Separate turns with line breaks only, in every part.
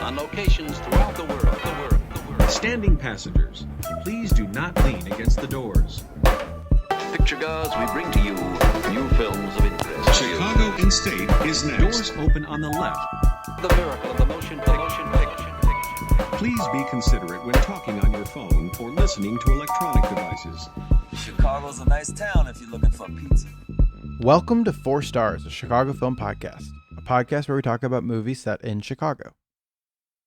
on locations throughout the world.
Standing passengers, please do not lean against the doors.
Picture goers, we bring to you new films of interest.
Chicago in State is next. Doors open on the left.
The miracle of the motion picture.
Please be considerate when talking on your phone or listening to electronic devices.
Chicago's a nice town if you're looking for pizza.
Welcome to 4 Stars, a Chicago film podcast, a podcast where we talk about movies set in Chicago.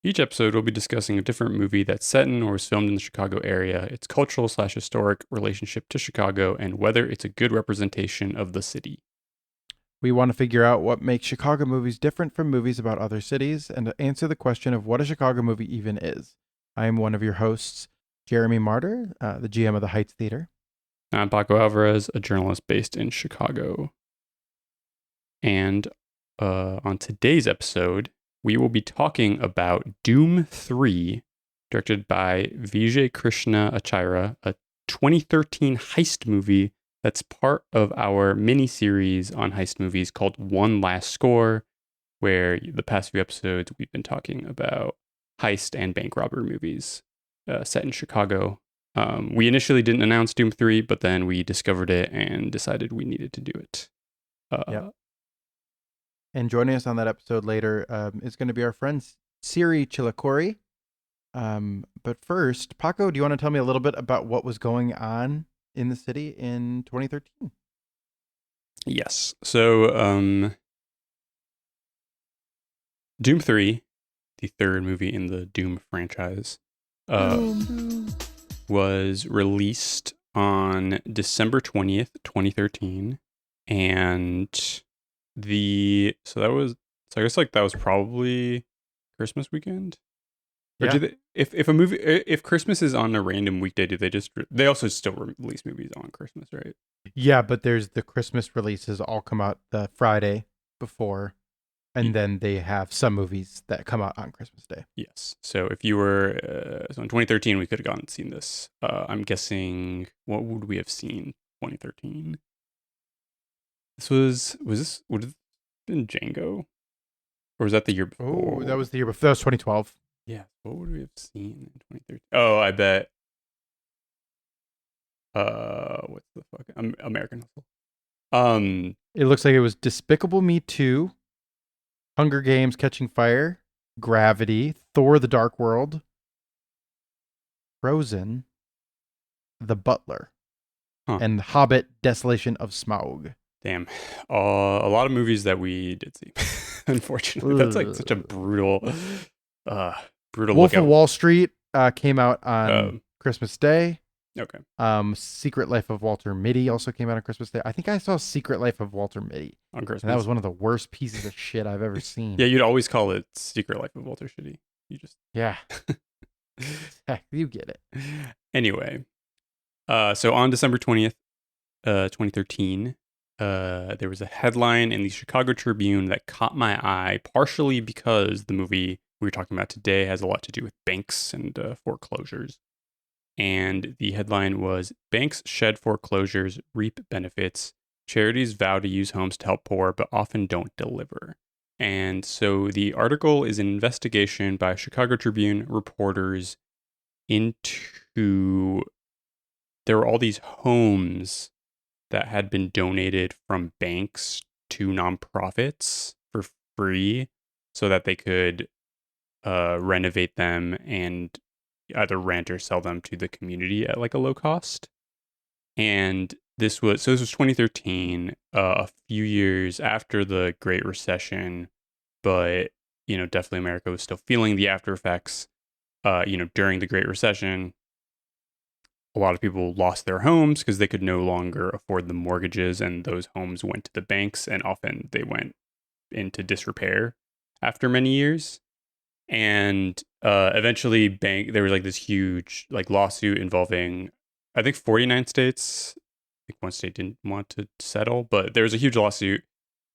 Each episode will be discussing a different movie that's set in or was filmed in the Chicago area, its cultural/historic relationship to Chicago, and whether it's a good representation of the city.
We want to figure out what makes Chicago movies different from movies about other cities, and to answer the question of what a Chicago movie even is. I am one of your hosts, Jeremy Martyr, the GM of the Heights Theater.
I'm Paco Alvarez, a journalist based in Chicago. And on today's episode, we will be talking about Dhoom 3, directed by Vijay Krishna Achira, a 2013 heist movie that's part of our mini-series on heist movies called One Last Score, where the past few episodes we've been talking about heist and bank robbery movies set in Chicago. We initially didn't announce Dhoom 3, but then we discovered it and decided we needed to do it.
Yep. And joining us on that episode later is going to be our friend Siri Chilukuri. But first, Paco, do you want to tell me a little bit about what was going on in the city in 2013?
Yes. So, Dhoom 3, the third movie in the Dhoom franchise, was released on December 20th, 2013. And I guess that was probably Christmas weekend. Or
Yeah.
if Christmas is on a random weekday, they also still release movies on Christmas, right?
Yeah, but there's the Christmas releases all come out the Friday before, and then they have some movies that come out on Christmas Day.
Yes. So if you were, so in 2013, we could have gone and seen this. I'm guessing, what would we have seen 2013? Would it have been Django? Or was that the year before?
Oh, that was the year before. That was 2012.
Yeah. What would we have seen in 2013? Oh, I bet. What's the fuck? American Hustle.
It looks like it was Despicable Me 2, Hunger Games: Catching Fire, Gravity, Thor: The Dark World, Frozen, The Butler, and Hobbit: Desolation of Smaug.
Damn. A lot of movies that we did see. Unfortunately, that's like such a brutal
Wolf of Wall Street came out on Christmas Day.
Okay.
Secret Life of Walter Mitty also came out on Christmas Day. I think I saw Secret Life of Walter Mitty
On Christmas.
and that was one of the worst pieces of shit I've ever seen.
Yeah, you'd always call it Secret Life of Walter Shitty. You just
Yeah. Heck, you get it.
Anyway, so on December 20th, 2013, there was a headline in the Chicago Tribune that caught my eye, partially because the movie we were talking about today has a lot to do with banks and foreclosures. And the headline was, "Banks shed foreclosures, reap benefits. Charities vow to use homes to help poor, but often don't deliver." And so the article is an investigation by Chicago Tribune reporters into, there were all these homes that had been donated from banks to nonprofits for free so that they could renovate them and either rent or sell them to the community at like a low cost. And this was 2013, a few years after the Great Recession, but definitely America was still feeling the after effects. During the Great Recession, a lot of people lost their homes because they could no longer afford the mortgages, and those homes went to the banks, and often they went into disrepair after many years. And eventually there was like this huge like lawsuit involving, I think, 49 states. I think one state didn't want to settle, but there was a huge lawsuit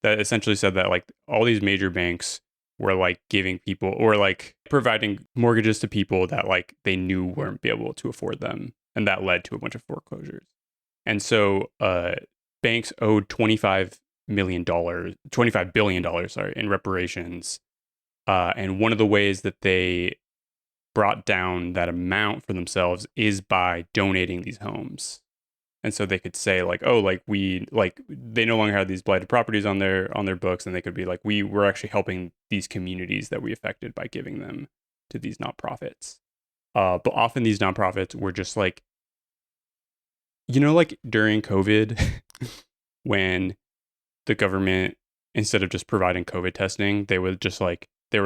that essentially said that like all these major banks were like giving people or like providing mortgages to people that like they knew weren't be able to afford them. And that led to a bunch of foreclosures. And so banks owed $25 billion in reparations And one of the ways that they brought down that amount for themselves is by donating these homes. And so they could say like, oh, like they no longer have these blighted properties on their books, and they could be like, we're actually helping these communities that we affected by giving them to these nonprofits. But often these nonprofits were just like, like during COVID, when the government, instead of just providing COVID testing, they were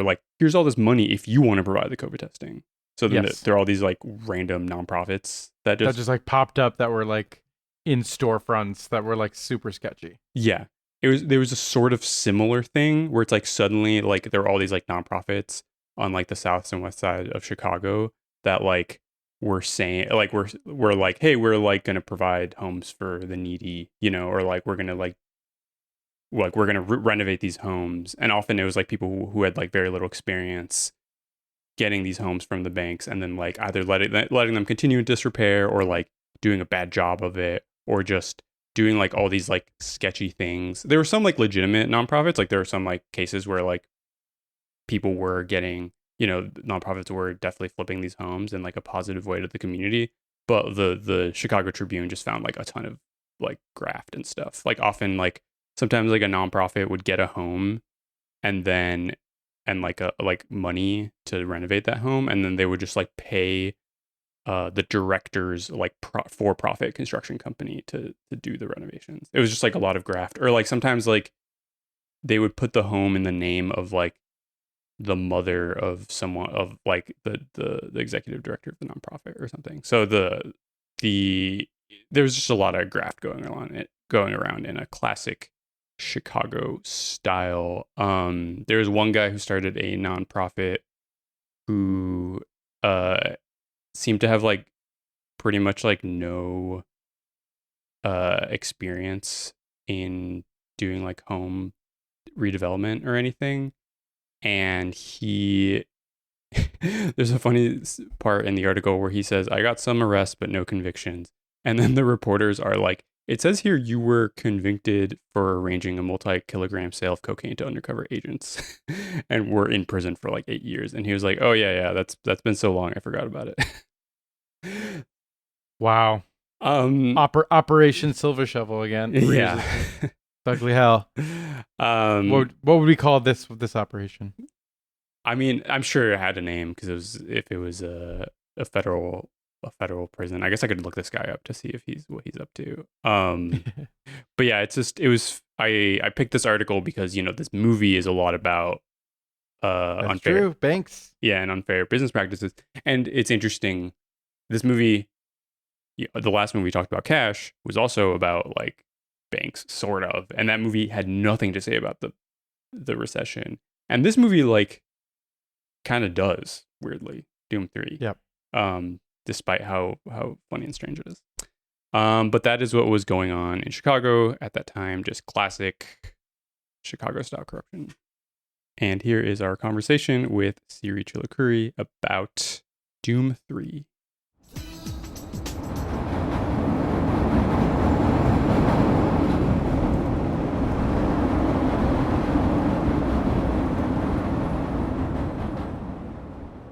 like, here's all this money if you want to provide the COVID testing. So then there are all these like random nonprofits that just
like popped up that were like in storefronts that were like super sketchy.
Yeah. There was a sort of similar thing where it's like suddenly like there were all these like nonprofits on like the south and west side of Chicago that like were saying like we're like, hey, we're like going to provide homes for the needy, or like we're going to renovate these homes. And often it was like people who had like very little experience getting these homes from the banks, and then like either letting them continue in disrepair, or like doing a bad job of it, or just doing like all these like sketchy things. There were some like legitimate nonprofits. Like there were some like cases where like people were getting, nonprofits were definitely flipping these homes in like a positive way to the community. But the Chicago Tribune just found like a ton of like graft and stuff. Like often like sometimes like a nonprofit would get a home and like money to renovate that home, and then they would just like pay the director's like for-profit construction company to do the renovations. It was just like a lot of graft. Or like sometimes like they would put the home in the name of like the mother of someone, of like the executive director of the nonprofit or something. So there was just a lot of graft going around in a classic Chicago style. There's one guy who started a nonprofit who seemed to have like pretty much like no experience in doing like home redevelopment or anything. And there's a funny part in the article where he says, I got some arrests but no convictions. And then the reporters are like, it says here you were convicted for arranging a multi-kilogram sale of cocaine to undercover agents and were in prison for like 8 years. And he was like, oh yeah, that's been so long I forgot about it.
Wow. Operation Silver Shovel again.
Yeah.
Ugly hell. What would we call this operation?
I mean, I'm sure it had a name because if it was a federal prison. I guess I could look this guy up to see if what he's up to. But yeah, I picked this article because this movie is a lot about unfair
true. Banks.
Yeah, and unfair business practices. And it's interesting. This movie, the last movie we talked about, Cash, was also about like banks, sort of. And that movie had nothing to say about the recession. And this movie like kind of does, weirdly. Doom 3.
Yep.
Despite how funny and strange it is. But that is what was going on in Chicago at that time, just classic Chicago-style corruption. And here is our conversation with Siri Chilukuri about Doom 3.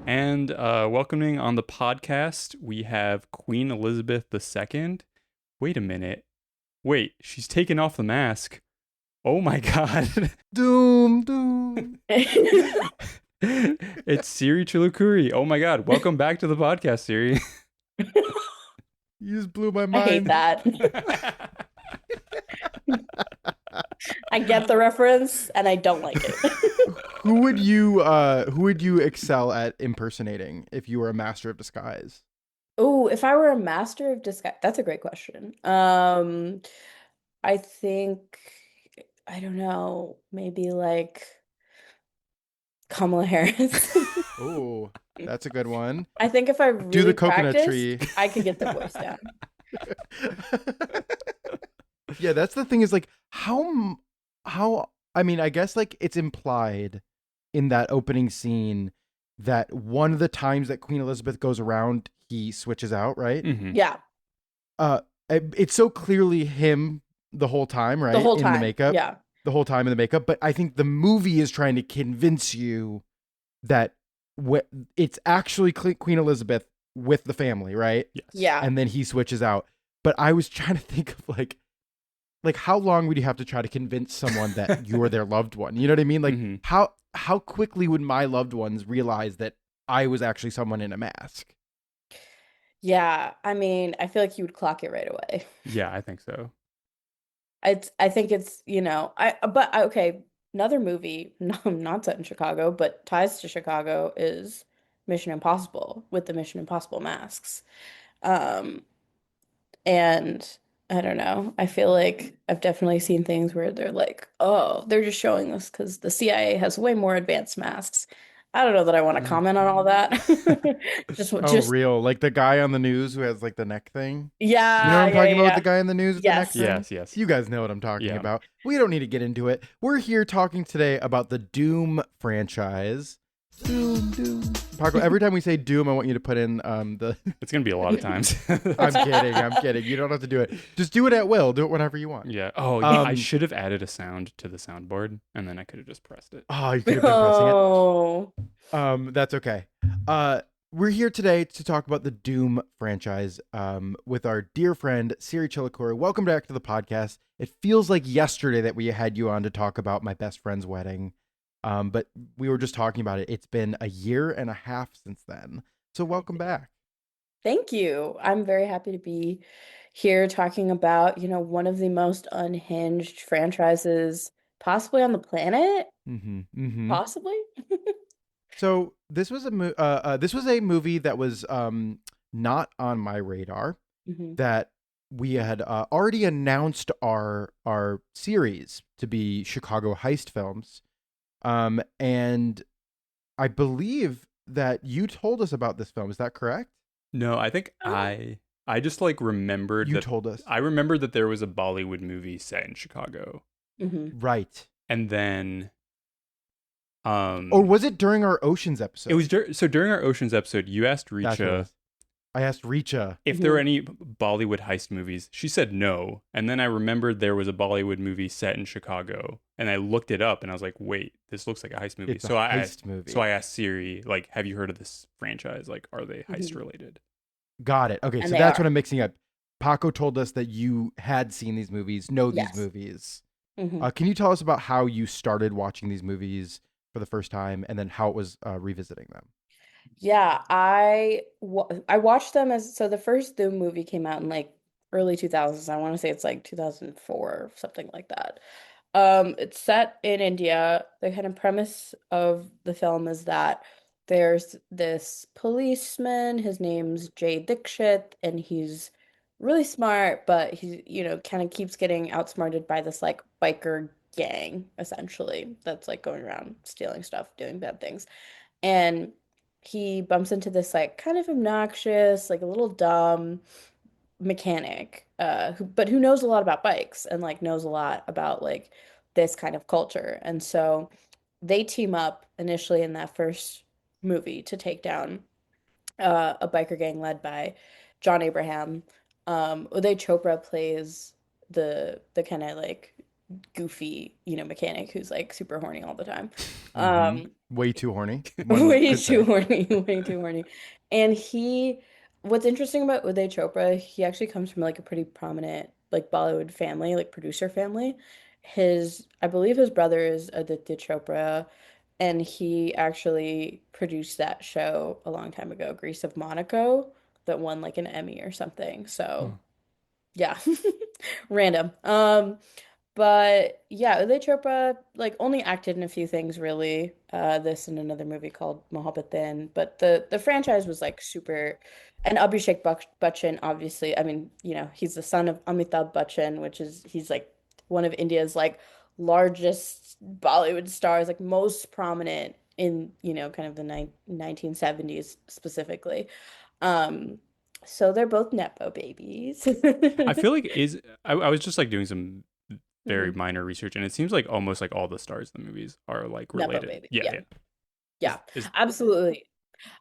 And welcoming on the podcast, we have Queen Elizabeth II. Wait a minute. Wait, she's taken off the mask. Oh my God.
Doom.
It's Siri Chilukuri. Oh my God. Welcome back to the podcast, Siri.
You just blew my mind.
I hate that. I get the reference and I don't like it.
Who would you excel at impersonating if you were a master of disguise?
Oh, if I were a master of disguise, that's a great question. I think, I don't know, maybe like Kamala Harris.
Oh, that's a good one.
I think if I really
do the coconut
practiced,
tree,
I could get the voice down.
Yeah, that's the thing is like how I mean, I guess like it's implied in that opening scene that one of the times that Queen Elizabeth goes around, he switches out, right?
Mm-hmm.
Yeah.
It's so clearly him the whole time, right?
The whole
in
time.
the makeup.
Yeah.
The whole time in the makeup. But I think the movie is trying to convince you that it's actually Queen Elizabeth with the family, right?
Yes.
Yeah.
And then he switches out. But I was trying to think of like how long would you have to try to convince someone that you're their loved one? You know what I mean? Like
Mhm.
how quickly would my loved ones realize that I was actually someone in a mask?
Yeah. I mean, I feel like you would clock it right away.
Yeah, I think so.
I think it's, okay, another movie, not set in Chicago, but ties to Chicago is Mission Impossible with the Mission Impossible masks. Um, and I don't know. I feel like I've definitely seen things where they're like, oh, they're just showing us because the CIA has way more advanced masks. I don't know that I want to comment on all that.
Oh,
Just
real. Like the guy on the news who has like the neck thing. You know what
yeah,
I'm
yeah,
talking
yeah,
about with the
yeah.
guy on the news with the neck
Yes.
thing?
Yes, yes.
You guys know what I'm talking
Yeah.
about. We don't need to get into it. We're here talking today about the Doom franchise. Doom. Paco, every time we say Doom, I want you to put in the.
It's going to be a lot of times.
I'm kidding. I'm kidding. You don't have to do it. Just do it at will. Do it whenever you want.
Yeah. Oh, yeah. I
Um,
should have added a sound to the soundboard and then I could have just pressed it.
Oh, you could have been pressing it.
Oh.
That's okay. We're here today to talk about the Doom franchise with our dear friend Siri Chilukuri. Welcome back to the podcast. It feels like yesterday that we had you on to talk about my best friend's wedding, but we were just talking about it. It's been a year and a half since then. So welcome back.
Thank you. I'm very happy to be here talking about, one of the most unhinged franchises possibly on the planet.
Mm-hmm. Mm-hmm.
Possibly.
So this was a movie that was not on my radar.
Mhm.
That we had already announced our series to be Chicago heist films, and I believe that you told us about this film. Is that correct?
No, I think
Oh.
I just like remembered
You
that
told us,
I remembered that there was a Bollywood movie set in Chicago.
Mhm.
right?
And then
Or was it during our Oceans episode?
it was so during our Oceans episode, you asked
That's what it
Richa
was. I asked Richa.
if there were any Bollywood heist movies. She said no. And then I remembered there was a Bollywood movie set in Chicago. And I looked it up and I was like, wait, this looks like a heist movie.
It's
So
a
I
heist movie.
So I asked Siri, like, have you heard of this franchise? Like, are they heist
Mhm.
related?
Got it. Okay,
And
so
they
that's
are.
what I'm mixing up. Paco told us that you had seen these movies, know these
Yes.
movies.
Mhm.
Can you tell us about how you started watching these movies for the first time, and then how it was revisiting them?
Yeah, I watched them so the first Dhoom movie came out in like early 2000s. I want to say it's like 2004 or something like that. It's set in India. The kind of premise of the film is that there's this policeman, his name's Jay Dikshit, and he's really smart, but he, kind of keeps getting outsmarted by this like biker gang, essentially, that's like going around stealing stuff, doing bad things. And he bumps into this like kind of obnoxious, like a little dumb mechanic, but who knows a lot about bikes and like knows a lot about like this kind of culture. And so they team up initially in that first movie to take down a biker gang led by John Abraham. Uday Chopra plays the kind of like goofy, mechanic who's like super horny all the time. Um,
Way too horny. One
Way
could
too
say.
horny, way too horny. And what's interesting about Uday Chopra, he actually comes from like a pretty prominent like Bollywood family, like producer family. I believe his brother is Aditya Chopra, and he actually produced that show a long time ago, Grease of Monaco, that won like an Emmy or something. So,
Oh.
yeah, random. But yeah, Uday Chopra like only acted in a few things really. This and another movie called Mohabbatin. But the franchise was like super. And Bachchan, obviously, I mean, he's the son of Amitabh Bachchan, he's like one of India's like largest Bollywood stars, like most prominent in, kind of the 1970s specifically. Um, so they're both Nepo babies.
I feel like I was just like doing some very
Mhm.
minor research and it seems like almost like all the stars in the movies are like
Nepo
related.
baby.
Yeah,
Yeah.
yeah.
Yeah,
Is
absolutely.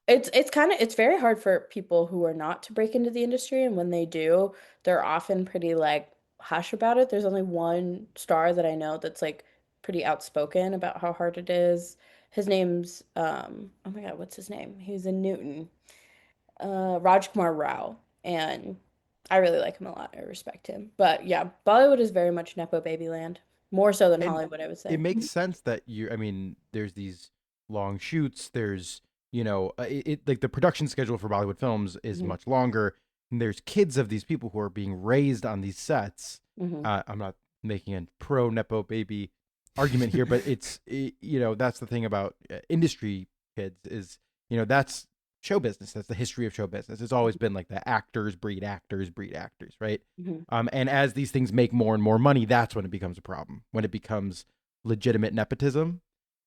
It's very hard for people who are not to break into the industry, and when they do, they're often pretty like hush about it. There's only one star that I know that's like pretty outspoken about how hard it is. his name's oh my God, what's his name? He was in Newton. Rajkumar Rao, and I really like him a lot. I respect him. But yeah, Bollywood is very much Nepo baby land, more so than
And
Hollywood, I would
it
say.
makes sense that I mean, there's these long shoots. There's, like the production schedule for Bollywood films is
Hmm.
much longer. And there's kids of these people who are being raised on these sets.
Hmm.
I'm not making a pro Nepo baby argument here, but that's the thing about industry kids is, that's show business. That's the history of show business. It's always been like the actors breed actors, right?
Hmm.
And as these things make more and more money, that's when it becomes a problem, when it becomes legitimate nepotism.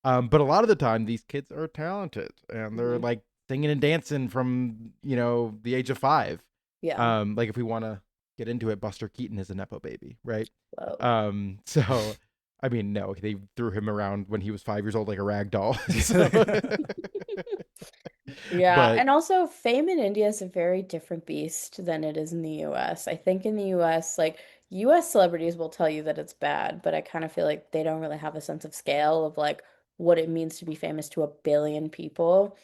But a lot of the time, these kids are talented and they're
Hmm.
like singing and dancing from, the age of 5.
Yeah.
Like if we want to get into it, Buster Keaton is a Nepo baby, right?
Whoa.
So, I mean, no, they threw him around when he was 5 years old like a rag doll. So,
Yeah,
but
and also fame in India is a very different beast than it is in the US. I think in the US, like US celebrities will tell you that it's bad, but I kind of feel like they don't really have a sense of scale of like what it means to be famous to a billion people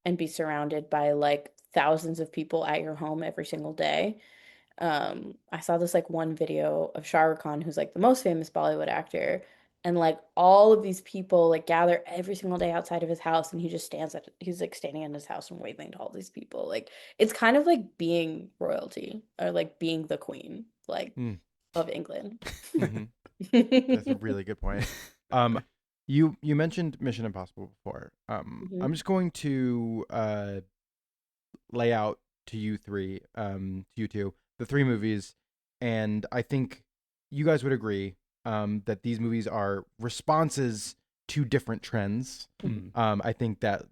and be surrounded by like thousands of people at your home every single day. I saw this like one video of Shah Rukh Khan, who's like the most famous Bollywood actor, and like all of these people like gather every single day outside of his house, and he's like standing in his house and waving to all these people. Like it's kind of like being royalty or like being the queen, like
mm,
of England.
mhm. That's a really good point. Um, you mentioned Mission Impossible before. I'm
Mhm.
just going to lay out to you two, the 3 movies, and I think you guys would agree that these movies are responses to different trends.
Mm.
I think that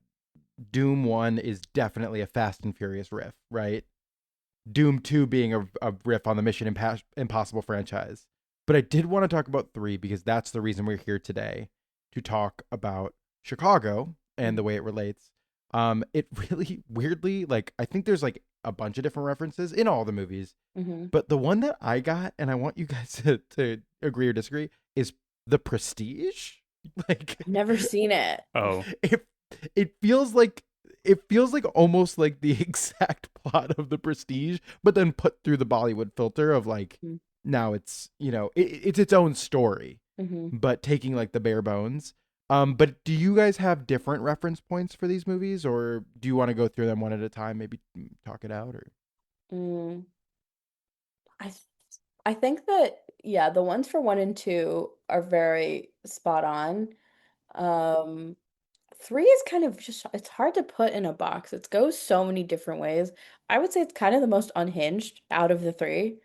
Doom 1 is definitely a Fast and Furious riff, right? Doom 2 being a riff on the Impossible franchise. But I did want to talk about 3 because that's the reason we're here today, to talk about Chicago and the way it relates. It really weirdly, like, I think there's like a bunch of different references in all the movies,
Mhm.
but the one that I got, and I want you guys to agree or disagree, is The Prestige. Like,
I've never seen it.
Oh,
it it feels like almost like the exact plot of The Prestige, but then put through the Bollywood filter of like,
Mhm.
now it's, it's its own story,
Mhm.
but taking like the bare bones. But do you guys have different reference points for these movies, or do you want to go through them one at a time, maybe talk it out, or
Mm. I th- I think that yeah, the ones for 1 and 2 are very spot on. Um, 3 is kind of just it's hard to put in a box. It goes so many different ways. I would say it's kind of the most unhinged out of the 3.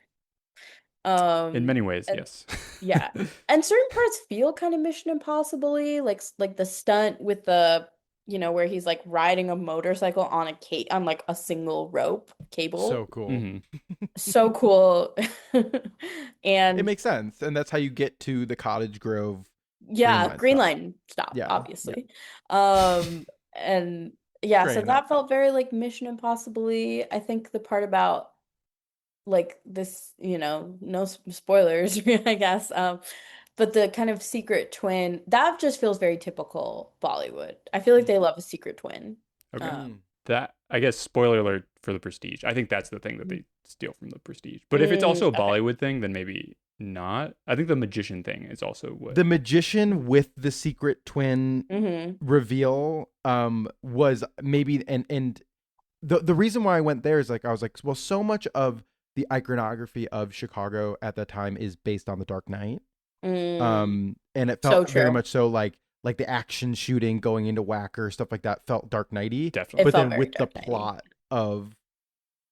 in
Um,
many ways,
and
yes.
yeah. And certain parts feel kind of Mission Impossible-y, like like the stunt with the where he's like riding a motorcycle on on like a single rope
so
cable.
cool.
Hmm.
So cool.
It
And
makes sense, and that's how you get to the Cottage Grove Green
yeah,
Line
Green
stop.
Line stop,
Yeah, yeah,
obviously. And yeah, so
very
that
enough.
felt very like Mission Impossible-y. I think the part about like this, no spoilers, I guess. But the kind of secret twin, that just feels very typical Bollywood. I feel like they love a secret twin.
Okay.
Um,
Mm.
That, I guess, spoiler alert for The Prestige. I think that's the thing that they steal from The Prestige. But if it's
mm,
also a
okay.
Bollywood thing, then maybe not. I think the magician thing is also what.
The magician with the secret twin
Hmm.
reveal was maybe, and the reason why I went there is like, I was like, well, so much of the iconography of Chicago at that time is based on the Dark Knight.
Mm,
And it
so
felt very
true.
much so like the action shooting going into Whacker, stuff like that felt Dark Knighty,
It
Definitely.
but
felt
then
very
with the
Dark Knight-y.
plot of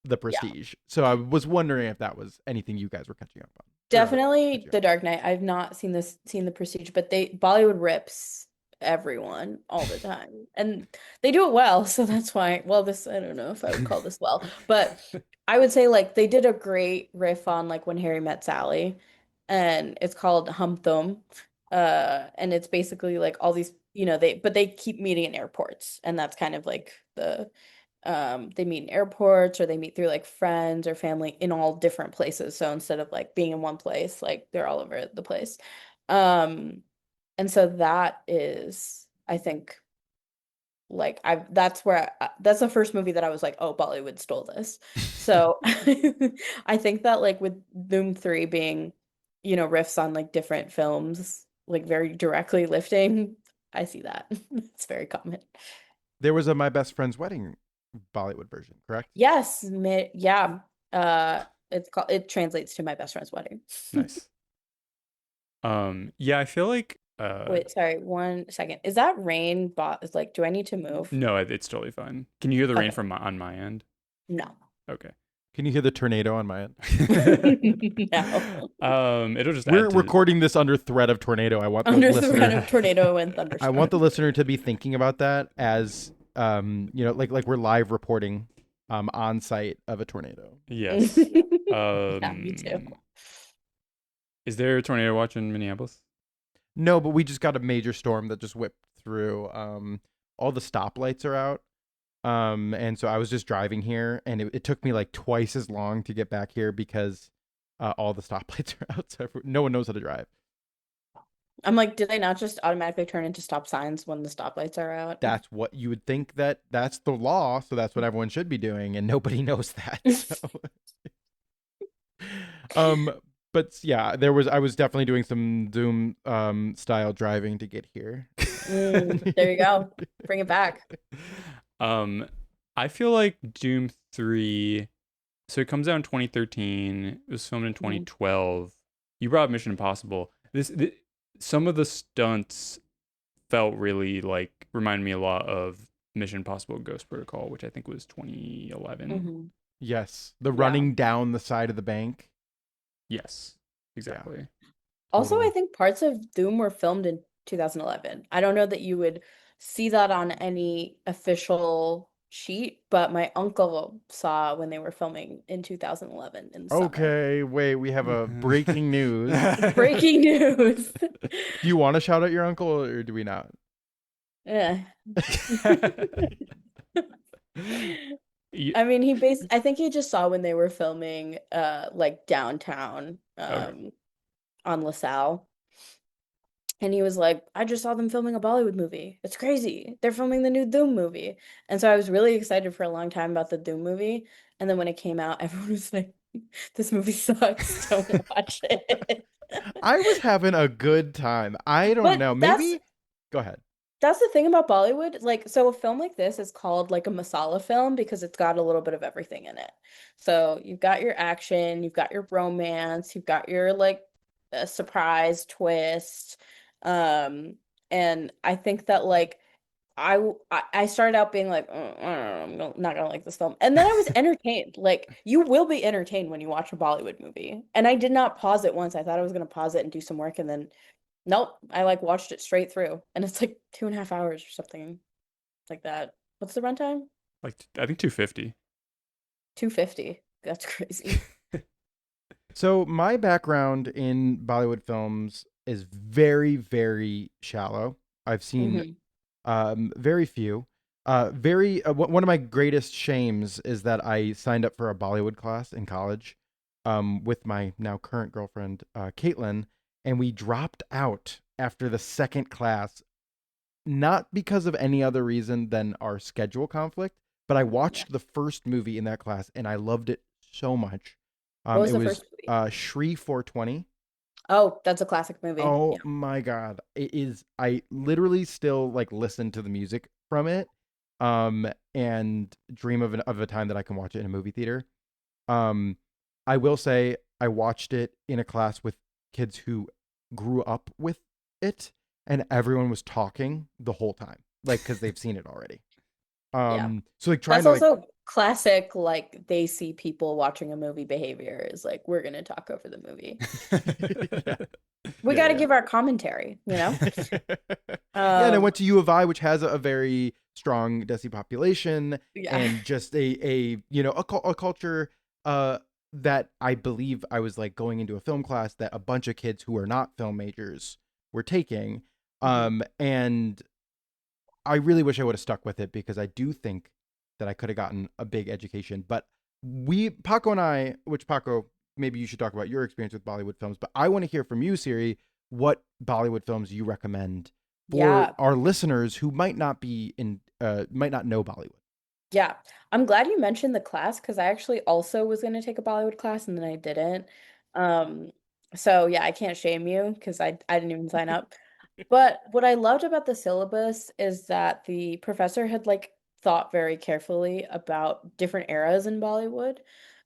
the
Yeah.
Prestige. So I was wondering if that was anything you guys were catching up on, or
Definitely
catching
The
on.
Dark Knight. I've not seen the Prestige, but they Bollywood rips everyone all the time. And they do it well, so that's why, well, this I don't know if I would call this well, but I would say like they did a great riff on like When Harry Met Sally, and it's called Hum Tum. And it's basically like all these, they keep meeting in airports, and that's kind of like they meet in airports or they meet through like friends or family in all different places. So instead of like being in one place, like they're all over the place. Um, and so that is, I think, like that's where that's the first movie that I was like, oh, Bollywood stole this. So I think that like with Dhoom 3 being, riffs on like different films, like very directly lifting, I see that. It's very common.
There was a My Best Friend's Wedding Bollywood version, correct?
Yes, yeah. It translates to My Best Friend's Wedding.
Nice. Yeah, I feel like
Wait, sorry, 1 second. Is that rain is like, do I need to move?
no, it's totally fine. Can you hear the rain
Okay.
from on my end?
No.
Okay.
Can you hear the tornado on my end?
No.
It'll just
We're
add to
recording this under threat of tornado. I want the
Under the threat
listener.
of tornado and
I
thunderstorm.
want the listener to be thinking about that as like we're live reporting on site of a tornado.
Yes.
Yeah, me too.
Is there a tornado watch in Minneapolis?
No, but we just got a major storm that just whipped through. All the stoplights are out. And so I was just driving here, and it took me like twice as long to get back here because all the stoplights are out. So no one knows how to drive.
I'm like, did they not just automatically turn into stop signs when the stoplights are out?
That's what you would think that's the law, so that's what everyone should be doing, and nobody knows that. So. But yeah, I was definitely doing some Zoom style driving to get here.
There you go. Bring it back.
I feel like Doom 3, so it comes out in 2013. It was filmed in 2012. You brought up Mission Impossible. Some of the stunts felt really like, reminded me a lot of Mission Impossible Ghost Protocol, which I think was 2011.
Yes, the running down the side of the bank.
Yes, exactly.
Yeah.
Also,
Totally.
I think parts of Dhoom were filmed in 2011. I don't know that you would see that on any official sheet, but my uncle saw when they were filming in 2011 in the summer.
Okay, wait, we have a breaking news.
Breaking news.
Do you want to shout out your uncle, or do we not?
Yeah. I mean, I think he just saw when they were filming like downtown on LaSalle. And he was like, I just saw them filming a Bollywood movie. It's crazy. They're filming the new Dhoom movie. And so I was really excited for a long time about the Dhoom movie. And then when it came out, everyone was like, this movie sucks. Don't watch it.
I was having a good time. I don't know. Maybe go ahead.
That's the thing about Bollywood. Like, so a film like this is called like a masala film because it's got a little bit of everything in it. So you've got your action, you've got your romance, you've got your like a surprise twist. And I think that like I started out being like, I don't know, I'm not gonna like this film, and then I was entertained. Like you will be entertained when you watch a Bollywood movie, and I did not pause it once. I thought I was gonna pause it and do some work, and then nope, I like watched it straight through, and it's like 2.5 hours or something like that. What's the runtime?
Like I think 250.
250. That's crazy.
So my background in Bollywood films is very, very shallow. I've seen very few. One of my greatest shames is that I signed up for a Bollywood class in college with my now current girlfriend, Caitlin, and we dropped out after the second class, not because of any other reason than our schedule conflict, but I watched the first movie in that class and I loved it so much.
What was the first movie?
Shri 420.
Oh, that's a classic movie.
Oh
Yeah.
my God. It is. I literally still like listen to the music from it and dream of a time that I can watch it in a movie theater. I will say I watched it in a class with kids who grew up with it, and everyone was talking the whole time, like because they've seen it already. So like trying
That's
to
also classic, like they see people watching a movie behavior is like, we're gonna talk over the movie. We got to give our commentary, you know?
Yeah, and I went to U of I, which has a very strong Desi population and just a culture that I believe I was like going into a film class that a bunch of kids who are not film majors were taking. And I really wish I would have stuck with it because I do think that I could have gotten a big education. But Paco and I, which Paco, maybe you should talk about your experience with Bollywood films, but I want to hear from you, Siri, what Bollywood films you recommend for our listeners who might not be might not know Bollywood.
Yeah. I'm glad you mentioned the class because I actually also was going to take a Bollywood class and then I didn't. Um, so yeah, I can't shame you because I didn't even sign up. But what I loved about the syllabus is that the professor had like thought very carefully about different eras in Bollywood.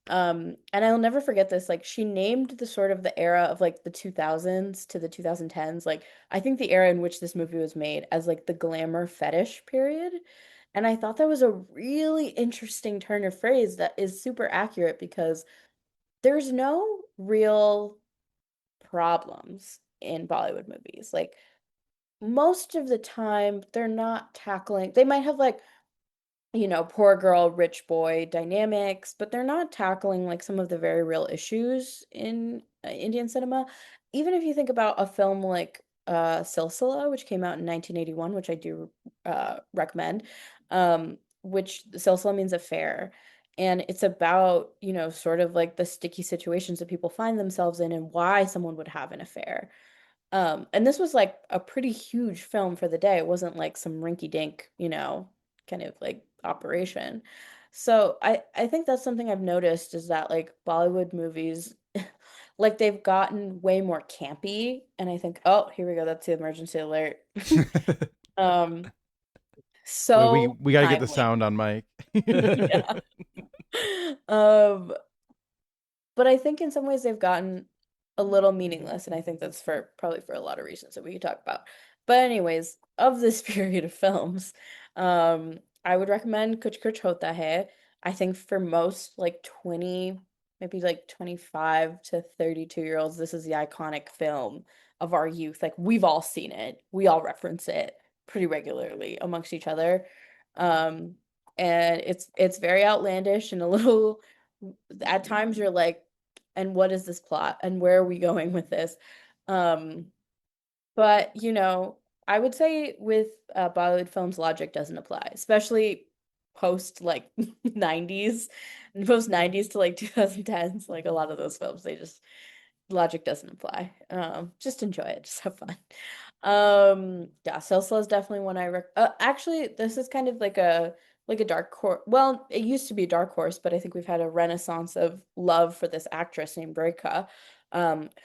And I'll never forget this. Like she named the sort of the era of like the 2000s to the 2010s. Like I think the era in which this movie was made as like the glamour fetish period. And I thought that was a really interesting turn of phrase that is super accurate because there's no real problems in Bollywood movies. Like most of the time they're not tackling, they might have like, poor girl, rich boy dynamics, but they're not tackling like some of the very real issues in Indian cinema. Even if you think about a film like Silsila, which came out in 1981, which I do recommend, which Silsila means affair. And it's about, sort of like the sticky situations that people find themselves in and why someone would have an affair. And this was like a pretty huge film for the day. It wasn't like some rinky-dink, kind of like operation. So I think that's something I've noticed is that like Bollywood movies like they've gotten way more campy and I think, oh, here we go, that's the emergency alert. Um,
Well, we
so
we got to get the
timely.
sound on mic.
Yeah. Um, but I think in some ways they've gotten a little meaningless, and I think that's for probably for a lot of reasons that we could talk about. But anyways, of this period of films, I would recommend Kuch Kuch Hota Hai. I think for most like 20, maybe like 25 to 32-year-olds, this is the iconic film of our youth. Like we've all seen it. We all reference it pretty regularly amongst each other. Um, and it's very outlandish and a little at times you're like, and what is this plot and where are we going with this? Um, but I would say with Bollywood films, logic doesn't apply, especially post like 90s and post 90s to like 2010s. Like a lot of those films, they just logic doesn't apply. Just enjoy it, just have fun. Yeah, Silsila is definitely one actually this is kind of like a dark horse. Well, it used to be a dark horse, but I think we've had a renaissance of love for this actress named Rekha,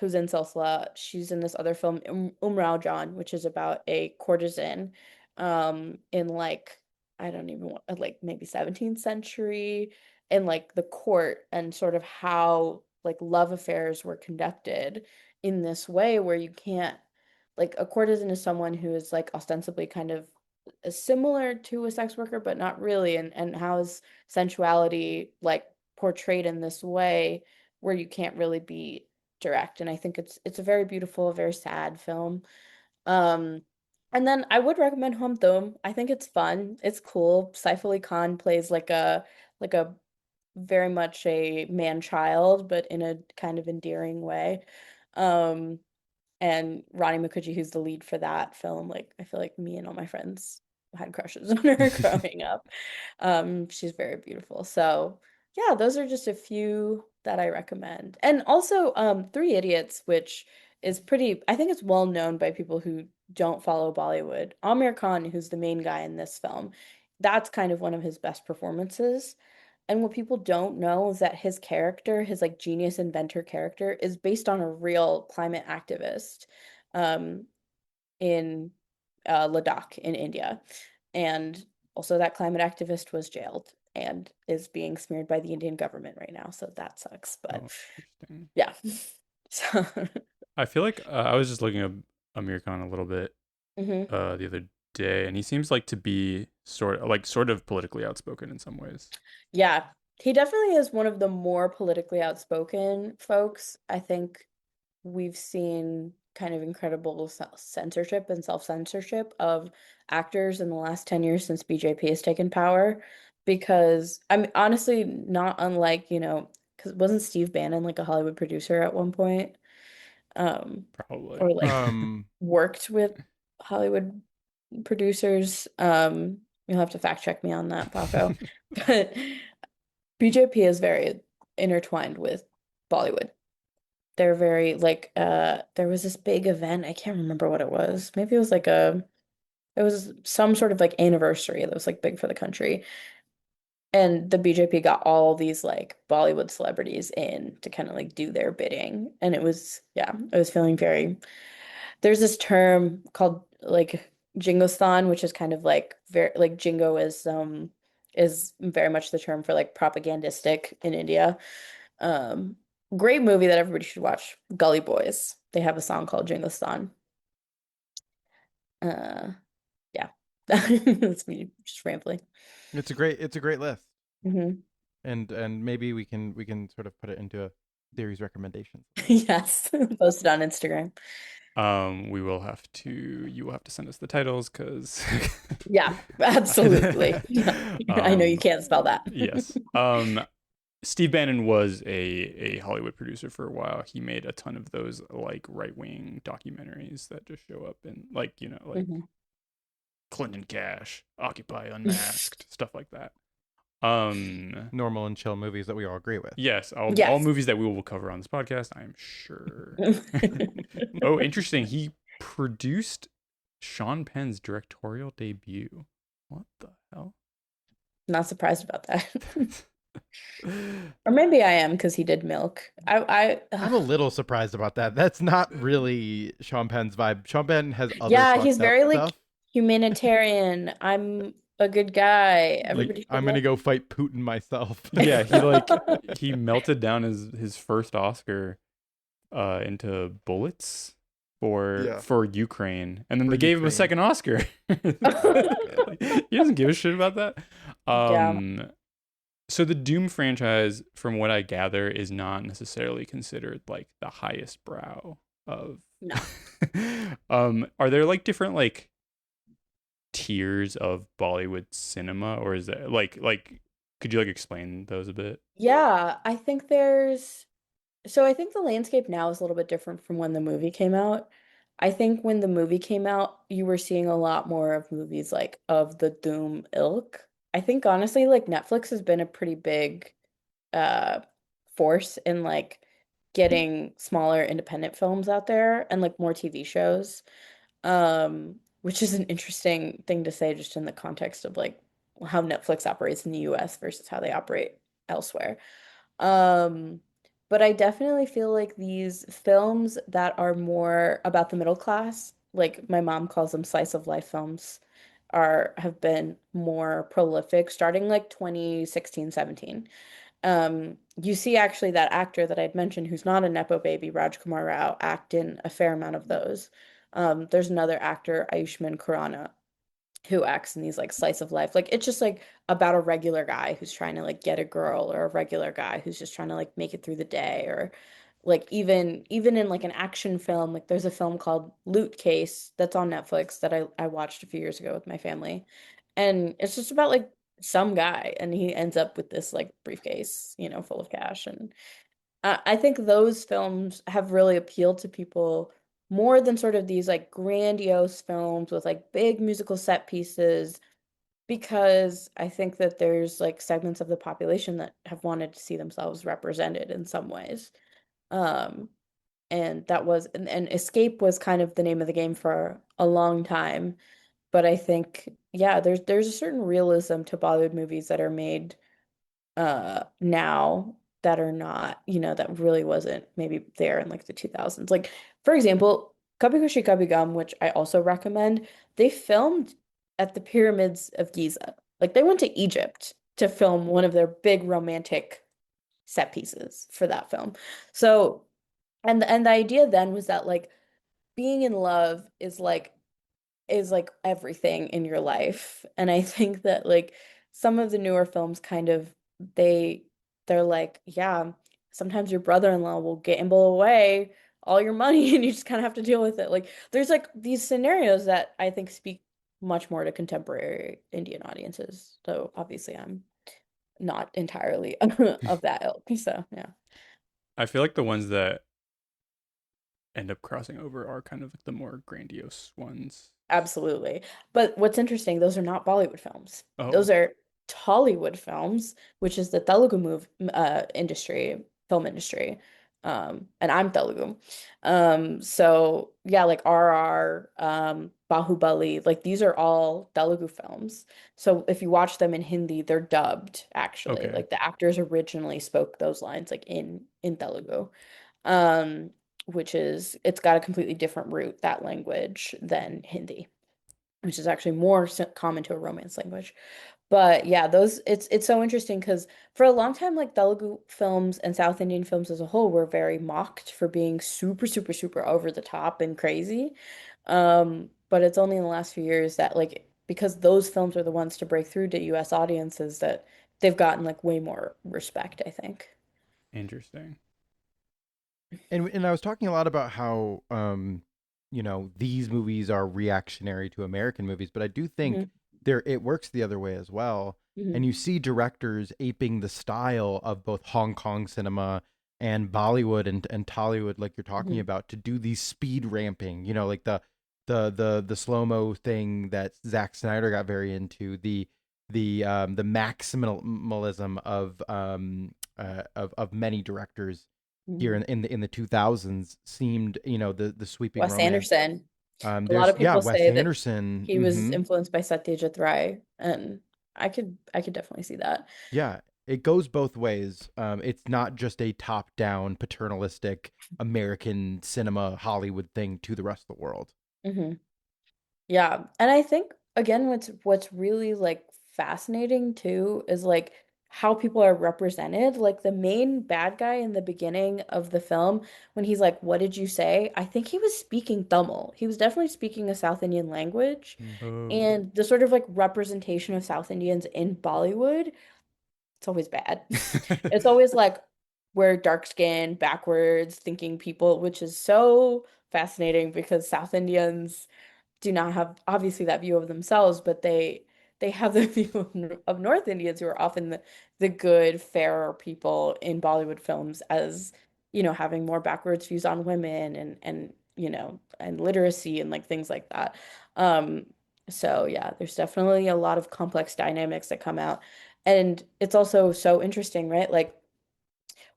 who's in Silsila. She's in this other film, Umrao John, which is about a courtesan, in like I don't even want like maybe 17th century in like the court and sort of how like love affairs were conducted in this way where you can't like a courtesan is someone who is like ostensibly kind of similar to a sex worker but not really and how is sensuality like portrayed in this way where you can't really be direct and I think it's a very beautiful very sad film um and then I would recommend Hum Dhoom. I think it's fun. It's cool. Saif Ali Khan plays like a very much a man-child, but in a kind of endearing way. Um, and Ronnie Mukherjee, who's the lead for that film, like I feel like me and all my friends had crushes on her growing up. She's very beautiful. So yeah, those are just a few that I recommend. And also, Three Idiots, which is pretty, I think it's well known by people who don't follow Bollywood. Amir Khan, who's the main guy in this film, that's kind of one of his best performances. And what people don't know is that his character, his like genius inventor character, is based on a real climate activist um, in Ladakh in India. And also that climate activist was jailed and is being smeared by the Indian government right now. So that sucks. But
Oh, interesting.
yeah. So
I feel like I was just looking at Amir Khan a little bit
mhm.
the other day, and he seems like to be sort of politically outspoken in some ways.
Yeah, he definitely is one of the more politically outspoken folks. I think we've seen kind of incredible censorship and self-censorship of actors in the last 10 years since BJP has taken power. Because I'm honestly not unlike, because wasn't Steve Bannon like a Hollywood producer at one point?
Probably.
Or like
um,
worked with Hollywood producers. You'll have to fact check me on that, Paco. But BJP is very intertwined with Bollywood. They're very like there was this big event, I can't remember what it was. Maybe it was like it was some sort of like anniversary that was like big for the country. And the BJP got all these like Bollywood celebrities in to kind of like do their bidding. And it was, yeah, it was feeling very, there's this term called like Jingostan, which is kind of like very like Jingo is very much the term for like propagandistic in India. Um, Great movie that everybody should watch. Gully Boys. They have a song called Jingostan. Uh, yeah. That's me just rambling.
It's a great list.
Hmm.
And maybe we can sort of put it into a series recommendations.
Yes. Post it on Instagram.
We will have to. You will have to send us the titles because.
Yeah, absolutely. Yeah. I know you can't spell that.
Yes. Steve Bannon was a Hollywood producer for a while. He made a ton of those like right wing documentaries that just show up in like like
Mhm.
Clinton Cash, Occupy Unmasked, stuff like that.
Normal and chill movies that we all agree with.
Yes, all
Yes.
movies that we will cover on this podcast, I am sure. Oh, interesting. He produced Sean Penn's directorial debut. What the hell?
Not surprised about that. Or maybe I am because he did Milk.
I'm a little surprised about that. That's not really Sean Penn's vibe. Sean Penn has other
yeah, he's
fucked up
very like
stuff.
humanitarian. I'm a good guy.
Like
Everybody should
I'm gonna
love
go fight Putin myself.
Yeah, he melted down his first Oscar into bullets for Ukraine, and then
For
they gave him a
Ukraine.
second Oscar. He doesn't give a shit about that.
Yeah.
So the Doom franchise, from what I gather, is not necessarily considered like the highest brow of.
No.
Are there like different like tiers of Bollywood cinema, or is there like could you like explain those a bit?
Yeah, I think there's so I think the landscape now is a little bit different from when the movie came out. I think when the movie came out, you were seeing a lot more of movies like of the Doom ilk. I think honestly, like Netflix has been a pretty big uh force in like getting smaller independent films out there and like more TV shows. Which is an interesting thing to say just in the context of like how Netflix operates in the US versus how they operate elsewhere. Um, but I definitely feel like these films that are more about the middle class, like my mom calls them slice of life films, are have been more prolific starting like 2016, 17. You see actually that actor that I'd mentioned who's not a Nepo baby, Raj Kumar Rao, act in a fair amount of those. There's another actor, Ayushmann Khurrana, who acts in these like slice of life. Like it's just like about a regular guy who's trying to like get a girl or a regular guy who's just trying to like make it through the day or like even in like an action film, like there's a film called Loot Case that's on Netflix that I watched a few years ago with my family. And it's just about like some guy and he ends up with this like briefcase, full of cash and I think those films have really appealed to people more than sort of these like grandiose films with like big musical set pieces because I think that there's like segments of the population that have wanted to see themselves represented in some ways. Um, and that was and escape was kind of the name of the game for a long time. But I think, yeah, there's a certain realism to Bollywood movies that are made now that are not, that really wasn't maybe there in like the 2000s. Like, for example, Kabhi Khushi Kabhie Gham, which I also recommend, they filmed at the pyramids of Giza. Like they went to Egypt to film one of their big romantic set pieces for that film. So, and the idea then was that like being in love is like everything in your life. And I think that like some of the newer films kind of they they're like, yeah, sometimes your brother-in-law will gamble away all your money and you just kind of have to deal with it. Like there's like these scenarios that I think speak much more to contemporary Indian audiences. So obviously I'm not entirely of that ilk. So yeah.
I feel like the ones that end up crossing over are kind of like the more grandiose ones.
Absolutely. But what's interesting, those are not Bollywood films.
Oh,
Those are Tollywood films, which is the Telugu film industry. And I'm Telugu. So yeah, like RR, Bahubali, like these are all Telugu films. So if you watch them in Hindi, they're dubbed actually.
Okay.
Like the actors originally spoke those lines like in Telugu. Um, which is it's got a completely different root, that language, than Hindi, which is actually more common to a Romance language. But yeah, those it's so interesting because for a long time, like Telugu films and South Indian films as a whole were very mocked for being super, super, super over the top and crazy. But it's only in the last few years that like because those films are the ones to break through to US audiences that they've gotten like way more respect, I think.
Interesting.
And I was talking a lot about how these movies are reactionary to American movies, but I do think
Hmm.
there it works the other way as well. And
Hmm.
you see directors aping the style of both Hong Kong cinema and Bollywood and Tollywood, like you're talking
Hmm.
about, to do these speed ramping, like the slow-mo thing that Zack Snyder got very into, the maximalism of many directors here
Hmm.
in the 2000s seemed, the sweeping
Wes
romance.
Anderson. A lot
There's,
of
yeah,
people
Wes
say that
Anderson.
he was influenced by Satyajit Ray, and I could definitely see that.
Yeah, it goes both ways. It's not just a top-down paternalistic American cinema Hollywood thing to the rest of the world.
Hmm. Yeah. And I think again what's really like fascinating too is like how people are represented. Like the main bad guy in the beginning of the film, when he's like, "What did you say?" I think he was speaking Tamil. He was definitely speaking a South Indian language.
Oh.
And the sort of like representation of South Indians in Bollywood, it's always bad. It's always like we're dark skinned, backwards thinking people, which is so fascinating because South Indians do not have obviously that view of themselves, but they have the view of North Indians who are often the good, fairer people in Bollywood films as, having more backwards views on women and and literacy and like things like that. Um, so yeah, there's definitely a lot of complex dynamics that come out. And it's also so interesting, right? Like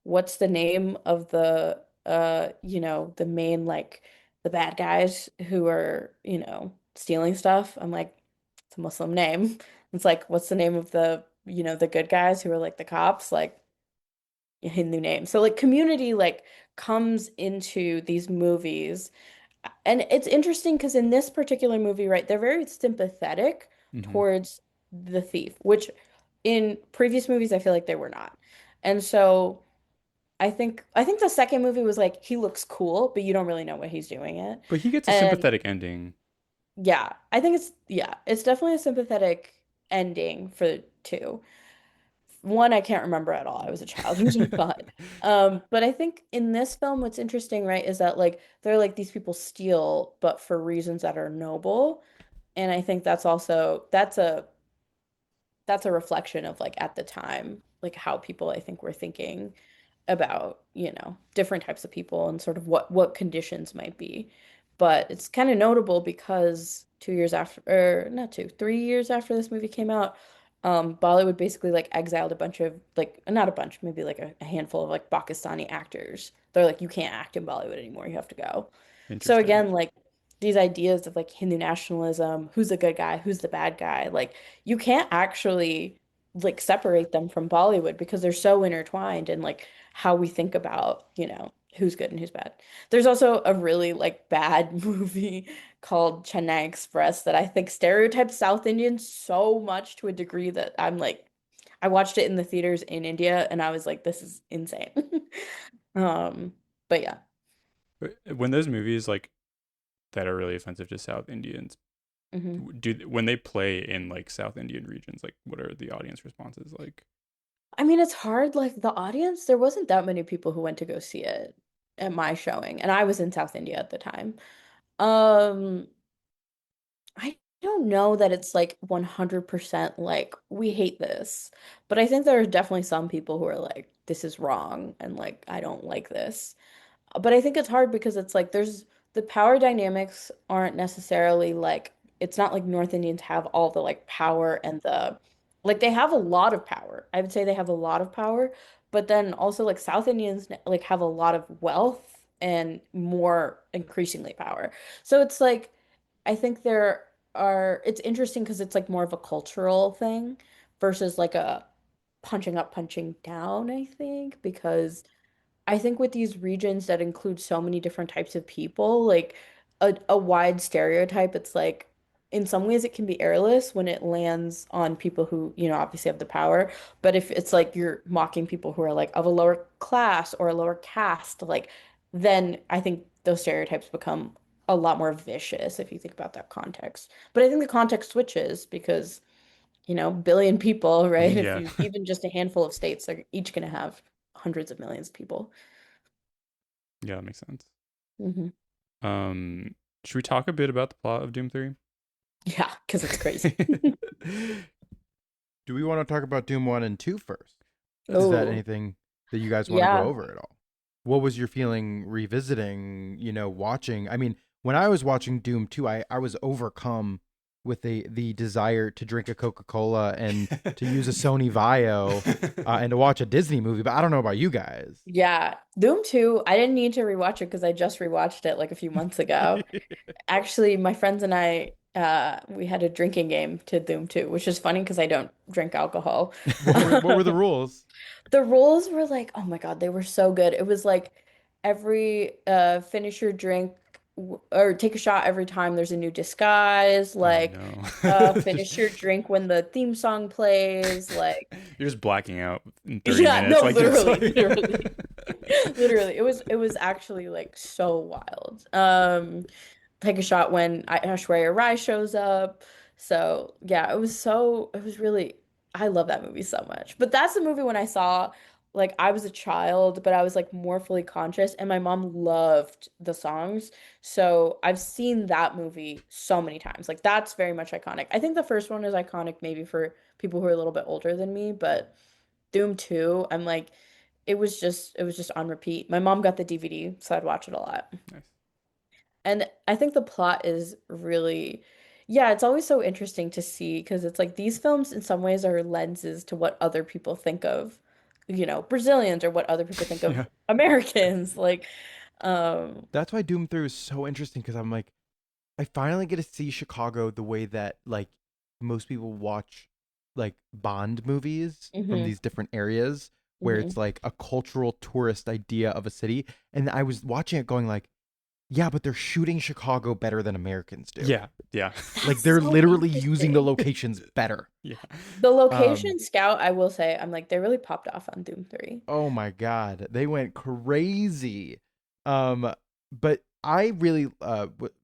what's the name of the main like the bad guys who are, stealing stuff? I'm like, it's a Muslim name. It's like, what's the name of the good guys who are like the cops? Like a Hindu name. So like community like comes into these movies. And it's interesting because in this particular movie, right, they're very sympathetic
Hmm.
towards the thief, which in previous movies I feel like they were not. And so I think the second movie was like he looks cool, but you don't really know what he's doing it.
But he gets a
And
sympathetic ending.
yeah, I think it's definitely a sympathetic ending for two. One I can't remember at all. I was a child when I saw it. But I think in this film, what's interesting, right, is that like they're like these people steal, but for reasons that are noble. And I think that's a reflection of like at the time, like how people I think were thinking about, different types of people and sort of what conditions might be. But it's kind of notable because 2 years after, or not two, 3 years after this movie came out, Bollywood basically like exiled a bunch of like not a bunch, maybe like a handful of like Pakistani actors. They're like, you can't act in Bollywood anymore, you have to go. So
Interesting.
again, like these ideas of like Hindu nationalism, who's the good guy, who's the bad guy, like you can't actually like separate them from Bollywood because they're so intertwined and like how we think about, who's good and who's bad. There's also a really like bad movie called Chennai Express that I think stereotypes South Indians so much to a degree that I'm like, I watched it in the theaters in India and I was like, this is insane. Um, but yeah.
When those movies like that are really offensive to South Indians,
Hmm.
when they play in like South Indian regions, like what are the audience responses like?
I mean, it's hard. Like the audience, there wasn't that many people who went to go see it at my showing, and I was in South India at the time. Um, I don't know that it's like 100% like we hate this, but I think there are definitely some people who are like, this is wrong, and like I don't like this. But I think it's hard because it's like there's the power dynamics aren't necessarily like it's not like North Indians have all the like power and the like they have a lot of power. I would say they have a lot of power, but then also like South Indians like have a lot of wealth and more increasingly power. So it's like I think there are it's interesting because it's like more of a cultural thing versus like a punching up, punching down, I think, because I think with these regions that include so many different types of people, like a wide stereotype, it's like in some ways it can be airless when it lands on people who, obviously have the power. But if it's like you're mocking people who are like of a lower class or a lower caste, like then I think those stereotypes become a lot more vicious if you think about that context. But I think the context switches because, billion people, right? If
Yeah.
you even just a handful of states, they're each going to have hundreds of millions of people.
Yeah, that makes sense.
Hmm.
Should we talk a bit about the plot of Doom 3?
Yeah, because it's crazy.
Do we want to talk about Doom 1 and 2 first? Is that
Oh,
anything that you guys want to go
yeah.
over at all? What was your feeling revisiting, watching? I mean, when I was watching Doom 2, I was overcome with the desire to drink a Coca-Cola and to use a Sony Vaio and to watch a Disney movie, but I don't know about you guys.
Yeah. Doom 2, I didn't need to rewatch it because I just rewatched it like a few months ago. Actually, my friends and I, we had a drinking game to Doom 2, which is funny because I don't drink alcohol.
What were the rules?
The rules were like, oh my God, they were so good. It was like every finish your drink or take a shot every time there's a new disguise,
Oh
like
no.
finish your drink when the theme song plays, like
You're just blacking out in 30
yeah,
minutes.
no,
Like it's
literally,
like
literally. Literally. It was actually like so wild. Take a shot when Aishwarya Rai shows up. So yeah, it was really, I love that movie so much. But that's the movie when I saw, like, I was a child, but I was like more fully conscious, and my mom loved the songs. So I've seen that movie so many times. Like, that's very much iconic. I think the first one is iconic maybe for people who are a little bit older than me, but Doom 2, I'm like, it was just on repeat. My mom got the DVD, so I'd watch it a lot.
nice.
And I think the plot is really, yeah, it's always so interesting to see because it's like these films in some ways are lenses to what other people think of, Brazilians or what other people think of
Yeah.
Americans. Like, um,
That's why Doom 3 was so interesting because I'm like, I finally get to see Chicago the way that like most people watch like Bond movies from
mhm,
these different areas where
mhm.
it's like a cultural tourist idea of a city. And I was watching it going like, yeah, but they're shooting Chicago better than Americans do.
Yeah. Yeah.
Like
That's
they're
so
literally using the
interesting.
locations better.
Yeah.
The
Um,
location scout, I will say, I'm like, they really popped off on Doom 3.
oh my God. They went crazy. But I really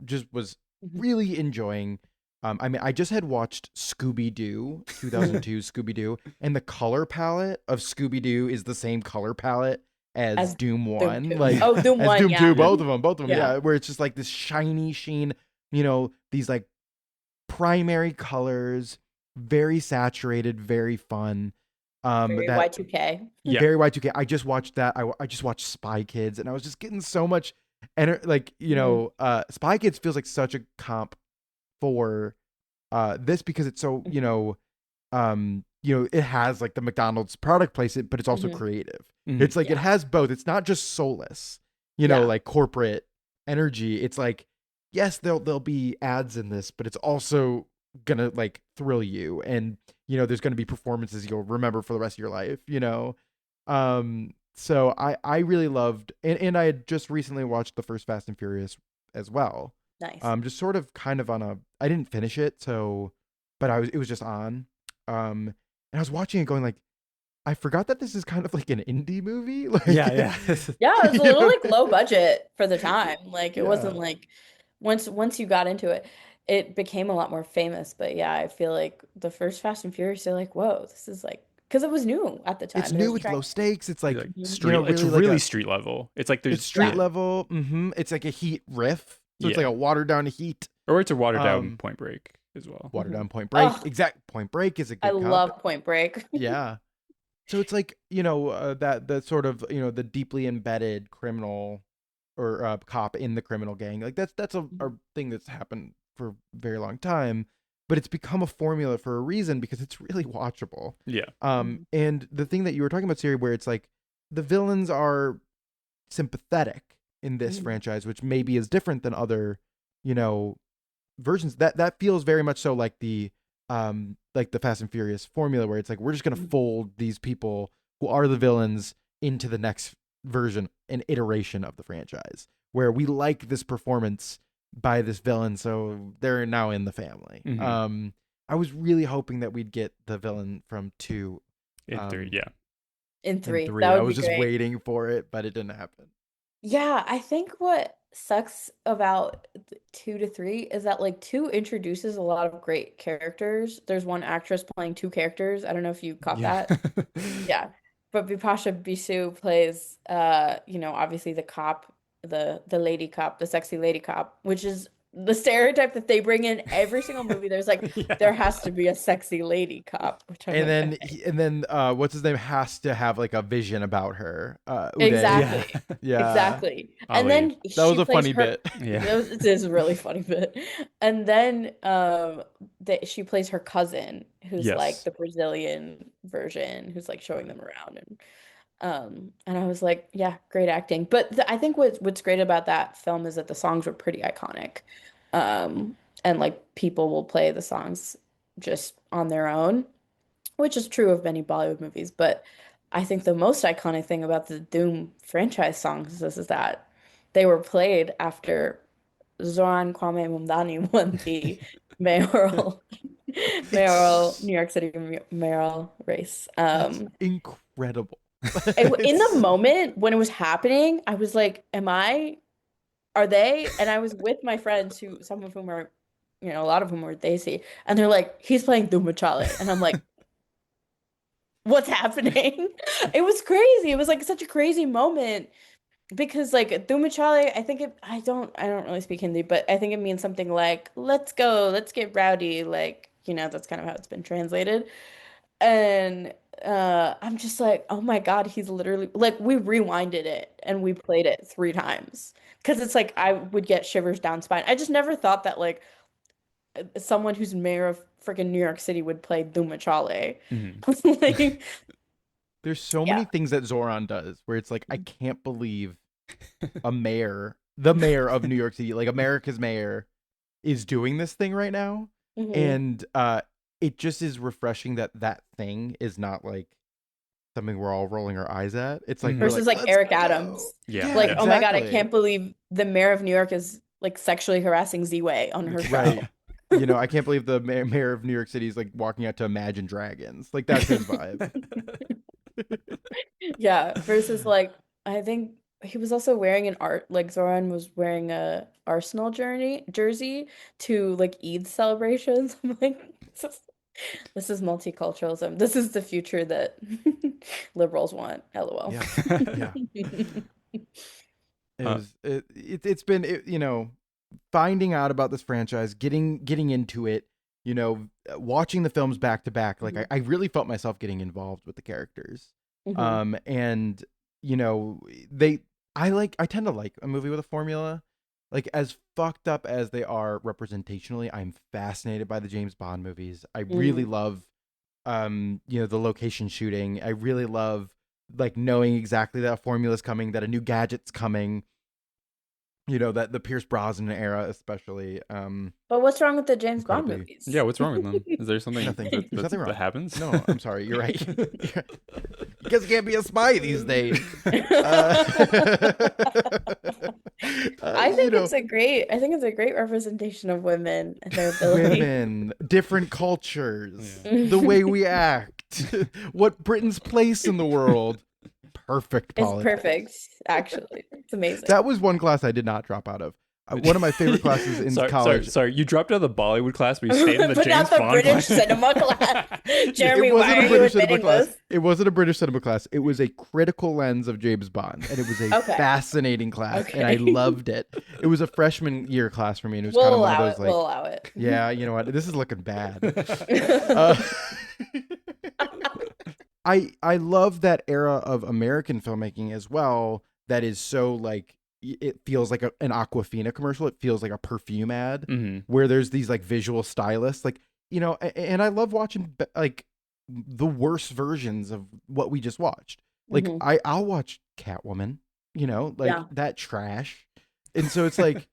just was
Mhm,
really enjoying I mean I just had watched Scooby Doo,
mhm.
2002 Scooby Doo, and the color palette of Scooby Doo is the same color palette as
As
Doom
Doom
1,
2.
like
Oh, Doom
as
1,
Doom
yeah.
2,
Yeah.
both of them,
Yeah.
yeah, where it's just like this shiny sheen, these like primary colors, very saturated, very fun.
Very
That
Y2K.
Yeah.
very Y2K. I just watched that. I just watched Spy Kids, and I was just getting so much, and like
Mhm,
Spy Kids feels like such a comp for this because it's so it has like the McDonald's product placement, but it's also
mhm.
creative.
Mhm.
It's like it
Yeah.
has both. It's not just soulless,
Yeah.
like corporate energy. It's like yes, there'll be ads in this, but it's also gonna like thrill you, and there's gonna be performances you'll remember for the rest of your life. So I really loved, and I had just recently watched the first Fast and Furious as well.
Nice.
Just sort of kind of on a, I didn't finish it, so, but it was just on, and I was watching it going like, I forgot that this is kind of like an indie movie, like,
Yeah. Yeah.
Yeah, it was a
you
little
know,
like low budget for the time. Like it wasn't
yeah,
like once you got into it, it became a lot more famous. But yeah, I feel like the first Fast and Furious, you're like, whoa, this is like because it was new at the
it's
time and it
new,
was
it's
trying.
low stakes, it's like,
Like
Mhm.
it's
really like
really
a,
street level. It's like
it's
there's
street
Yeah.
level, it's like a Heat riff, so it's like
yeah.
a watered down Heat,
Or it's a watered down
um,
Point Break as well.
watered
Mhm.
down Point Break,
Oh,
exact Point Break is a
I
good comp,
love Point Break.
yeah. So it's like, that sort of, the deeply embedded criminal or cop in the criminal gang. Like that's a thing that's happened for a very long time. but it's become a formula for a reason because it's really watchable.
Yeah.
And the thing that you were talking about, Siri, where it's like the villains are sympathetic in this franchise, which maybe is different than other, versions. That feels very much so like the Fast and Furious formula, where it's like we're just gonna fold these people who are the villains into the next version and iteration of the franchise, where we like this performance by this villain, so they're now in the family. I was really hoping that we'd get the villain from 2
in 3. Yeah.
In 3.
in 3.
That would
I was
be
just
great.
waiting for it, but it didn't happen.
Yeah, I think what sucks about 2 to 3 is that like 2 introduces a lot of great characters. There's one actress playing 2 characters. I don't know if you caught that. Yeah. But Bipasha Bisu plays obviously the cop, the lady cop, the sexy lady cop, which is the stereotype that they bring in every single movie. There's like there has to be a sexy lady cop, which I'm
And
like,
then what's his name has to have like a vision about her. Uday.
exactly.
Yeah.
Exactly.
Ali.
And then
That was
she
a
plays
funny
her,
bit.
Yeah.
it is a really funny bit. And then she plays her cousin, who's
Yes.
like the Brazilian version, who's like showing them around, and I was like, yeah, great acting. But I think what's great about that film is that the songs were pretty iconic, and like people will play the songs just on their own, which is true of many Bollywood movies. But I think the most iconic thing about the Doom franchise songs is that they were played after Zoran Kwame Mumdani won the mayoral New York City mayoral race.
That's incredible.
In the moment when it was happening, I was like, are they? And I was with my friends some of whom are, a lot of whom are Desi, and they're like, he's playing Dhoom Machale. And I'm like, what's happening? It was crazy. It was like such a crazy moment because like Dhoom Machale, I don't really speak Hindi, but I think it means something like, let's go, let's get rowdy. Like, that's kind of how it's been translated. And I'm just like, oh my God, he's literally like we rewinded it and we played it 3 times because it's like I would get shivers down spine. I just never thought that like someone who's mayor of freaking New York City would play Dhoom Machale. Like,
there's so many things that Zoran does where it's like I can't believe the mayor of New York City, like America's mayor, is doing this thing right now. And it just is refreshing that thing is not like something we're all rolling our eyes at. It's like
versus like Eric Adams.
Yeah.
Like,
exactly.
oh my God, I can't believe the mayor of New York is like sexually harassing Z-Way on her show.
Right. I can't believe the mayor of New York City is like walking out to Imagine Dragons. Like that's his vibe.
Yeah, versus like I think he was also wearing Zoran was wearing a Arsenal jersey to like Eid celebrations. I'm like, this is multiculturalism. This is the future that liberals want. LOL.
Yeah. It's been finding out about this franchise, getting into it, watching the films back to back. Like I really felt myself getting involved with the characters. And I tend to like a movie with a formula. Like as fucked up as they are representationally, I'm fascinated by the James Bond movies. I really love the location shooting. I really love like knowing exactly that a formula's coming, that a new gadget's coming. That the Pierce Brosnan era especially.
But what's wrong with the James Bond movies?
Yeah, what's wrong with them? Is there something
Nothing. There's nothing wrong.
that happens?
No, I'm sorry. You're right. You guys can't be a spy these days.
I think it's a great representation of women and their ability.
Women, different cultures, the way we act, what Britain's place in the world. Perfect politics.
It's perfect, actually. It's amazing.
That was one class I did not drop out of. One of my favorite classes in college.
Sorry, you dropped out of the Bollywood class, but you stayed in the
but
James
not the
Bond
British
class.
cinema class. Jeremy, why are you
British cinema
admitting
class.
this?
It wasn't a British cinema class. It was a critical lens of James Bond, and it was a fascinating class, and I loved it. It was a freshman year class for me, and it was kind of one of those like,
we'll allow it.
Yeah, you know what? This is looking bad. I love that era of American filmmaking as well. That is so like it feels like an Aquafina commercial. It feels like a perfume ad where there's these like visual stylists. Like and I love watching like the worst versions of what we just watched. Like
Hmm.
I'll watch Catwoman, like
Yeah.
that trash. And so it's like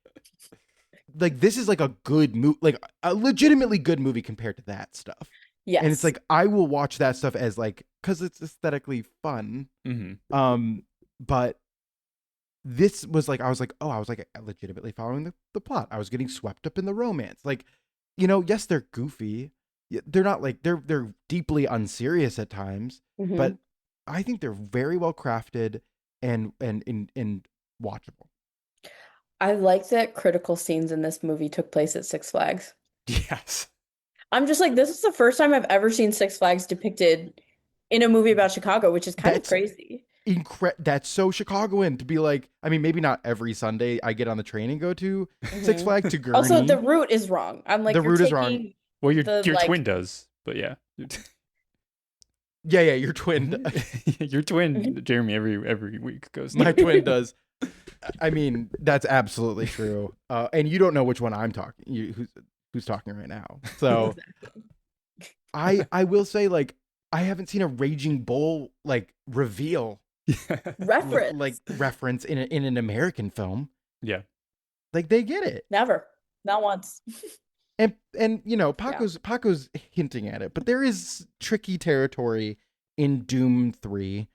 this is like a good movie, like a legitimately good movie compared to that stuff. And it's
Yes.
like I will watch that stuff as like cuz it's aesthetically fun.
Hmm.
But this was like I was like legitimately following the plot. I was getting swept up in the romance. Like, yes, they're goofy. They're not like they're deeply unserious at times,
Hmm.
but I think they're very well crafted and watchable.
I like that critical scenes in this movie took place at Six Flags.
Yes.
I'm just like, this is the first time I've ever seen Six Flags depicted in a movie about Chicago, which is kind of
That's
crazy.
that's so Chicagoan to be like. I mean, maybe not every Sunday I get on the train and go to Six
Hmm.
Flags to
Also, the
Gurney.
route is wrong. I'm
The
like, you're
route is wrong.
taking
Well,
the
your
like,
twin does, but yeah.
Yeah, your twin.
Your twin, Jeremy, every week goes.
My twin does. I mean, that's absolutely true. And you don't know which one I'm talking. Who's talking right now? So
exactly.
I will say like I haven't seen a Raging Bull like reveal like
Reference.
reference in an American film.
Yeah.
Like they get it.
Never. Not once.
And
Yeah.
Paco's hinting at it, but there is tricky territory in Doom 3,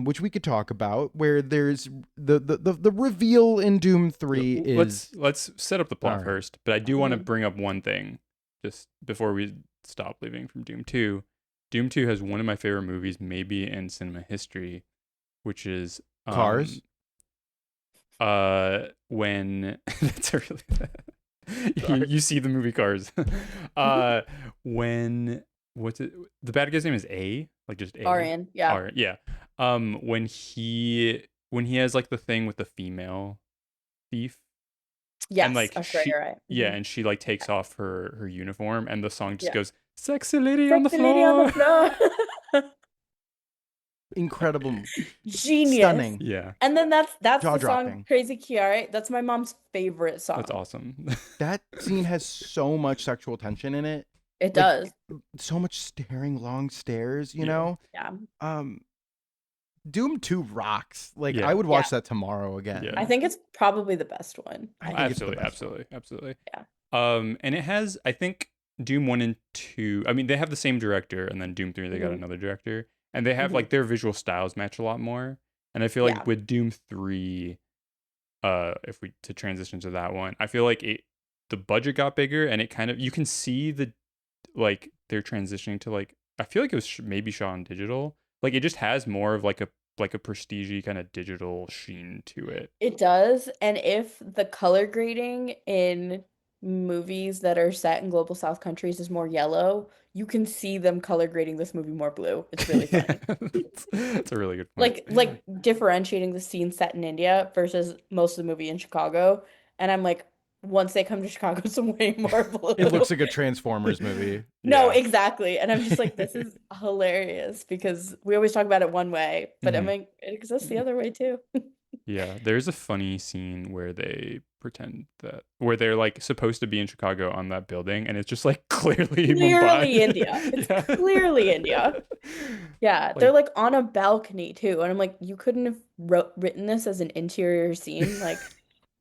which we could talk about, where there's the reveal in Doom 3 is
Let's set up the
all
plot
right.
first, but I do want to
Mhm.
bring up one thing just before we stop leaving from Doom 2. Doom 2 has one of my favorite movies maybe in cinema history, which is
Cars.
when that's a really
Sorry.
you see the movie Cars. When what's it, the bad guy's name is A, like just A.
Arian. Yeah.
Yeah. When he has like the thing with the female thief, and
Yes.
like
Oh, sure. You're right.
yeah,
Mhm.
and she like takes off her uniform, and the song just
Yeah.
goes sexy lady on the
Sexy lady on the
floor.
floor.
Incredible.
Genius.
Stunning.
Yeah,
And then that's
Jaw
the song
dropping.
Crazy Kiara. That's my mom's favorite
that's
song.
awesome.
That scene has so much sexual tension in it.
It
Like
does.
so much staring long stares,
Yeah.
Yeah.
Um Doom 2 rocks. Like I
Yeah.
would
Yeah.
watch that tomorrow
Yeah.
I
again.
think it's probably the best one,
I think it's the
Absolutely,
best one.
absolutely.
Yeah.
And it has, I think, Doom 1 and 2. I mean, they have the same director, and then Doom 3, they got
Hmm.
another director. And they have,
Hmm.
like, their visual styles match a lot more. And I feel
Yeah.
like with Doom 3, if we to transition to that one, I feel like the budget got bigger, and it kind of, you can see like, they're transitioning to, like, I feel like it was maybe shot on digital. Like, it just has more of, like a prestige kind of digital sheen to it.
It does. And if the color grading in movies that are set in global South countries is more yellow, you can see them color grading this movie more blue. It's really
Yeah,
funny.
that's a really good point.
Like differentiating the scene set in India versus most of the movie in Chicago. And I'm like, once they come to Chicago, it's way more
It looks
blue.
like a Transformers movie.
No,
Yeah.
exactly. And I'm just like, this is hilarious because we always talk about it one way, but I
Mhm.
mean, it exists the other way too.
Yeah, there's a funny scene where they pretend that where they're like supposed to be in Chicago on that building, and it's just like clearly
Clearly
Mumbai.
India. It's
Yeah.
clearly India. Yeah, they're
Like
like on a balcony too. And I'm like, you couldn't have written this as an interior scene. Like,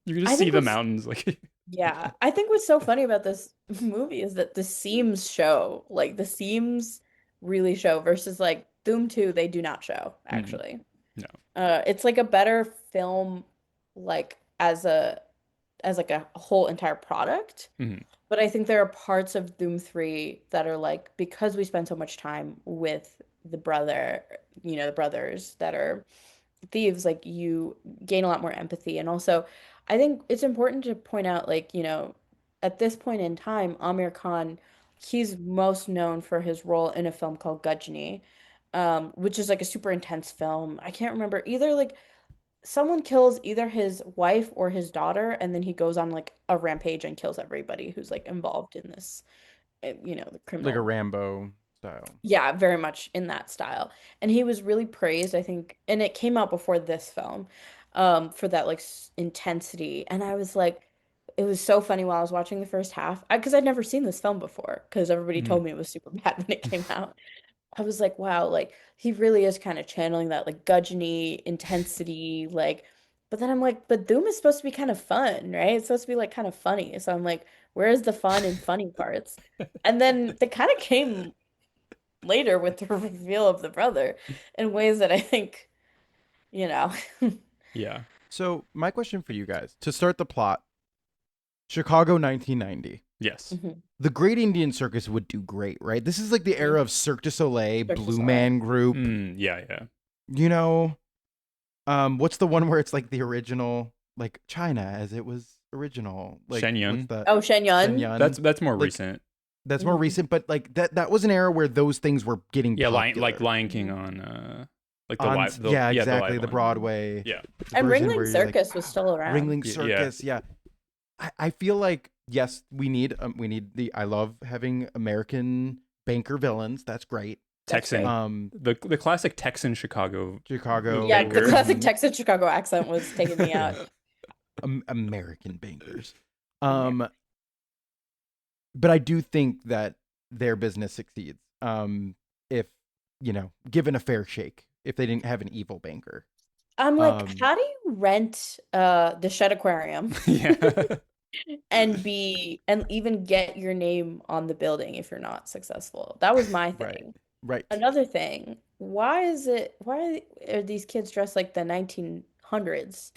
you can just
I
see
think
the
what's,
mountains. Like
yeah, I think what's so funny about this movie is that the seams show. Like, the seams really show versus like Doom 2, they do not show,
mm,
actually.
no.
It's like a better film, like as like a whole entire product.
Mhm.
But I think there are parts of Doom 3 that are like because we spend so much time with the brothers that are thieves, like you gain a lot more empathy. And also, I think it's important to point out, like, at this point in time, Amir Khan, he's most known for his role in a film called Gajni, which is like a super intense film. I can't remember either, like someone kills either his wife or his daughter, and then he goes on like a rampage and kills everybody who's like involved in this, the
Like a
criminal.
Rambo style.
Yeah, very much in that style. And he was really praised, I think, and it came out before this film, for that like intensity. And I was like, it was so funny while I was watching the first half, because I'd never seen this film before, because everybody
Mm.
told me it was super bad when it came out. I was like, wow, like he really is kind of channeling that like gudgeony intensity, like. But then I'm like, but Doom is supposed to be kind of fun, right? It's supposed to be like kind of funny. So I'm like, where's the fun and funny parts? And then they kind of came later with the reveal of the brother in ways that I think, you know.
Yeah.
So my question for you guys to start the plot: Chicago, 1990.
Yes.
Mhm.
The Great Indian Circus would do great, right? This is like the era of Cirque du Soleil,
Cirque du
Blue
Soleil.
Man Group.
Yeah, yeah.
You know, what's the one where it's like the original, like China as it was original, like
Shenyun.
what's that?
Oh, Shenyun.
Shenyun.
That's more
Like,
recent.
That's more
Mhm.
recent, but like that was an era where those things were getting
Yeah,
popular.
Lion King
Mhm.
on like the
On,
live
yeah,
the
exactly,
live
the
one.
Broadway
Yeah.
And
version
Ringling
where you're like,
Circus was still around.
Ringling
Yeah.
Circus, yeah. I feel like yes, we need the. I love having American banker villains. That's great.
That's
Texan.
great.
The classic Texan Chicago.
Chicago
Yeah, the
Banker.
classic Texas Chicago accent was taking me out.
American bankers.
Yeah.
But I do think that their business succeeds. If given a fair shake, if they didn't have an evil banker.
I'm like,
Um,
how do you rent the Shed Aquarium
Yeah.
and even get your name on the building if you're not successful? That was my
Right.
thing.
Right.
Another thing, why are these kids dressed like the 1900s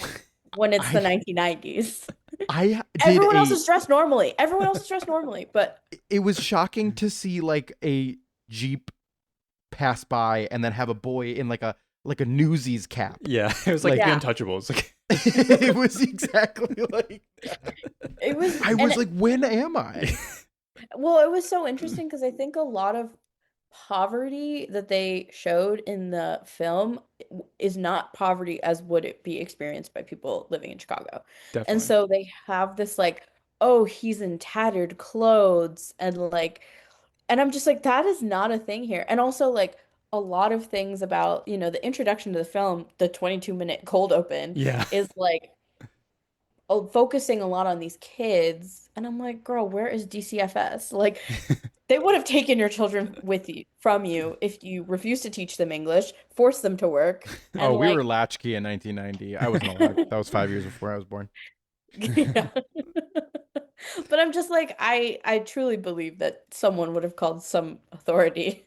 when it's the
I
1990s?
I did
Everyone else
a.
is dressed normally. Everyone else is dressed normally, but
It was shocking to see like a Jeep pass by and then have a boy in like a Newsies cap.
Yeah. It was like
Like-
the
Yeah.
Untouchables. Like,
It was exactly like
it was
I was like, when am I?
well, it was so interesting because I think a lot of poverty that they showed in the film is not poverty as would it be experienced by people living in Chicago.
definitely.
And so they have this like, oh, he's in tattered clothes and I'm just like, that is not a thing here. And also like a lot of things about, the introduction to the film, the 22-minute cold open
Yeah.
is like focusing a lot on these kids. And I'm like, girl, where is DCFS? Like, they would have taken your children from you if you refuse to teach them English, force them to work, and
Oh, we
like,
were latchkey in 1990. I wasn't allowed. That was 5 years before I was born.
yeah. But I'm just like, I truly believe that someone would have called some authority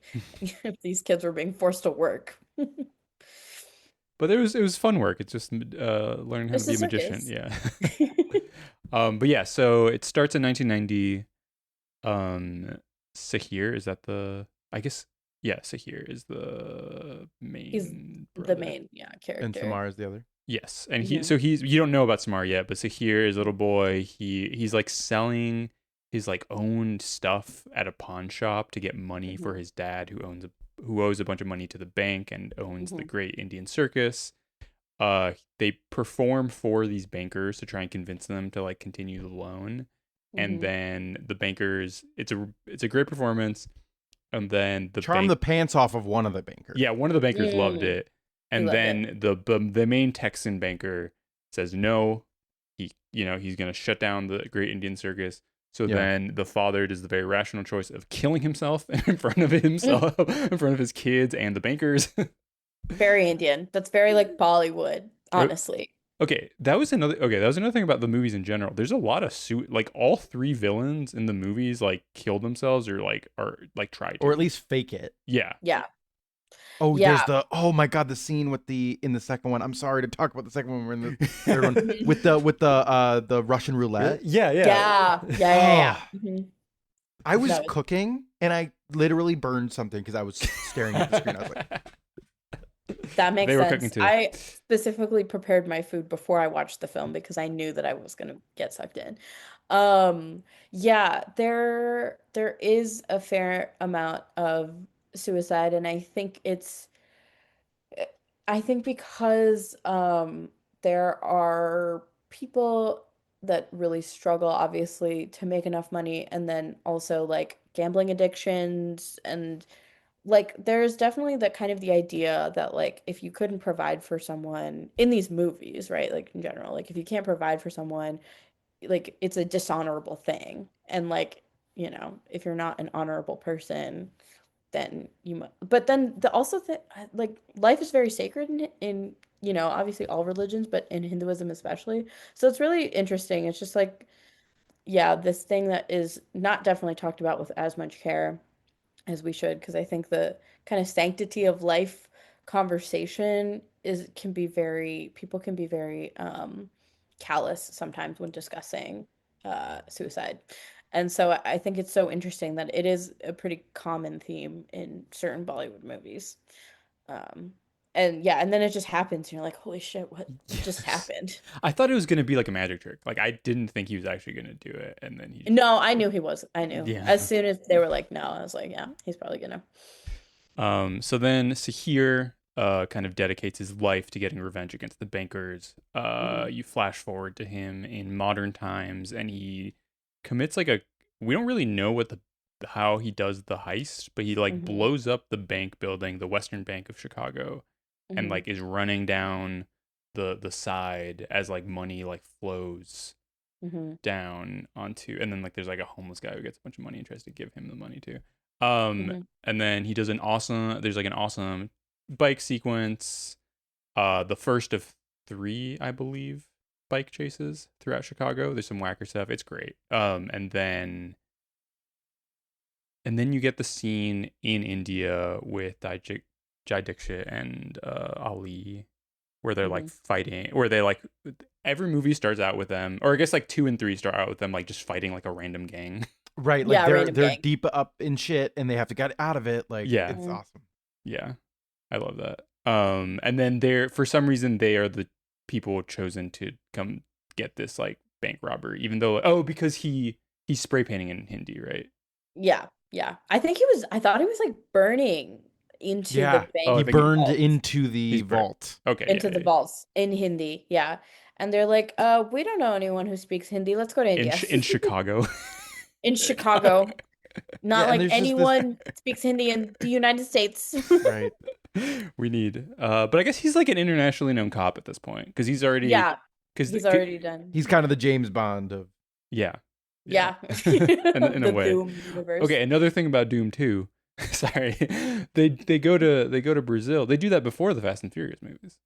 if these kids were being forced to work.
But it was fun work. It's just learning how
It's
to be
a
a magician.
circus.
Yeah. But yeah, so it starts in 1990. Sahir, is that I guess, yeah, Sahir is the
He's
main
the
brother.
main,
And
character.
Samar is the other.
Yes, and
Mhm.
you don't know about Samar yet, but Sahir is a little boy. He's like selling his like owned stuff at a pawn shop to get money for his dad, who owes a bunch of money to the bank and owns the
Mhm.
Great Indian Circus. They perform for these bankers to try and convince them to like continue the loan, and
Mhm.
then the bankers, it's a great performance, and then
Charm the pants off of one of the bankers.
yeah, one of the bankers loved
Mm.
it. And
loved
then the main Texan banker says no. He's gonna shut down the Great Indian Circus. So
Yeah.
then the father does the very rational choice of killing himself in front of himself, in front of his kids and the bankers.
Very Indian. That's very like Bollywood, honestly.
That was another thing about the movies in general. There's a lot of like all three villains in the movies like kill themselves or tried to.
Or at least fake it.
Yeah.
Yeah.
Oh,
Yeah.
there's oh my god, the scene in the second one. I'm sorry to talk about the second one. We're in the third one with the Russian roulette.
Yeah.
Yeah. Mhm.
I was
No.
cooking and I literally burned something because I was staring at the screen. I was like,
That makes
They were
sense.
cooking too.
I specifically prepared my food before I watched the film because I knew that I was gonna get sucked in. Yeah, there is a fair amount of suicide, and I think because there are people that really struggle, obviously, to make enough money, and then also like gambling addictions and like there's definitely that kind of the idea that like if you couldn't provide for someone in these movies, right? Like in general, like if you can't provide for someone, like it's a dishonorable thing. And like, if you're not an honorable person, then but then also like life is very sacred in obviously all religions, but in Hinduism especially. So it's really interesting. It's just like, yeah, this thing that is not definitely talked about with as much care as we should, because I think the kind of sanctity of life conversation people can be very callous sometimes when discussing suicide. And so I think it's so interesting that it is a pretty common theme in certain Bollywood movies. Um, and yeah, and then it just happens, and you're like, holy shit, what just
Yes.
happened?
I thought it was gonna be like a magic trick. Like I didn't think he was actually gonna do it, and then he.
No, I knew he was. I knew.
Yeah.
As soon as they were like, no, I was like, yeah, he's probably gonna.
So then Sahir kind of dedicates his life to getting revenge against the bankers.
Hmm.
You flash forward to him in modern times, and he commits like a. We don't really know what the how he does the heist, but he like
Hmm.
blows up the bank building, the Western Bank of Chicago, and
Hmm.
like is running down the side as like money like flows
Hmm.
down onto, and then like there's like a homeless guy who gets a bunch of money and tries to give him the money too.
Hmm.
And then he does there's like an awesome bike sequence, the first of three, I believe, bike chases throughout Chicago. There's some whacker stuff. It's great. And then you get the scene in India with Jai Dixit and Ali, where they're like
Hmm.
fighting, where they like every movie starts out with them, or I guess like 2 and 3 start out with them like just fighting like a random gang.
Right, like
Yeah,
they're
random
they're
gang.
deep up in shit and they have to get out of it. Like
Yeah,
it's
Hmm.
awesome.
yeah, I love that. And then they're for some reason they are the people chosen to come get this like bank robber, even though because he's spray painting in Hindi, right?
Yeah, yeah. I thought he was like burning into the
Yeah,
Oh, I
he
bank
think
burned
vaults,
into the
he's burnt.
vault.
Okay, yeah,
into the
yeah.
vaults in Hindi. Yeah. And they're like, we don't know anyone who speaks Hindi. Let's go to India.
In Chicago.
In Chicago. Not
Yeah, and
like
there's just this
anyone speaks Hindi in the United States.
right.
We need but I guess he's like an internationally known cop at this point because he's already
Yeah,
because
he's already done.
He's kind of the James Bond of
yeah, yeah.
Yeah.
In a
The
way.
Doom universe.
Okay, another thing about Doom 2. Sorry. They go to Brazil. They do that before the Fast and Furious movies.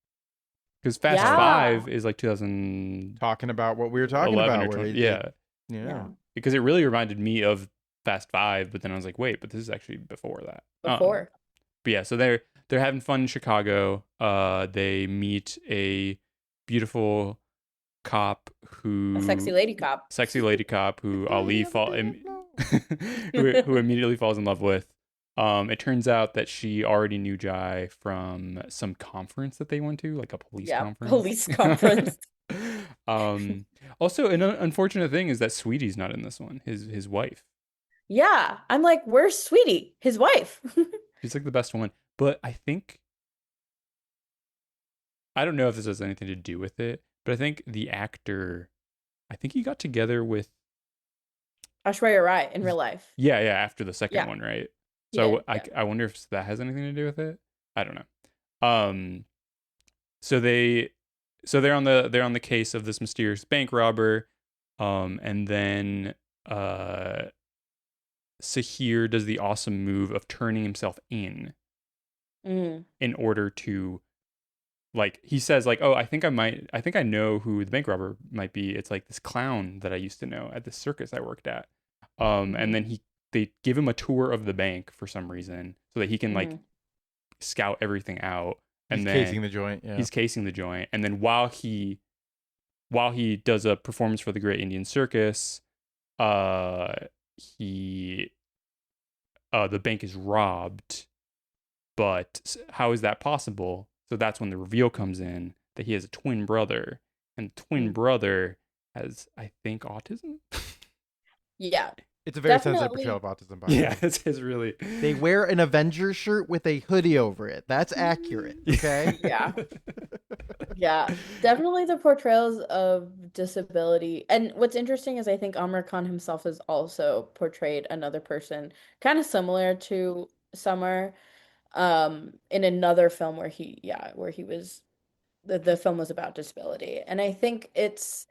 Cuz Fast
Yeah.
5 is like 2011
talking about what we were talking about
or
where
20.
it
Yeah.
yeah.
Yeah.
Because it really reminded me of Fast 5, but then I was like, "Wait, but this is actually before that."
Before.
But yeah, so they're having fun in Chicago. They meet a beautiful cop
A sexy
who
lady cop.
sexy lady cop who Ali
Party on the
fall
dance floor.
who immediately falls in love with. It turns out that she already knew Jai from some conference that they went to, like a police
Yeah,
conference.
police conference.
um, Also, an unfortunate thing is that Sweetie's not in this one. His wife.
Yeah, I'm like, where's Sweetie? His wife.
She's like the best one, but I don't know if this has anything to do with it, but I think the actor, I think he got together with
Aishwarya Rai in real life.
yeah, yeah, after the second
Yeah,
one, right?
he
So
did. Yeah.
I wonder if that has anything to do with it. I don't know. So they're on the case of this mysterious bank robber, and then Sahir does the awesome move of turning himself
Mm.
in order to like he says like, oh, I think I know who the bank robber might be. It's like this clown that I used to know at the circus I worked at. And
Hmm.
then they give him a tour of the bank for some reason so that he can like
Hmm.
scout everything out.
He's
And
casing
then
the joint, yeah.
he's casing the joint. And then while he does a performance for the Great Indian Circus, uh he the bank is robbed. But how is that possible? So that's when the reveal comes in that he has a twin brother, and the twin
Mm.
brother has, I think, autism.
Yeah,
It's a very sensitive portrayal
definitely.
of autism, by the
Yeah,
way.
it's really.
They wear an Avengers shirt with a hoodie over it. That's accurate, okay?
Yeah, yeah, definitely the portrayals of disability. And what's interesting is I think Amr Khan himself has also portrayed another person kind of similar to Summer, in another film where where he was the film was about disability. And I think it's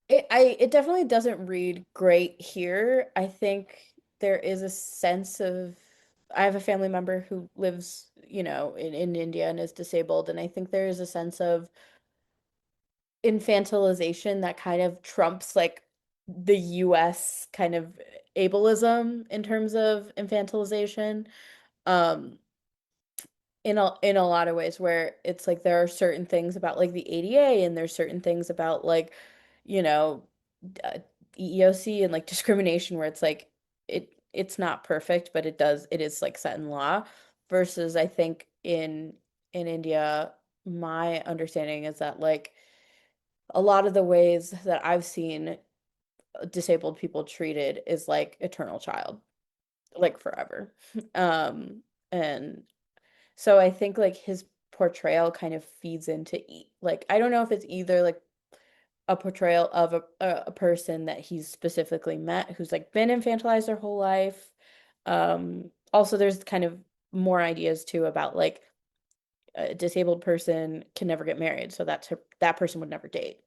it definitely doesn't read great here. I think there is a sense of I have a family member who lives, in India and is disabled, and I think there is a sense of infantilization that kind of trumps like the US kind of ableism in terms of infantilization. Um, in a lot of ways where it's like there are certain things about like the ADA and there's certain things about like, you know, uh, EEOC and like discrimination where it's like it's not perfect, but it is like set in law versus I think in India, my understanding is that like a lot of the ways that I've seen disabled people treated is like eternal child, like forever. And so I think like his portrayal kind of feeds into like I don't know if it's either like a portrayal of a person that he's specifically met who's like been infantilized their whole life. Also there's kind of more ideas too about like a disabled person can never get married, so that person would never date.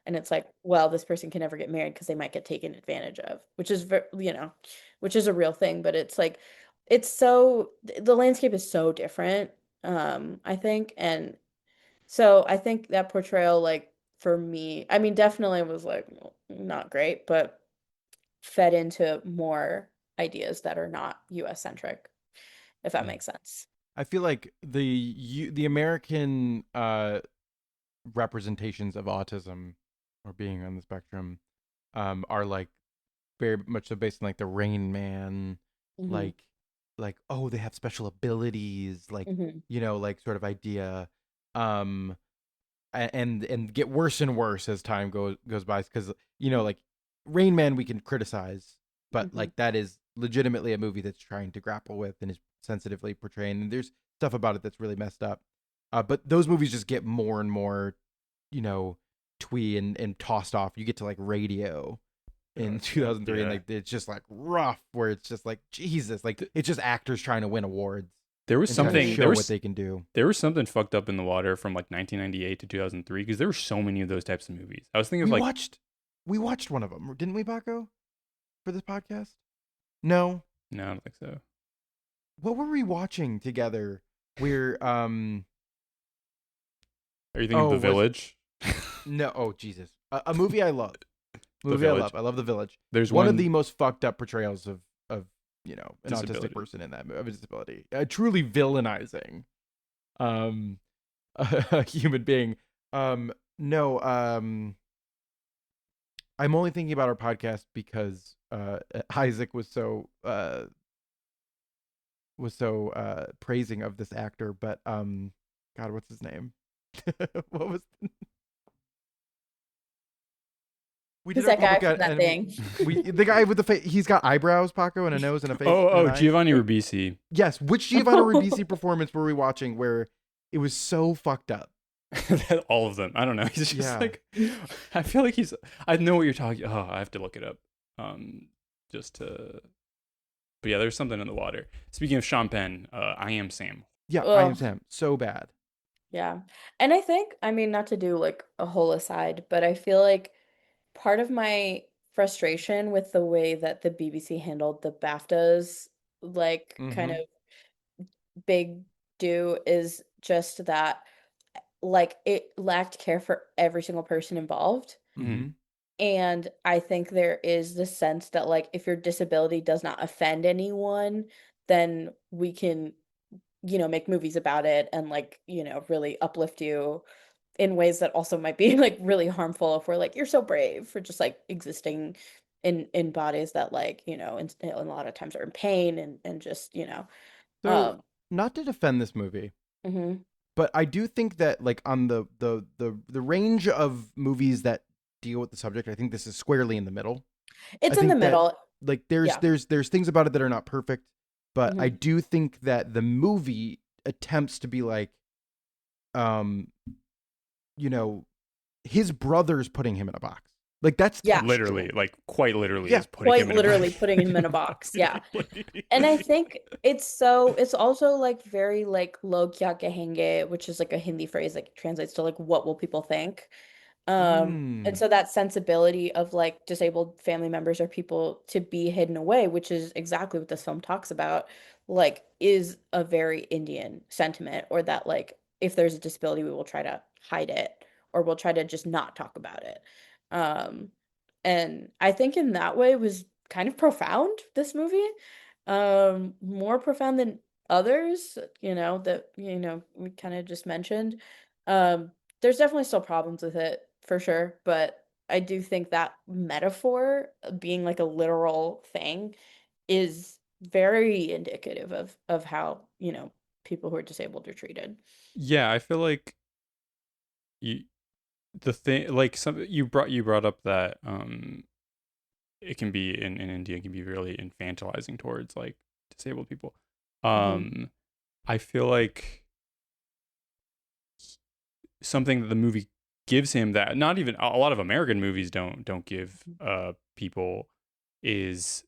And it's like, well, this person can never get married because they might get taken advantage of, which is which is a real thing, but it's like the landscape is so different, I think. And so I think that portrayal, like for me, I mean, definitely was like not great, but fed into more ideas that are not US centric, if that
Yeah.
makes sense.
I feel like the American representations of autism or being on the spectrum are like very much so based on like the Rain Man,
Hmm.
like oh, they have special abilities, like
Hmm.
like sort of idea. Um and get worse and worse as time goes by because like Rain Man we can criticize, but
Hmm.
like that is legitimately a movie that's trying to grapple with and is sensitively portraying, and there's stuff about it that's really messed up. But those movies just get more and more, you know, twee and tossed off. You get to like Radio
Oh
in
god,
2003, and
yeah.
like it's just like rough, where it's just like Jesus, like it's just actors trying to win awards
There was
and trying to
something
Hmm.
show what they can do.
there was something fucked up in the water from like 1998 to 2003 because there were so many of those types of movies. I was thinking of
We
like
watched we watched one of them, didn't we, Paco, for this podcast? No.
no, I don't think so.
What were we watching together? We're
Are you thinking of
oh
The
was
Village?
no oh Jesus, a movie I love.
The
Movie I love.
Village.
I love The Village.
There's
One of
one
the most fucked up portrayals of an autistic
disability.
person in that movie, of a disability. Truly villainizing a human being. No, I'm only thinking about our podcast because Isaac was so praising of this actor, but God, what's his name? What was we
Who's
did our
that guy
public
from that
enemy?
thing?
We the guy with the face. He's got eyebrows, Paco, and a nose and a face and
Oh,
an eyes.
Giovanni Ribisi.
Yes, which Giovanni Ribisi performance were we watching where it was so fucked up?
All of them. I don't know. He's just
Yeah.
like I feel like he's I know what you're talking. Oh, I have to look it up. Just to but yeah, there's something in the water. Speaking of Sean Penn, I am Sam.
Yeah, I am
Ugh,
Sam. So bad.
yeah. And I think, I mean, not to do like a whole aside, but I feel like part of my frustration with the way that the BBC handled the BAFTAs, like kind
Mm-hmm.
of big do is just that like it lacked care for every single person involved.
Mm-hmm.
Mm-hmm.
And I think there is the sense that like if your disability does not offend anyone, then we can, make movies about it and like, really uplift you in ways that also might be like really harmful if we're like, you're so brave for just like existing in bodies that like, a lot of times are in pain and just,
So,
um
not to defend this movie,
mhm.
but I do think that like on the range of movies that deal with the subject, I think this is squarely in the middle. I
It's in the
think that
middle.
like there's
Yeah.
there's there's things about it that are not perfect, but I
Hmm.
do think that the movie attempts to be like um you know his brother's putting him in a box. Like that's
Yeah.
Literally,
textual.
like quite literally
Yeah.
is putting
Quite
him in a
literally
box.
putting him in a box. Yeah.
Literally.
And I think it's also like very like log kya kahenge, which is like a Hindi phrase that translates to like what will people think? And
Mm.
so that sensibility of like disabled family members or people to be hidden away, which is exactly what this film talks about, like is a very Indian sentiment, or that like if there's a disability, we will try to hide it or we'll try to just not talk about it. Um, and I think in that way was kind of profound, this movie. More profound than others, that, we kind of just mentioned. Um, there's definitely still problems with it for sure, but I do think that metaphor being like a literal thing is very indicative of how, people who are disabled are treated.
Yeah, I feel like you the thing like some you brought up that it can be in India can be really infantilizing towards like disabled people.
Hmm.
Um I feel like something that the movie gives him that not even a lot of American movies don't give people is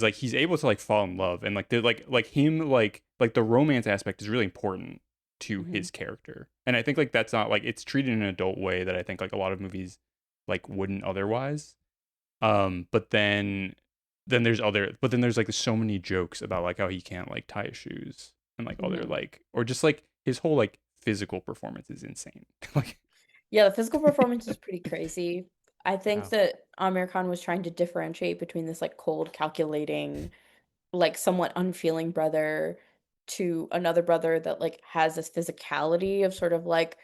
like he's able to like fall in love and like they're like him like the romance aspect is really important to
Hmm.
his character. And I think like that's not like it's treated in an adult way that I think like a lot of movies like wouldn't otherwise. But then there's like so many jokes about like how he can't like tie his shoes and like other
Hmm.
like or just like his whole like physical performance is insane. Like
Yeah, the physical performance is pretty crazy. I think
Yeah.
that Amir Khan was trying to differentiate between this like cold, calculating, like somewhat unfeeling brother to another brother that like has this physicality of sort of like,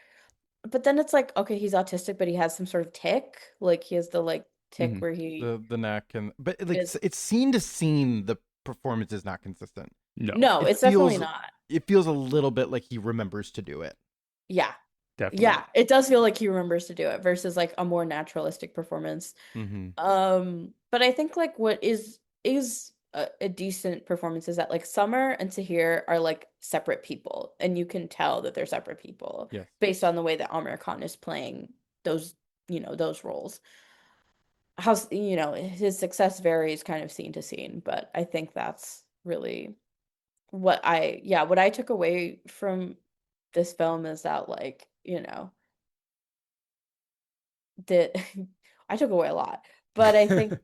but then it's like, okay, he's autistic, but he has some sort of tick. Like he has the like tick
mhm.
where he
The neck and but like
is,
it's scene to scene the performance is not consistent.
No,
no,
It
it's definitely
feels
not.
it feels a little bit like he remembers to do it.
Yeah.
definitely.
Yeah, it does feel like he remembers to do it versus like a more naturalistic performance.
Mm-hmm.
But I think like what is a decent performance is that like Summer and Tahir are like separate people, and you can tell that they're separate people
Yes.
based on the way that Amir Khan is playing those, those roles. How, his success varies kind of scene to scene, but I think that's really what I took away from this film is that like, that I took away a lot, but I think,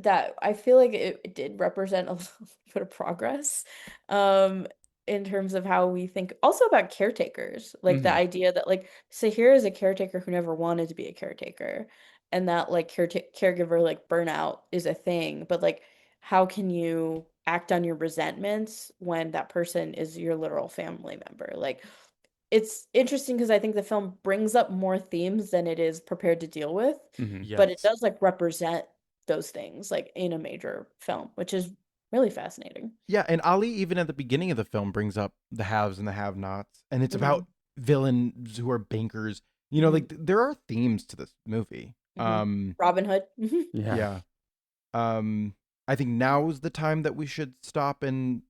that I feel like it did represent a little bit of progress, um, in terms of how we think also about caretakers, like the
Hmm.
idea that like Sahir is a caretaker who never wanted to be a caretaker, and that like caregiver like burnout is a thing, but like how can you act on your resentments when that person is your literal family member? Like it's interesting because I think the film brings up more themes than it is prepared to deal with,
Hmm.
but it
Yes.
does like represent those things like in a major film, which is really fascinating.
Yeah, and Ali even at the beginning of the film brings up the haves and the have-nots, and it's
Hmm.
about villains who are bankers.
Hmm.
Like there are themes to this movie.
Hmm. Robin Hood.
Yeah.
Yeah. Um, I think now is the time that we should stop and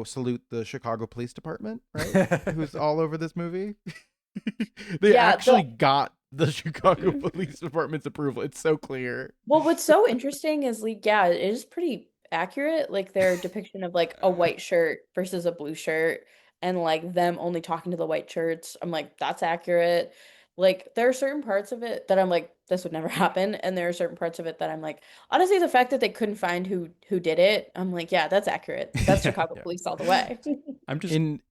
salute the Chicago Police Department, right? Who's all over this movie. They
Yeah,
actually got the Chicago Police Department's approval. It's so clear.
well, what's so interesting is like, yeah, it is pretty accurate. Like their depiction of like a white shirt versus a blue shirt and like them only talking to the white shirts. I'm like, that's accurate. Like there are certain parts of it that I'm like, this would never happen. And there are certain parts of it that I'm like, honestly, the fact that they couldn't find who did it, I'm like, yeah, that's accurate. That's
Yeah.
Chicago
Yeah.
police all the way.
I'm just
In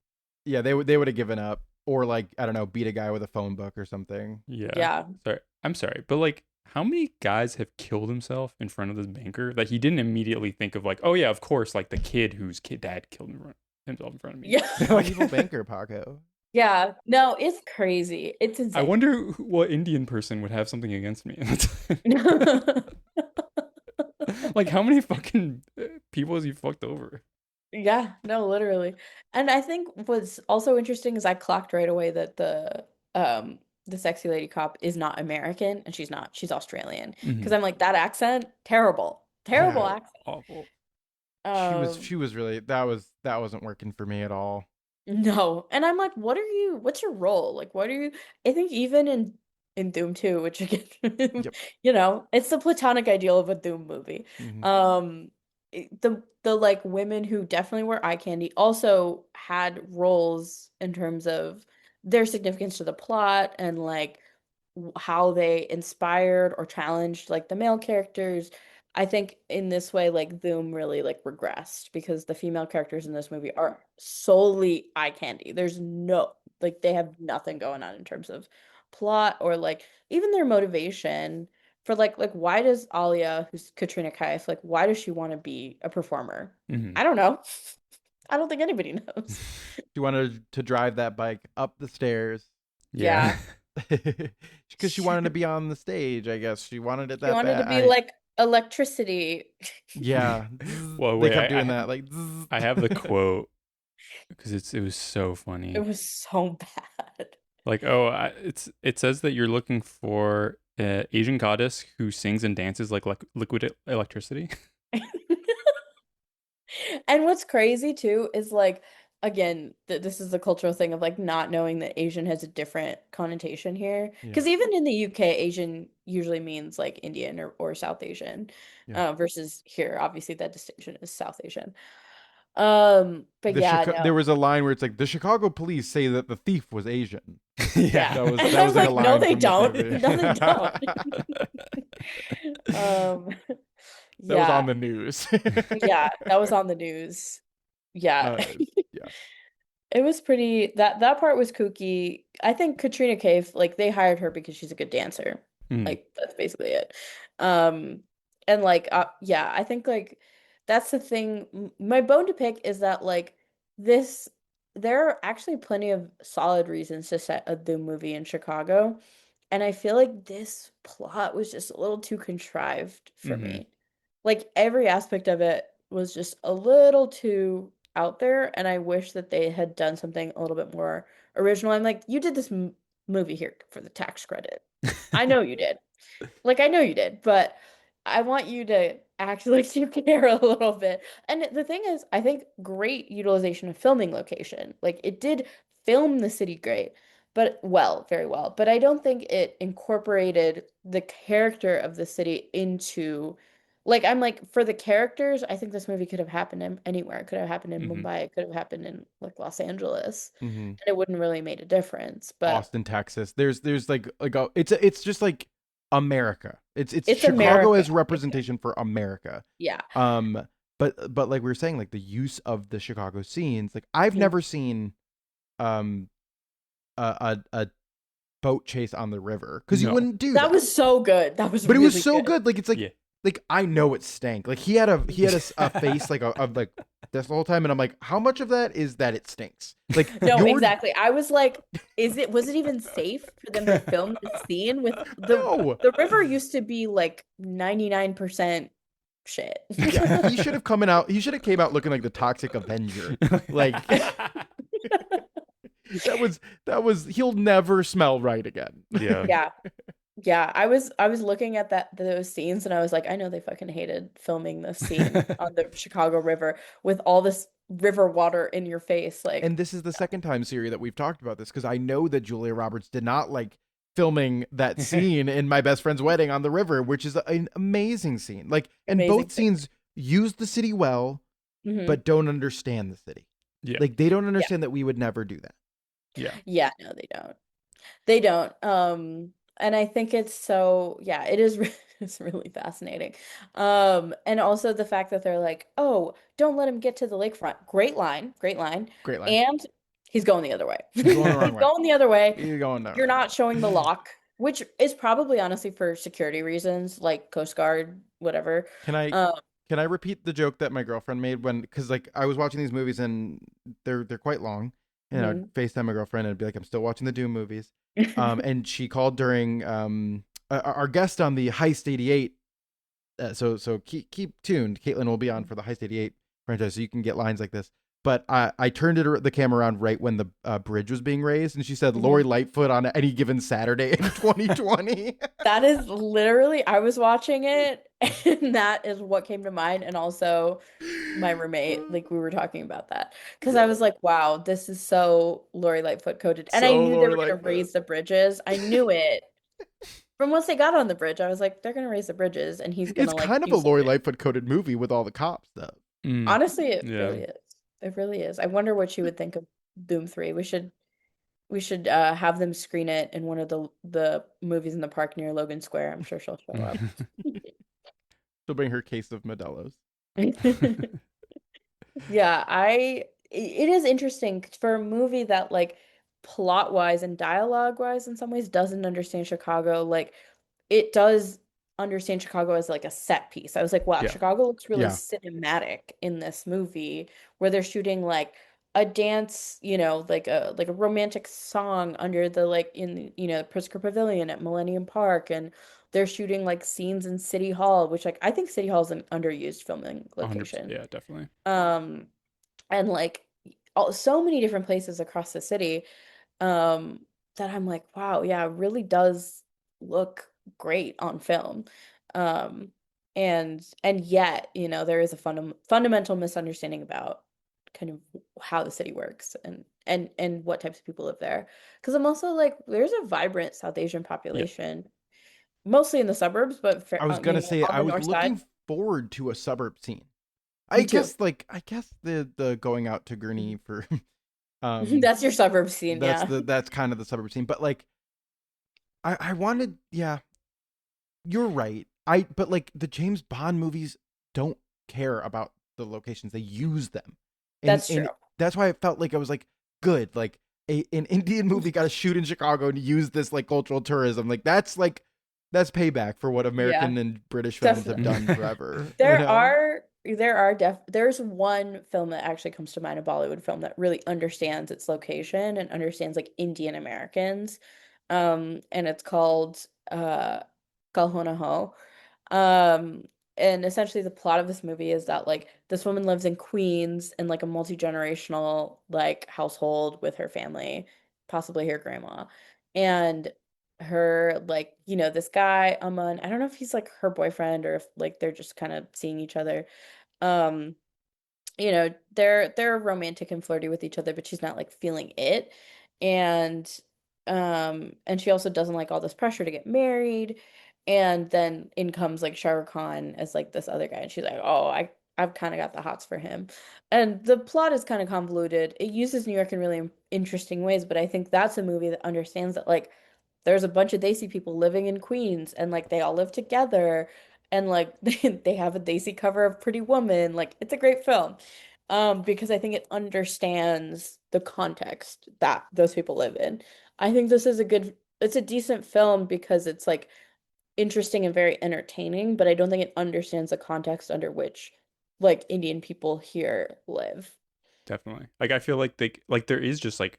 Yeah, they would have given up or like I don't know, beat a guy with a phone book or something.
yeah.
Yeah.
Sorry. I'm sorry, but like how many guys have killed himself in front of this banker that he didn't immediately think of like, oh yeah, of course, like the kid whose kid dad killed himself in front of me.
Yeah.
The evil banker, Paco.
Yeah. No, it's crazy. It's
I
insane.
wonder what Indian person would have something against me. Like how many fucking people has he fucked over?
Yeah, no, literally. And I think what's also interesting is I clocked right away that the sexy lady cop is not American and she's not. She's Australian. Because
Hmm.
I'm like, that accent, terrible. Terrible
Yeah.
accent.
Awful.
She was
Um,
she was really that wasn't working for me at all.
no. And I'm like, what's your role? Like what are you I think even in Doom 2, which again,
Yep.
it's the platonic ideal of a Doom movie.
Hmm.
Um the like women who definitely were eye candy also had roles in terms of their significance to the plot and like how they inspired or challenged like the male characters. I think in this way, like Dhoom really like regressed because the female characters in this movie are solely eye candy. There's no like they have nothing going on in terms of plot or like even their motivation for like why does Alia, who's Katrina Kaif, like why does she want to be a performer?
Mhm.
I don't know. I don't think anybody knows.
She wanted to drive that bike up the stairs
Yeah.
because she wanted to be on the stage. I guess she wanted it
She
that
wanted to
bad.
be like electricity.
Yeah.
Well,
They
wait,
kept doing
I,
that. Like,
I have the quote because it was so funny.
It was so bad.
Like, oh, it says that you're looking for an Asian goddess who sings and dances like liquid electricity.
And what's crazy too is like, again, this is the cultural thing of like not knowing that Asian has a different connotation here.
Yeah.
Because even in the UK, Asian usually means like Indian or South Asian,
Yeah.
versus here, obviously that distinction is South Asian. But yeah, no,
there was a line where it's like the Chicago police say that the thief was Asian.
yeah.
That was
And
that
I
was
was
like a
like, no,
line
they
from the
don't.
movie.
No, they don't.
That was on
Yeah,
the news.
yeah, that was on the news. Yeah.
Yeah.
It was pretty that part was kooky. I think Katrina Kaif, like they hired her because she's a good dancer.
Mm.
Like that's basically it. And like yeah, I think like that's the thing. My bone to pick is that like this there are actually plenty of solid reasons to set a Doom movie in Chicago. And I feel like this plot was just a little too contrived for
Mhm.
me. Like every aspect of it was just a little too out there, and I wish that they had done something a little bit more original. I'm like, you did this movie here for the tax credit. I know you did. Like I know you did, but I want you to act like you care a little bit. And the thing is, I think great utilization of filming location. Like it did film the city great, but well, very well. But I don't think it incorporated the character of the city into like I'm like for the characters, I think this movie could have happened in anywhere. It could have happened in
Mhm.
Mumbai. It could have happened in like Los Angeles.
Hmm.
And it wouldn't really made a difference. But
Austin, Texas. There's like it's just like America. It's
it's
Chicago
America.
as representation for America.
Yeah.
But like we were saying, like the use of the Chicago scenes. Like I've
Mhm.
never seen um a boat chase on the river because you
No.
wouldn't do
That
that.
was so good. That was
But it
really
was so good. Like it's
Yeah.
like I know it stank. Like he had a face like of like this the whole time, and I'm like, how much of that is that it stinks? Like
No,
you're-
exactly. I was like, was it even safe for them to film the scene with
No.
the river used to be like 99% shit.
Yeah, he should have come out. He should have came out looking like the Toxic Avenger. Like that was. He'll never smell right again.
Yeah.
Yeah. Yeah, I was looking at those scenes and I was like, I know they fucking hated filming this scene on the Chicago River with all this river water in your face. Like,
And this is the second time, Siri, that we've talked about this because I know that Julia Roberts did not like filming that scene in My Best Friend's Wedding on the river, which is an amazing scene. Like, and
Amazing
both
scene.
scenes use the city well,
mhm.
but don't understand the city.
Yeah.
Like, they don't understand that we would never do that.
Yeah.
Yeah, no, they don't. They don't. And I think it's so, yeah, it is it's really fascinating. And also the fact that they're like, "Oh, don't let him get to the lakefront." Great line, great line.
Great line.
And he's going the other way.
He's going the wrong
He's
way.
going the other way.
You're going there.
You're not showing the lock, which is probably honestly for security reasons, like Coast Guard, whatever.
Can I
Um,
can I repeat the joke that my girlfriend made because like I was watching these movies and they're quite long, and I'd FaceTime my girlfriend and I'd be like, I'm still watching the Doom movies. And she called during our guest on the Heist 88. So keep tuned. Caitlin will be on for the Heist 88 franchise, so you can get lines like this. But I turned the camera around right when the bridge was being raised, and she said Lori Lightfoot on any given Saturday in 2020.
That is literally, I was watching it, and that is what came to mind. And also, my roommate, like we were talking about that because I was like, "Wow, this is so Lori Lightfoot coded." And I
So
knew they
Lori
were going to
Lightfoot.
raise the bridges. I knew it from once they got on the bridge. I was like, "They're going to raise the bridges, and he's going
It's
to like."
kind of
do
a Lori
something.
Lightfoot coded movie with all the cops stuff.
Mm.
Honestly, it
Yeah.
really is. It really is. I wonder what she would think of Doom 3. We should have them screen it in one of the movies in the park near Logan Square. I'm sure she'll show up.
She'll bring her case of Modelo's.
Yeah, it is interesting for a movie that like plot wise and dialogue wise in some ways doesn't understand Chicago. Like it does understand Chicago as like a set piece. I was like, wow,
Yeah.
Chicago looks really
Yeah.
cinematic in this movie where they're shooting like a dance, like a romantic song under the like in the Pritzker Pavilion at Millennium Park, and they're shooting like scenes in City Hall, which like I think City Hall is an underused filming
100%.
location.
Yeah, definitely.
Um, and like so many different places across the city, um, that I'm like, wow, yeah, it really does look great on film. Um, and yet, there is a fundamental misunderstanding about kind of how the city works and what types of people live there. Because I'm also like, there's a vibrant South Asian
Yeah.
population, mostly in the suburbs, but
I was gonna say
on
I
the
was
north side.
looking forward to a suburb scene.
Me too.
I guess the going out to Gurney for um
That's your suburb scene,
that's
yeah.
that's kind of the suburb scene. But like I wanted, yeah, you're right. But like the James Bond movies don't care about the locations. They use them.
That's true.
And that's why I felt like I was like, good, like an Indian movie got to shoot in Chicago and use this like cultural tourism. That's payback for what
Yeah,
American and British films have
definitely.
done forever, you
There
know?
are there are there's one film that actually comes to mind, a Bollywood film that really understands its location and understands like Indian Americans. And it's called Kal Ho Na Ho. Um, and essentially the plot of this movie is that like this woman lives in Queens in like a multi-generational like household with her family, possibly her grandma. And her like, this guy, Aman, I don't know if he's like her boyfriend or if like they're just kind of seeing each other. Um, they're romantic and flirty with each other, but she's not like feeling it. And and she also doesn't like all this pressure to get married. And then in comes like Shah Rukh Khan as like this other guy, and she's like, "Oh, I've kind of got the hots for him." And the plot is kind of convoluted. It uses New York in really interesting ways, but I think that's a movie that understands that like there's a bunch of Desi people living in Queens and like they all live together and like they have a Desi cover of Pretty Woman. Like it's a great film. Because I think it understands the context that those people live in. I think it's a decent film because it's like interesting and very entertaining, but I don't think it understands the context under which like Indian people here live.
Definitely. Like I feel like there is just like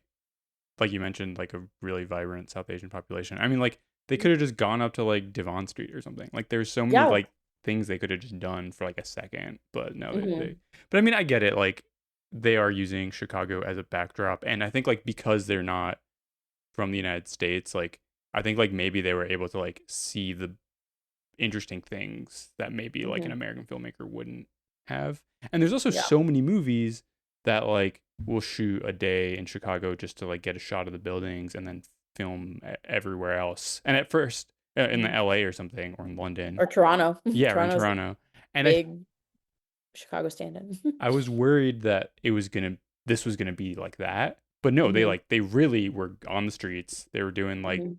you mentioned, like a really vibrant South Asian population. I mean, like they could have just gone up to like Devon Street or something. Like there's so many
Yeah.
like things they could have just done for like a second, but no,
Hmm.
but I mean, I get it. Like they are using Chicago as a backdrop, and I think like because they're not from the United States, like I think like maybe they were able to like see the interesting things that maybe like an
Hmm.
American filmmaker wouldn't have. And there's also
Yeah.
so many movies that like will shoot a day in Chicago just to like get a shot of the buildings and then film everywhere else. And at first in the
Mhm.
LA or something or in London.
Or Toronto.
Yeah, or in
Toronto's a
Toronto. And
big Chicago stand-in.
I was worried that this was gonna be like that. But no,
Hmm.
they really were on the streets.
Hmm.
They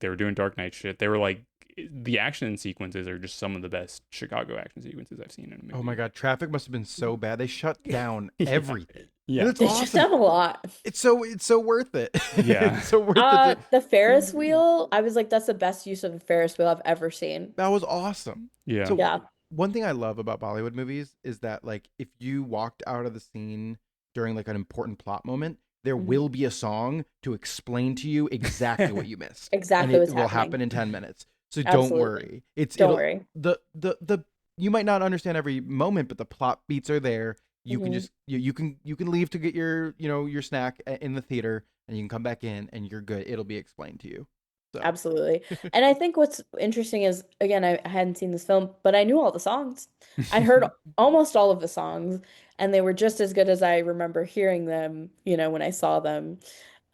were doing Dark Knight shit. They were like the action sequences are just some of the best Chicago action sequences I've seen in a
Oh my
movie.
God, traffic must have been so bad. They shut down
Yeah.
everything. And
Yeah.
it's
They shut
awesome.
down a lot.
It's so worth it.
Yeah.
It's so worth it
The
to
Ferris
do these.
wheel, I was like, that's the best use of a Ferris wheel I've ever seen.
That was awesome.
Yeah.
So
Yeah.
one thing I love about Bollywood movies is that like if you walked out of the scene during like an important plot moment, there
Mhm.
will be a song to explain to you exactly what you missed. And
Exactly
it
what's
will
happening.
happen in 10 minutes. So don't
Absolutely.
worry.
Don't
It'll
worry.
the you might not understand every moment, but the plot beats are there. You can
Hmm.
just you can leave to get your snack in the theater and you can come back in and you're good. It'll be explained to you. So
Absolutely. And I think what's interesting is, again, I hadn't seen this film, but I knew all the songs. I'd heard almost all of the songs, and they were just as good as I remember hearing them, when I saw them.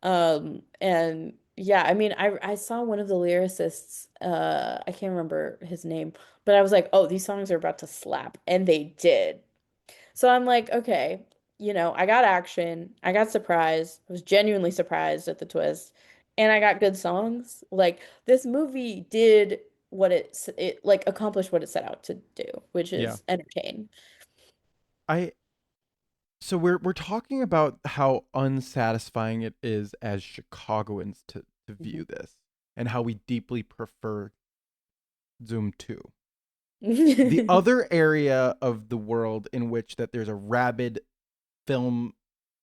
And yeah, I mean, I saw one of the lyricists, I can't remember his name, but I was like, oh, these songs are about to slap, and they did. So I'm like, okay, I got action, I got surprised, I was genuinely surprised at the twist, and I got good songs. Like this movie did what it like accomplished what it set out to do, which
Yeah.
is entertain.
I so we're talking about how unsatisfying it is as Chicagoans to view this and how we deeply prefer Zoom 2. The
Mhm.
other area of the world in which that there's a rabid film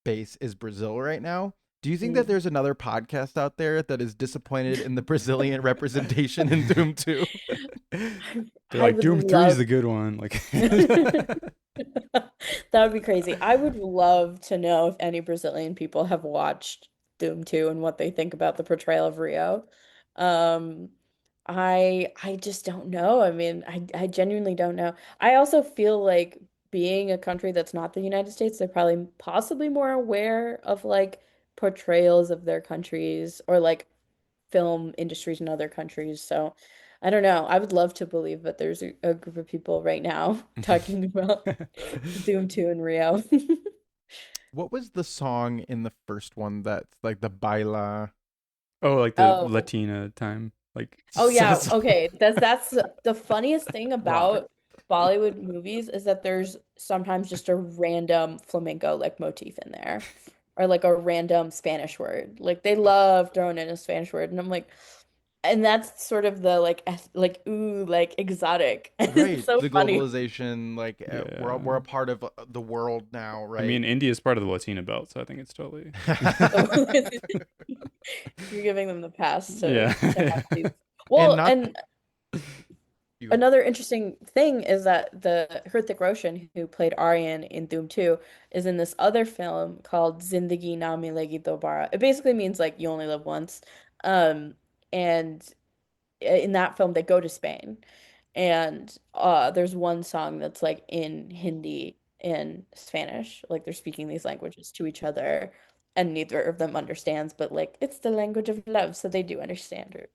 base is Brazil right now. Do you think that there's another podcast out there that is disappointed in the Brazilian representation in Doom 2?
They're
I
like
would
Doom 3 is
love
the good one. Like
that would be crazy. I would love to know if any Brazilian people have watched Doom 2 and what they think about the portrayal of Rio. Um, I just don't know. I mean, I genuinely don't know. I also feel like being a country that's not the United States, they're probably possibly more aware of like portrayals of their countries or like film industries in other countries. So I don't know. I would love to believe that there's a group of people right now talking about Doom 2 in Rio.
What was the song in the first one that's like the baila?
oh, like the
Oh.
Latina time. Like
Oh yeah,
Says
okay. That's the funniest thing
rock.
about Bollywood movies is that there's sometimes just a random flamenco like motif in there or like a random Spanish word. Like they love throwing in a Spanish word and I'm like and that's sort of the like like ooh like exotic. It's
Right,
so
the
funny.
globalization, like we're
yeah.
a part of the world now,
I
right?
mean, India is part of the Latina belt, so I think it's totally
You're giving them the pass
yeah.
to have these.
And
Well,
not
and
you go.
another interesting thing is that the Hrithik Roshan, who played Aryan in Doom 2, is in this other film called Zindagi Na Milegi Dobara. It basically means like you only live once. And in that film they go to Spain. And there's one song that's like in Hindi and Spanish. Like they're speaking these languages to each other and neither of them understands, but like it's the language of love, so they do understand her.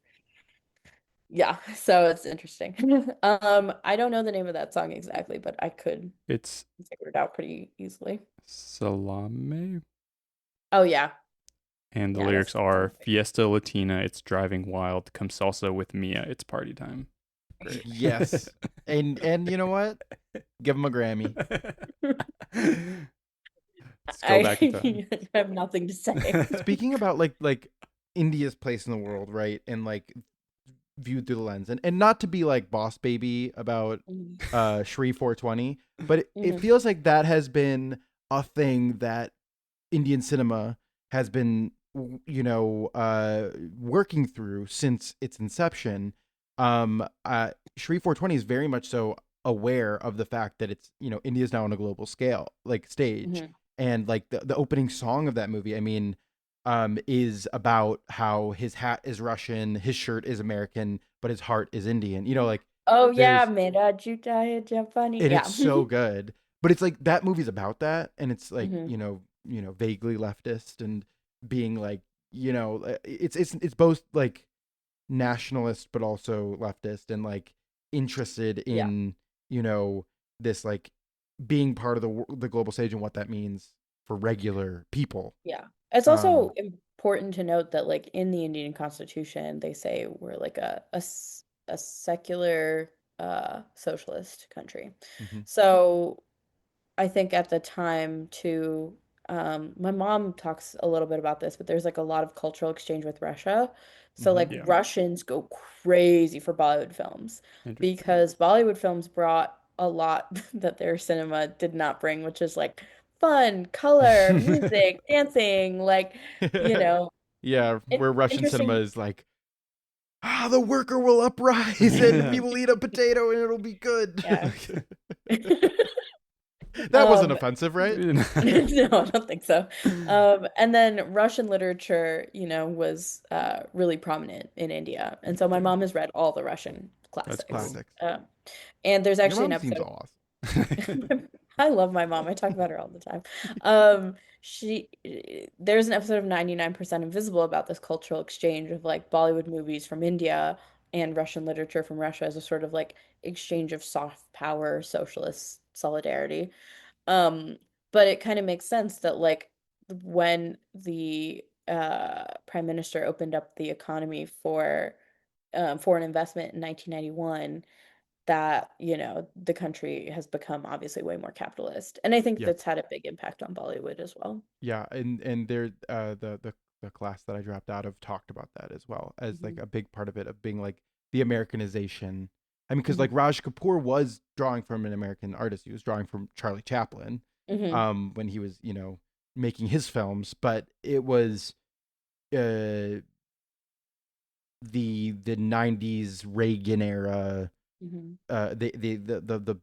Yeah, so it's interesting. I don't know the name of that song exactly, but I could
It's
figure it out pretty easily.
Salame.
Oh yeah.
And the
Yeah,
lyrics
that's
are Fiesta Latina, it's driving wild. Come salsa with Mia, it's party time. Great.
Yes, and you know what? Give him a Grammy.
Let's go back in time.
I have nothing to say.
Speaking about like India's place in the world, right? And like viewed through the lens, and not to be like boss baby about
Mhm.
Shri 420, but it
Mhm.
feels like that has been a thing that Indian cinema has been working through since its inception. Shri 420 is very much so aware of the fact that it's India's now on a global scale, like stage,
Mhm.
and like the opening song of that movie, I mean, is about how his hat is Russian, his shirt is American, but his heart is Indian. Like
Oh yeah,
there's
Mera Juta Hai Japani.
and it's
Yeah.
so good. But it's like that movie's about that, and it's like
hmm
vaguely leftist and being like it's both like nationalist but also leftist and like interested
Yeah.
in this like being part of the global stage and what that means for regular people.
Yeah. It's also
Um,
important to note that like in the Indian Constitution, they say we're like a secular socialist country.
mhm,
So I think at the time too, my mom talks a little bit about this, but there's like a lot of cultural exchange with Russia. So
mhm.
like
Yeah.
Russians go crazy for Bollywood films
Interesting.
because Bollywood films brought a lot that their cinema did not bring, which is like fun, color, music, dancing, like, you know,
Yeah, where Russian cinema
interesting.
is like, the worker will uprise and we will eat a potato and it'll be good.
Yeah.
That wasn't
Um,
offensive, right?
No, I don't think so. And then Russian literature, was really prominent in India. And so my
Okay.
mom has read all the Russian
That's
classics.
cool.
Classics.
And there's
Your
actually an
mom seems
episode.
awesome.
I love my mom. I talk about her all the time. She there's an episode of 99% Invisible about this cultural exchange of like Bollywood movies from India and Russian literature from Russia as a sort of like exchange of soft power, socialist solidarity. Um, but it kind of makes sense that like when the prime minister opened up the economy for foreign investment in 1991, that, the country has become obviously way more capitalist. And I think
Yeah.
that's had a big impact on Bollywood as well.
Yeah, and there the class that I dropped out of talked about that as well as like
Hmm.
a big part of it of being like the Americanization. I mean, because like
Hmm.
Raj Kapoor was drawing from an American artist. He was drawing from Charlie Chaplin,
Hmm.
when he was making his films, but it was uh the '90s Reagan era,
Hmm.
the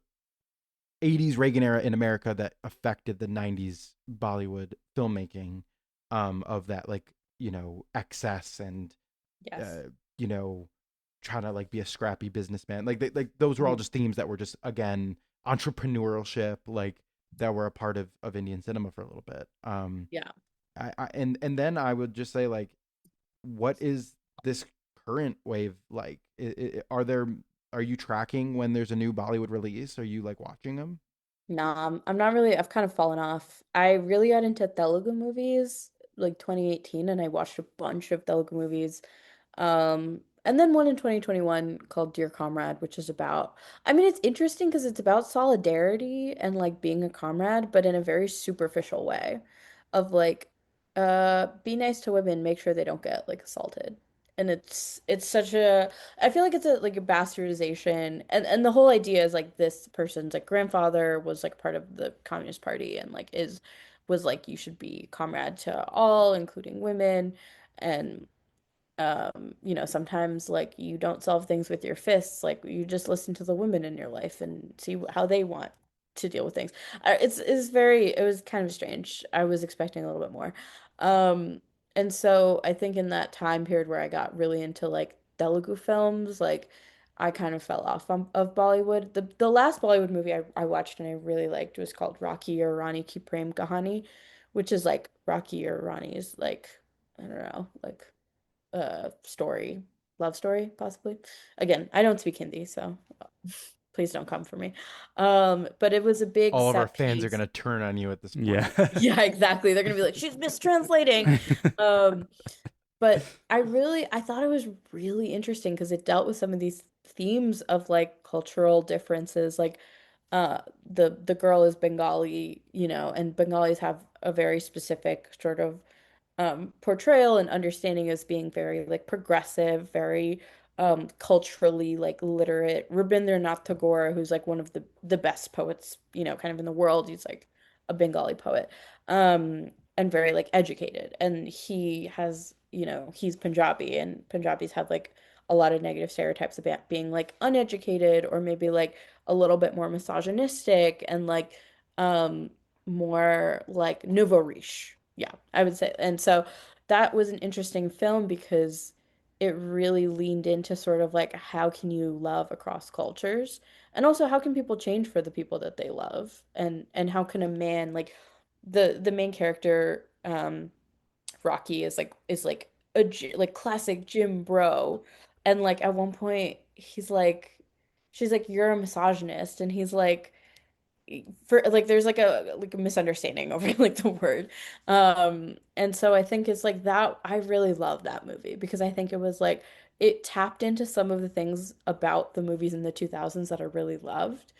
'80s Reagan era in America that affected the '90s Bollywood filmmaking, of that, like, excess and
Yes.
uh, you know, trying to like be a scrappy businessman. Like those were all
Hmm.
just themes that were just again entrepreneurship, like that were a part of Indian cinema for a little bit.
Yeah.
And then I would just say like, what is this current wave like? Are you tracking when there's a new Bollywood release? Are you like watching them?
Nah, I'm not really, I've kind of fallen off. I really got into Telugu movies like 2018, and I watched a bunch of Telugu movies. And then one in 2021 called Dear Comrade, which is about, I mean, it's interesting because it's about solidarity and like being a comrade, but in a very superficial way of like, be nice to women, make sure they don't get like assaulted. And it's such a, I feel like it's a like a bastardization, and the whole idea is like this person's like grandfather was like part of the Communist Party, and like is was like you should be comrade to all, including women. And sometimes like you don't solve things with your fists, like you just listen to the women in your life and see how they want to deal with things. It was kind of strange. I was expecting a little bit more. And so I think in that time period where I got really into like Telugu films, like I kind of fell off of Bollywood. The last Bollywood movie I watched and I really liked was called Rocky or Rani Ki Prem Kahani, which is like Rocky or Rani's like, I don't know, like story, love story, possibly. Again, I don't speak Hindi, so please don't come for me. But it was a big
All of our
set
fans are
piece.
gonna turn on you at this
Yeah.
point.
Yeah, exactly. They're gonna be like, she's mistranslating. Um, but I thought it was really interesting because it dealt with some of these themes of like cultural differences. Like, the girl is Bengali, and Bengalis have a very specific sort of portrayal and understanding as being very like progressive, very culturally like literate. Rabindranath Tagore, who's like one of the best poets, kind of in the world. He's like a Bengali poet, and very like educated. And he has, he's Punjabi, and Punjabis have like a lot of negative stereotypes about being like uneducated or maybe like a little bit more misogynistic and like um more like nouveau riche. Yeah, I would say. And so that was an interesting film because it really leaned into sort of like how can you love across cultures, and also how can people change for the people that they love, and how can a man like the main character, Rocky, is like like classic gym bro, and like at one point she's like, you're a misogynist, and he's like, for like there's like a misunderstanding over like the word. And so I think it's like that. I really love that movie because I think it was like it tapped into some of the things about the movies in the 2000s that I really loved.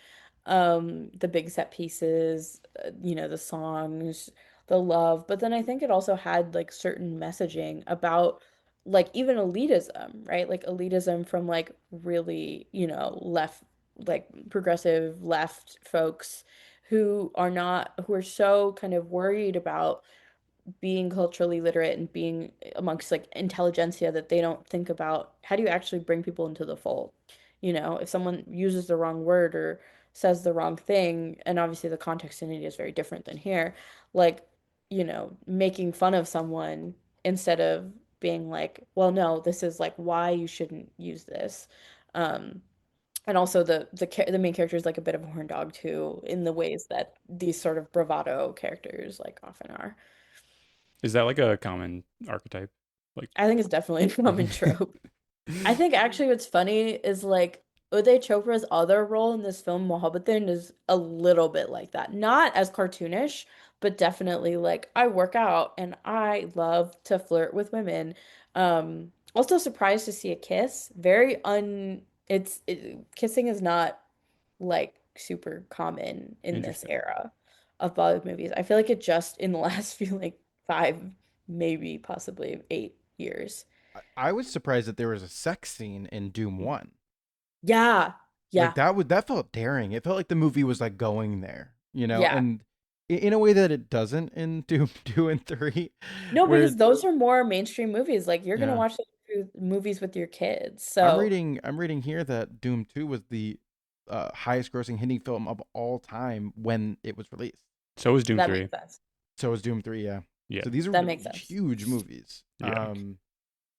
The big set pieces, the songs, the love, but then I think it also had like certain messaging about like even elitism, right? Like elitism from like really, left, like progressive left folks who are so kind of worried about being culturally literate and being amongst like intelligentsia that they don't think about how do you actually bring people into the fold. If someone uses the wrong word or says the wrong thing, and obviously the context in India is very different than here, like, making fun of someone instead of being like, well, no, this is like why you shouldn't use this. Um, and also the main character is like a bit of a horn dog too, in the ways that these sort of bravado characters like often are.
Is that like a common archetype? Like,
I think it's definitely a common trope. I think actually what's funny is like Uday Chopra's other role in this film, Mohabbatin, is a little bit like that. Not as cartoonish, but definitely like I work out and I love to flirt with women. Also surprised to see a kiss. Very kissing is not like super common in this
Interesting.
era of Bollywood movies. I feel like it just in the last few like 5, maybe possibly 8 years.
I was surprised that there was a sex scene in Doom 1.
Yeah.
Like
Yeah.
that felt daring. It felt like the movie was like going there,
Yeah.
and in a way that it doesn't in Doom 2 and 3,
No,
where
because those are more mainstream movies. Like you're gonna
yeah.
watch those movies with your kids.
I'm
So
reading I'm reading here that Doom 2 was the highest grossing indie film of all time when it was released.
So was Doom
that
3.
makes sense.
So was Doom 3, yeah.
Yeah.
So these are
That makes sense.
huge movies.
Yeah.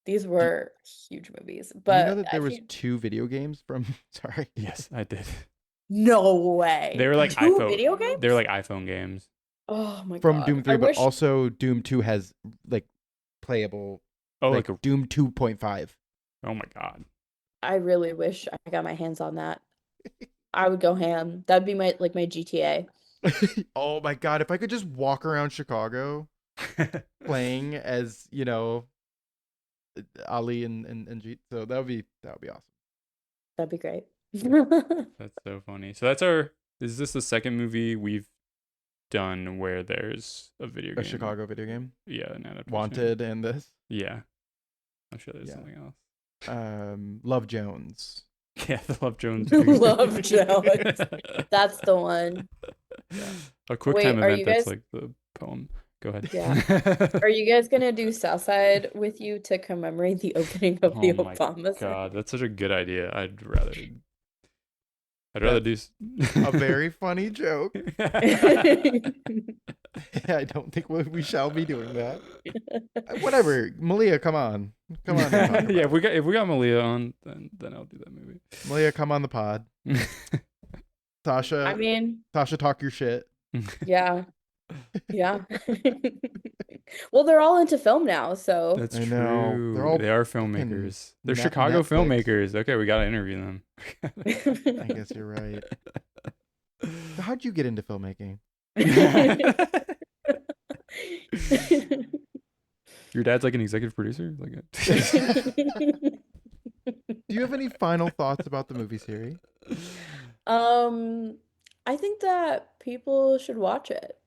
These
Do,
were huge movies,
do you know
but
that
I
there was
feel
2 video games from sorry.
Yes, I did.
no
They
way.
were like
Two
iPhone.
video
They're
games?
like iPhone games.
Oh my
From
God.
Doom
I
3, but
wish
also Doom 2 has like playable
Oh,
like
like a.
Doom 2.5.
Oh my god.
I really wish I got my hands on that. I would go ham. That'd be my GTA.
Oh my god, if I could just walk around Chicago playing as, Ali and Jeet, so that would be awesome.
That'd be great.
That's so funny. So that's our. Is this the second movie we've done where there's a video
A
game?
Chicago video game.
Yeah, an adaptation.
Wanted and this.
Yeah, I'm sure there's
Yeah.
something else.
Love Jones.
Yeah, the Love Jones. video game.
Love Jones. That's the one.
A quick
Wait,
time
are
event
you
that's
guys
like the poem. Go ahead.
Yeah. Are you guys gonna do Southside with you to commemorate the opening of the
Oh my
Obama
god,
sign?
that's such a good idea. I'd rather do.
A very funny joke. I don't think we shall be doing that. Whatever, Malia, come on and talk about
Yeah,
it.
if we got Malia on, then I'll do that movie.
Malia, come on the pod. Tasha,
I mean,
Tasha, talk your shit.
yeah. Yeah. Well, they're all into film now, so
That's
I know.
true.
They're all
They are
fucking
filmmakers. They're Chicago
Netflix.
filmmakers. Okay, we gotta interview them.
I guess you're right. So how'd you get into filmmaking?
Your dad's like an executive producer. Like,
Do you have any final thoughts about the movie Siri?
Um, I think that people should watch it.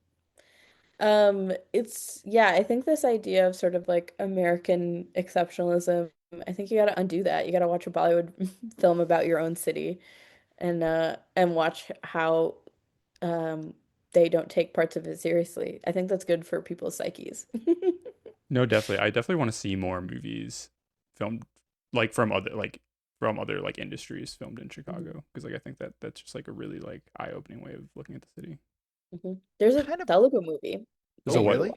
I think this idea of sort of like American exceptionalism, I think you gotta undo that. You gotta watch a Bollywood film about your own city and watch how they don't take parts of it seriously. I think that's good for people's psyches.
no, definitely. I definitely want to see more movies filmed like from other like industries filmed in Chicago because like I think that's just like a really like eye-opening way of looking at the city.
There's a
Kind of.
Telugu movie.
So
Oh,
what?
really?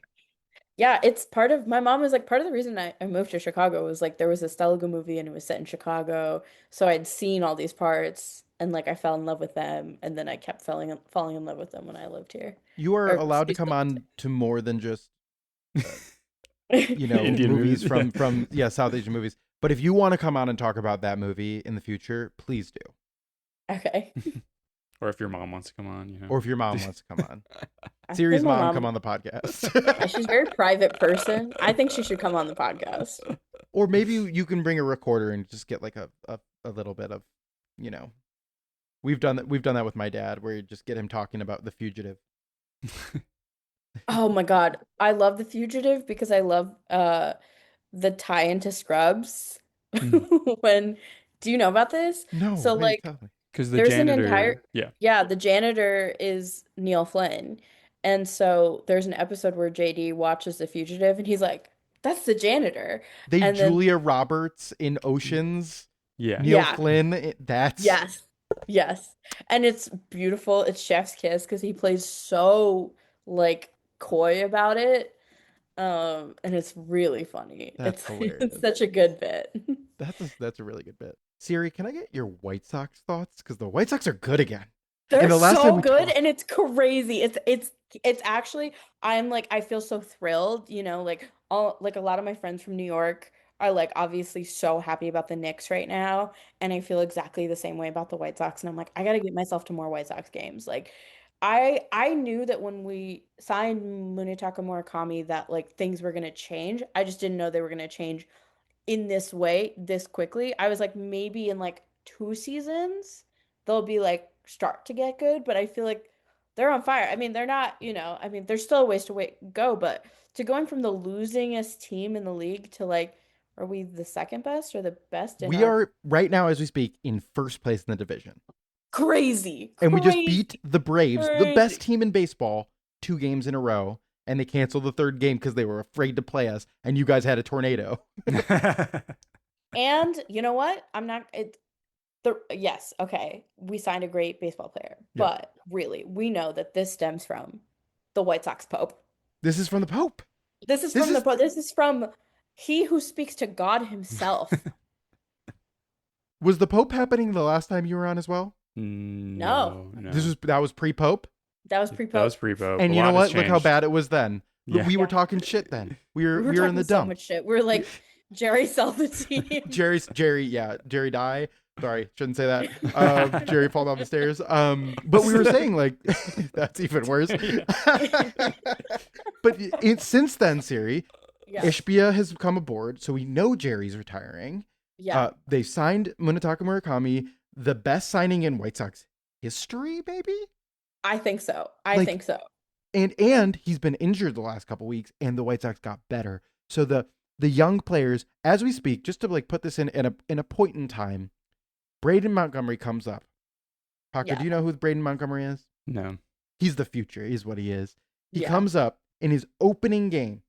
Yeah, it's part of my mom was like part of the reason I moved to Chicago was like there was this Telugu movie and it was set in Chicago. So I'd seen all these parts and like I fell in love with them and then I kept falling in love with them when I lived here.
You are
Or
allowed to
excuse
come
me.
on to more than just
Indian
movies
movies.
from South Asian movies. But if you want to come on and talk about that movie in the future, please do.
Okay.
Or if your mom wants to come on, you know.
Or if your mom wants to come on.
I
Siri's
think my
mom come
mom,
on the podcast.
she's a very private person. I think she should come on the podcast.
Or maybe you can bring a recorder and just get like a little bit of, you know. We've done that with my dad where you just get him talking about The Fugitive.
Oh my God. I love The Fugitive because I love the tie into Scrubs.
Mm.
When do you know about this?
No,
So
wait,
like
tell me.
Because the
there's an
janitor,
entire
yeah.
yeah, the janitor is Neil Flynn. And so there's an episode where JD watches The Fugitive and he's like, that's the janitor.
They
And then
Julia Roberts in Oceans.
Yeah.
Neil
yeah,
Flynn, that's
yes. Yes. And it's beautiful. It's Chef's Kiss because he plays so like coy about it. And it's really funny.
That's
It's
hilarious.
such a good bit.
That's a really good bit. Siri, can I get your White Sox thoughts? Because the White Sox are good again.
They're
And the last time
so
we
good
talked-
and it's crazy. It's actually I'm like I feel so thrilled, like all like a lot of my friends from New York are like obviously so happy about the Knicks right now, and I feel exactly the same way about the White Sox and I'm like I got to get myself to more White Sox games. Like I knew that when we signed Munetaka Murakami that like things were gonna change. I just didn't know they were gonna change in this way this quickly. I was like maybe in like 2 seasons they'll be like start to get good, but I feel like they're on fire. I mean, they're not, I mean, there's still a ways to go, but to going from the losingest team in the league to like, are we the second best or the best in
We
our
are right now, as we speak, in first place in the division.
crazy,
And we just
crazy,
beat the Braves, the
crazy.
best team in baseball, 2 games in a row. And they canceled the third game because they were afraid to play us. And you guys had a tornado.
And you know what? I'm not yes, okay. We signed a great baseball player,
Yeah.
but really, we know that this stems from the White Sox Pope.
This is from the Pope.
This is from the Pope. This is from he who speaks to God himself.
Was the Pope happening the last time you were on as well?
No.
That was pre-Pope?
That was pre-Pope.
That was pre-Pope.
And
A
you know
lot has
what? Look how
changed.
bad it was then.
Yeah.
We were
Yeah.
talking shit then. We were
talking
in the
so
dump.
much shit. We're like Jerry sell the team.
Jerry die. Sorry, shouldn't say that. Jerry fall down the stairs. But we were saying like that's even worse. But since then, Siri,
Yeah.
Ishbia has come aboard, so we know Jerry's retiring.
Yeah.
They signed Munetaka Murakami, the best signing in White Sox history, maybe.
I think so. I think so.
And he's been injured the last couple weeks, and the White Sox got better. So the young players, as we speak, just to like put this in a point in time, Braden Montgomery comes up. Paco,
Yeah.
do you know who Braden Montgomery is?
No.
He's the future. He's what he is. He
Yeah.
comes up in his opening game.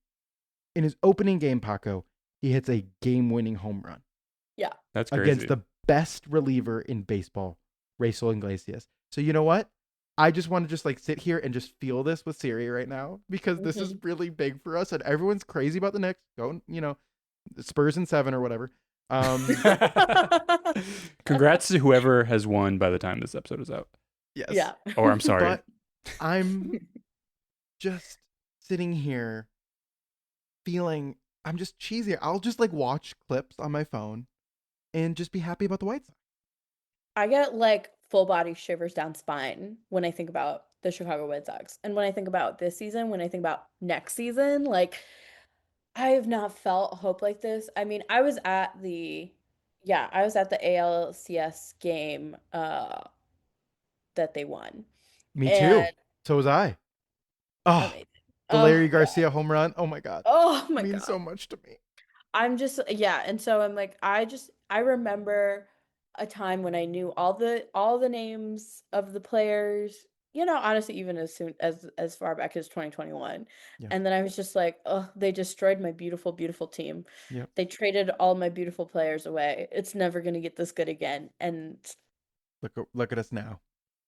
In his opening game, Paco, he hits a game-winning home run
That's crazy.
against the best reliever in baseball, Raisel Iglesias. So you know what? I just want to just like sit here and just feel this with Siri right now because this is really big for us, and everyone's crazy about the Knicks. Go, Spurs in 7 or whatever.
Congrats to whoever has won by the time this episode is out.
Yes.
Yeah.
Or I'm sorry.
But I'm just sitting here feeling I'm just cheesy. I'll just like watch clips on my phone and just be happy about the White Sox.
I get like full body shivers down spine when I think about the Chicago White Sox. And when I think about this season, when I think about next season, like I have not felt hope like this. I mean, I was at the ALCS game that they won.
Me too.
And
So was I. Oh,
amazing.
the
Oh,
Larry
God.
Garcia home run. Oh my God.
Oh my
It means
God.
so much to me.
I'm just and so I'm like I remember a time when I knew all the names of the players, honestly even as far back as 2021.
Yeah.
And then I was just like, oh, they destroyed my beautiful, beautiful team.
Yep.
They traded all my beautiful players away. It's never going to get this good again. And
Look at us now.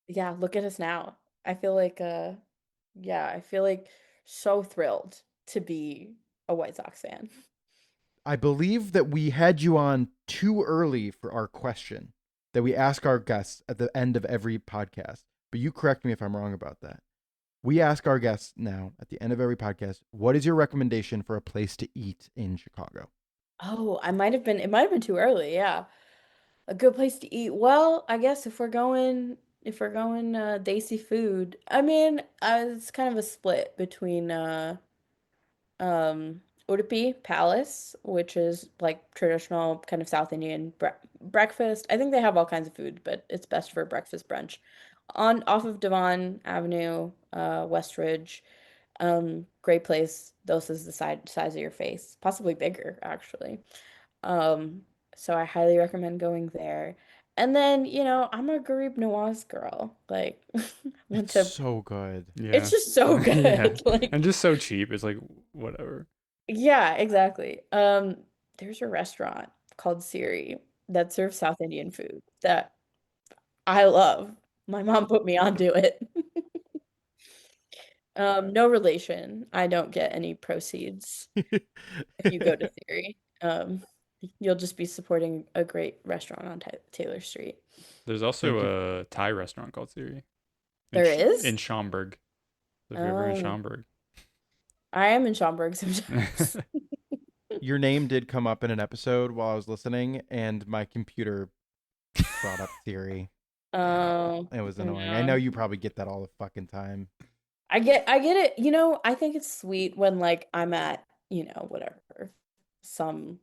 yeah, look at us now. I feel like I feel like so thrilled to be a White Sox fan.
I believe that we had you on too early for our question that we ask our guests at the end of every podcast. But you correct me if I'm wrong about that. We ask our guests now at the end of every podcast, what is your recommendation for a place to eat in Chicago?
Oh, it might have been too early, yeah. A good place to eat. Well, I guess if we're going Desi food, I mean, it's kind of a split between Udupi Palace, which is like traditional kind of South Indian breakfast. I think they have all kinds of food, but it's best for breakfast brunch. On off of Devon Avenue, Westridge. Great place. Doses the size of your face, possibly bigger actually. Um, so I highly recommend going there. And then, I'm a Garib Nawaz girl. Like, went
It's
to
so good.
Yeah.
it's just so good.
Yeah.
Like,
And just so cheap. It's like, whatever.
yeah, exactly. There's a restaurant called Siri that serves South Indian food that I love. My mom put me onto it. No relation. I don't get any proceeds if you go to Theory. You'll just be supporting a great restaurant on Taylor Street.
There's also a Thai restaurant called Siri.
There is?
In Schaumburg. If you're ever in
Oh.
Schaumburg.
I am in Schaumburg sometimes.
Your name did come up in an episode while I was listening, and my computer brought up Theory.
Oh,
It was annoying. I
yeah.
know you probably get that all the fucking time.
I get it. You know, I think it's sweet when like I'm at, whatever, some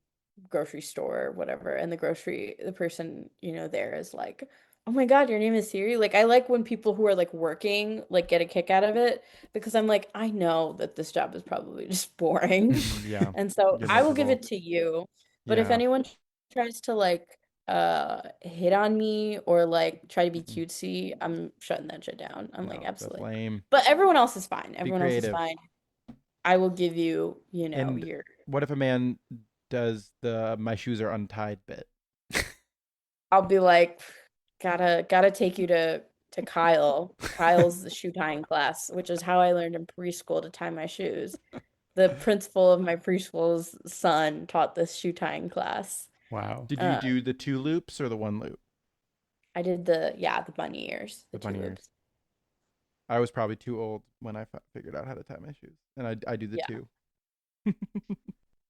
grocery store or whatever, and the person, there is like, "Oh my God, your name is Siri." Like I like when people who are like working like get a kick out of it because I'm like, I know that this job is probably just boring.
Yeah,
And so
get
I will give
miserable.
it to you. But if
Yeah.
anyone tries to like hit on me or like try to be cutesy, I'm shutting that shit down. I'm like,
No, that's
absolutely.
lame.
But everyone else is fine.
Be
Everyone else is
creative.
fine. I will give you,
And
your
what if a man does the "my shoes are untied" bit?
I'll be like, gotta take you to Kyle. Kyle's the shoe tying class, which is how I learned in preschool to tie my shoes. The principal of my preschool's son taught this shoe tying class.
Wow.
Did you
Uh,
do the 2 loops or the 1 loop?
I did the bunny ears, the
The
two
bunny ears.
loops.
I was probably too old when I figured out how to tie my shoes, and I do the
Yeah.
2.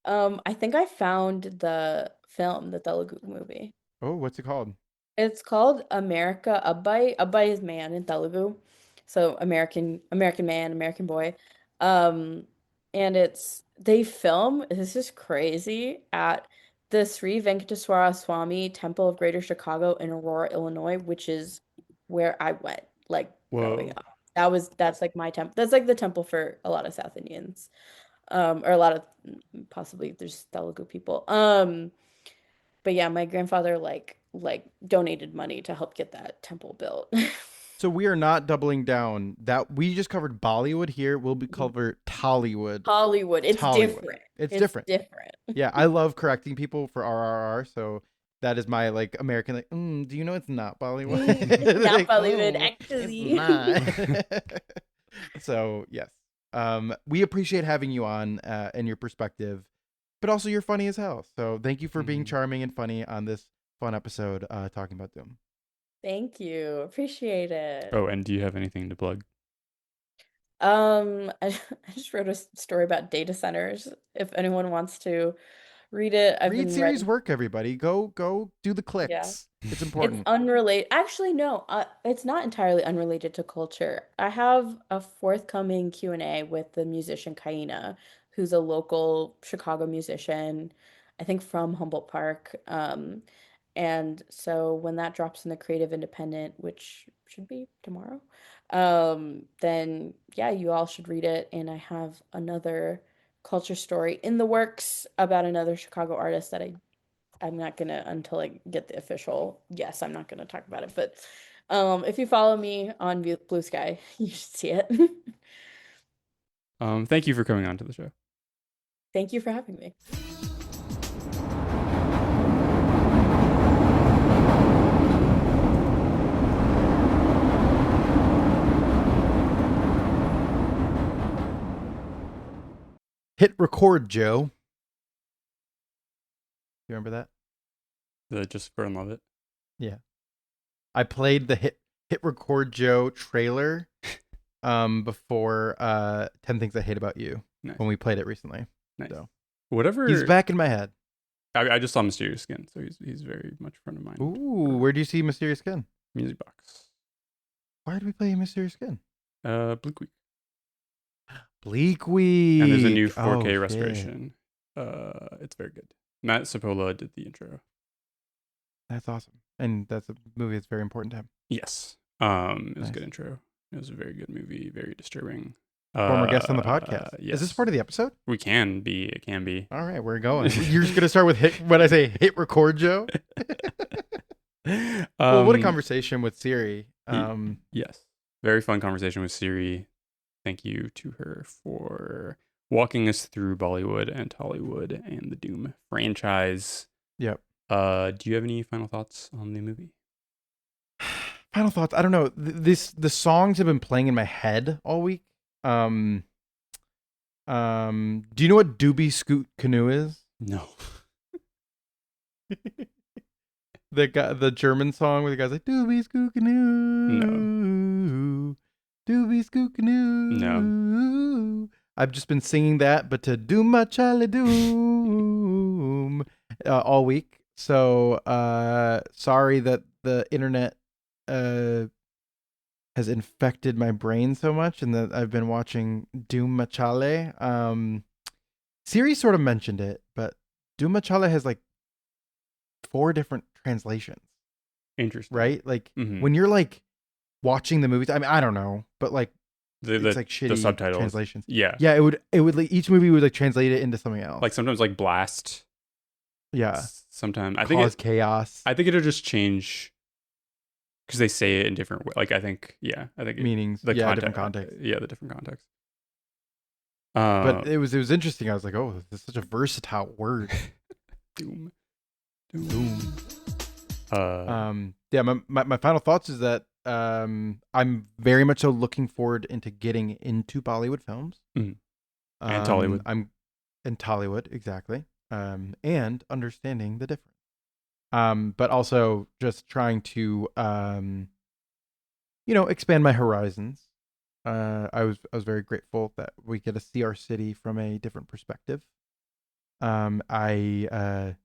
I think I found the film, the Telugu movie.
Oh, what's it called?
It's called America Abbai. Abbai is man in Telugu. So American man, American boy. Um, and they film, this is crazy, at the Sri Venkateswara Swami Temple of Greater Chicago in Aurora, Illinois, which is where I went, like growing
Whoa.
up. That's like my temple. That's like the temple for a lot of South Indians. Or a lot of possibly there's Telugu people. But yeah, my grandfather like donated money to help get that temple built.
So we are not doubling down. That we just covered Bollywood. Here we'll be cover Tollywood.
Hollywood, it's
Tollywood.
different.
It's
It's
different.
different.
Yeah, I love correcting people for RRR. So that is my like American like. Do you know it's not Bollywood?
It's not
Like,
Bollywood,
"Oh,
actually.
it's not." So yes, we appreciate having you on and your perspective, but also you're funny as hell. So thank you for being
Mhm.
charming and funny on this fun episode talking about Doom.
Thank you. Appreciate it.
Oh, and do you have anything to plug?
I just wrote a story about data centers. If anyone wants to read it, I've
Read
been
Siri's
writing.
work, everybody. Go do the
Yeah.
clicks. It's
It's
important.
unrelated. Actually, no, it's not entirely unrelated to culture. I have a forthcoming Q&A with the musician Kaina, who's a local Chicago musician, I think from Humboldt Park. And so when that drops in the Creative Independent, which should be tomorrow, then yeah, you all should read it. And I have another culture story in the works about another Chicago artist that I'm not gonna until I get the official yes, I'm not gonna talk about it. But if you follow me on Blue Sky, you should see it.
Thank you for coming on to the show.
Thank you for having me.
Hit record, Joe. You remember that?
The Just for Love It.
Yeah. I played the hit record Joe trailer before 10 Things I Hate About You
Nice.
when we played it recently.
Nice.
So
Whatever.
he's back in my head.
I just saw Mysterious Skin, so he's very much a friend of mine.
Ooh, where do you see Mysterious Skin?
Music Box.
Why did we play Mysterious Skin?
Bleak Week.
Bleak Week.
And there's a new
Oh,
4K
shit.
restoration. It's very good. Matt Cipolla did the intro.
That's awesome. And that's a movie that's very important to him.
Yes. It was
Nice.
a good intro. It was a very good movie, very disturbing.
Former guest on the podcast.
Yes.
Is this part of the episode?
We can be. It can be.
All right, we're going. You're just gonna start with hit when I say hit record, Joe. Well, what a conversation with Siri.
Yes. Very fun conversation with Siri. Thank you to her for walking us through Bollywood and Tollywood and the Doom franchise.
Yep.
Do you have any final thoughts on the movie?
Final thoughts. I don't know. The songs have been playing in my head all week. Do you know what Doobie Scoot Canoe is?
No.
The German song where the guy's like Doobie Scoot Canoe. Doobie Scoot Canoe.
No.
I've just been singing that, but to Doom my Charlie Doom all week. So sorry that the internet has infected my brain so much, and that I've been watching Doom Machale. Siri sort of mentioned it, but Doom Machale has like 4 different translations,
Interesting.
right? Like
Mhm.
when you're like watching the movies, I mean, I don't know, but like
The
it's like shitty
subtitles.
translations.
Yeah.
Yeah, it would like each movie would like translate it into something else.
Like sometimes like blast.
yeah,
Sometimes I
cause
think
chaos
it'll just change because they say it in different ways. Like I think
meanings.
the
Yeah, different context.
Yeah, the different context.
But it was interesting. I was like, oh, this is such a versatile word.
Doom.
Doom.
Uh,
Yeah, my final thoughts is that I'm very much so looking forward into getting into Bollywood films.
Mhm. And Tollywood.
I'm in Tollywood, exactly. And understanding the difference. But also just trying to expand my horizons. I was very grateful that we get to see our city from a different perspective. I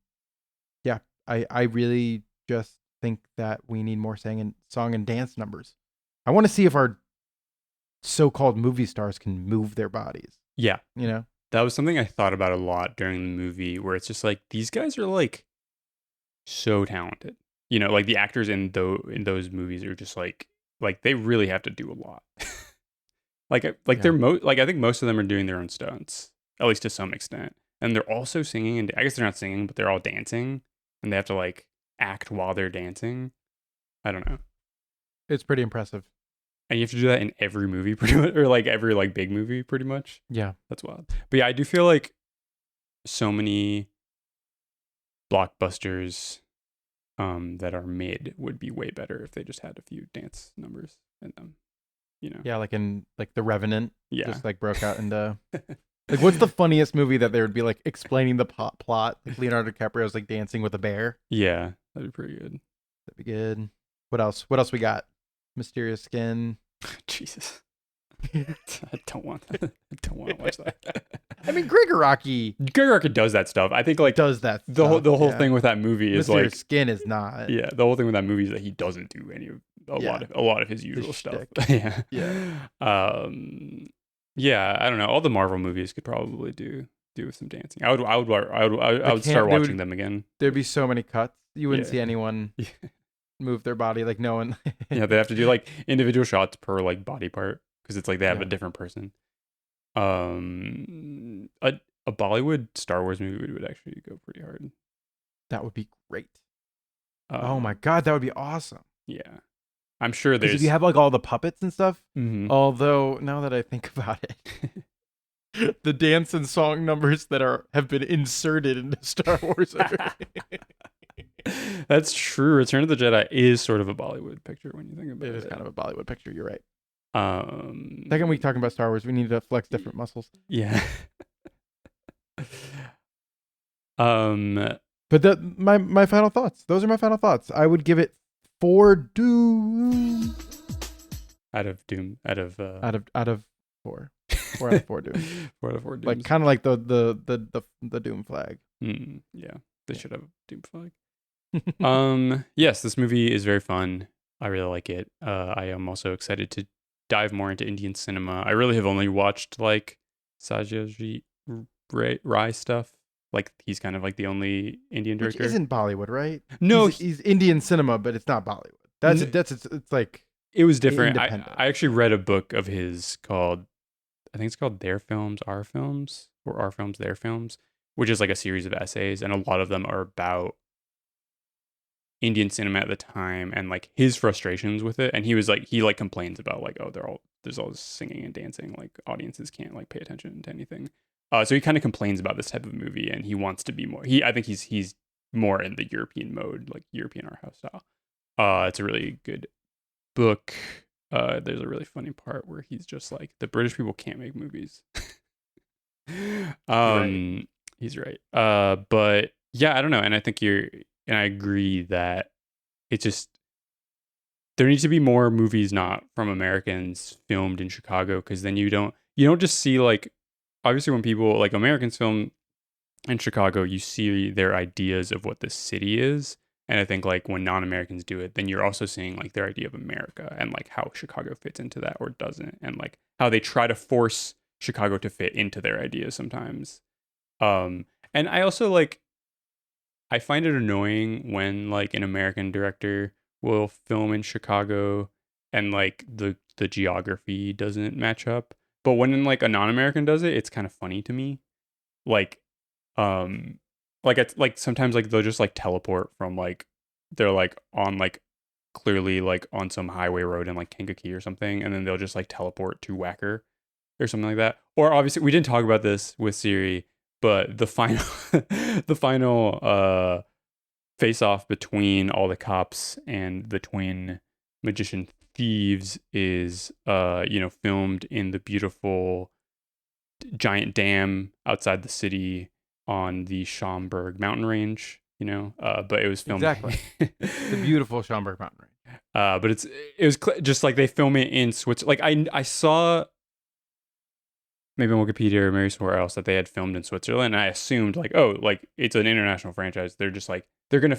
really just think that we need more song and dance numbers. I want to see if our so-called movie stars can move their bodies.
yeah.
You know,
That was something I thought about a lot during the movie, where it's just like these guys are like so talented. You know, like the actors in those movies are just like they really have to do a lot. They're like I think most of them are doing their own stunts, at least to some extent, and they're also singing. And I guess they're not singing, but they're all dancing, and they have to like act while they're dancing. I don't know.
it's pretty impressive.
And you have to do that in every movie, pretty much, or like every like big movie, pretty much.
Yeah.
That's wild. But yeah, I do feel like so many blockbusters that are made would be way better if they just had a few dance numbers in them. You know?
Yeah, like in like The Revenant,
Yeah.
just like broke out into like what's the funniest movie that they would be like explaining the plot? Like Leonardo DiCaprio's like dancing with a bear.
Yeah, that'd be pretty good.
That'd be good. What else? What else we got? Mysterious Skin.
Jesus. I don't want that. I don't want to watch that.
I mean, Grigoraki
Gary does that stuff. I think like
does that.
the whole
yeah.
thing with that movie is
Mysterious
like
Skin is not.
yeah, the whole thing with that movie is that he doesn't do any of a lot of his usual stuff. Yeah.
Yeah.
Yeah, I don't know. All the Marvel movies could probably do with some dancing. I would start watching them again.
There'd be so many cuts. You wouldn't
Yeah.
see anyone
Yeah.
move their body. Like no one.
Yeah, they have to do like individual shots per like body part because it's like they have
Yeah.
a different person. A Bollywood Star Wars movie would actually go pretty hard.
That would be great. Oh my god, that would be awesome.
Yeah, I'm sure
Because
there's.
if you have like all the puppets and stuff.
Mhm.
Although now that I think about it, the dance and song numbers that have been inserted into Star Wars.
That's true. Return of the Jedi is sort of a Bollywood picture when you think about it.
It is kind of a Bollywood picture. You're right.
Second
Second week talking about Star Wars, we need to flex different muscles.
Yeah.
But my final thoughts. Those are my final thoughts. I would give it 4 Doom
out of Doom,
out of 4. 4 out of 4 Doom.
4 out of 4 Dooms.
Like kind of like the Doom flag.
Yeah, they should have a Doom flag. Yes, this movie is very fun. I really like it. I am also excited to dive more into Indian cinema. I really have only watched like Satyajit Rai stuff. Like he's kind of like the only Indian director.
Which isn't Bollywood, right?
No,
he's Indian cinema, but it's not Bollywood. It's like
it was different.
independent.
I actually read a book of his called, I think it's called Their Films, Our Films, or Our Films, Their Films, which is like a series of essays, and a lot of them are about Indian cinema at the time and like his frustrations with it. And he complains about like, oh, there's all this singing and dancing, like audiences can't like pay attention to anything. So he kind of complains about this type of movie, and he wants to be more. I think he's more in the European mode, like European art house style. It's a really good book. There's a really funny part where he's just like, the British people can't make movies.
Right.
He's right. But yeah, I don't know, and I think and I agree that it's just there needs to be more movies not from Americans filmed in Chicago, because then you don't just see like, obviously when people like Americans film in Chicago, you see their ideas of what the city is, And I think like when non-Americans do it, then you're also seeing like their idea of America and like how Chicago fits into that or doesn't, and like how they try to force Chicago to fit into their ideas sometimes. And I also like, I find it annoying when like an American director will film in Chicago and like the geography doesn't match up. But when like a non-American does it, it's kind of funny to me. Like um like it's like sometimes like they'll just like teleport from like they're like on like clearly like on some highway road in like Kankakee or something, and then they'll just like teleport to Wacker or something like that. Or obviously we didn't talk about this with Siri, but the final the final face off between all the cops and the twin magician thieves is filmed in the beautiful giant dam outside the city on the Schaumburg mountain range, but it was filmed
Exactly. The beautiful Schaumburg Mountain Range.
but it was just like they film it in Switzerland. Like I saw maybe on Wikipedia or maybe somewhere else that they had filmed in Switzerland, and I assumed like, oh, like it's an international franchise, they're just like they're gonna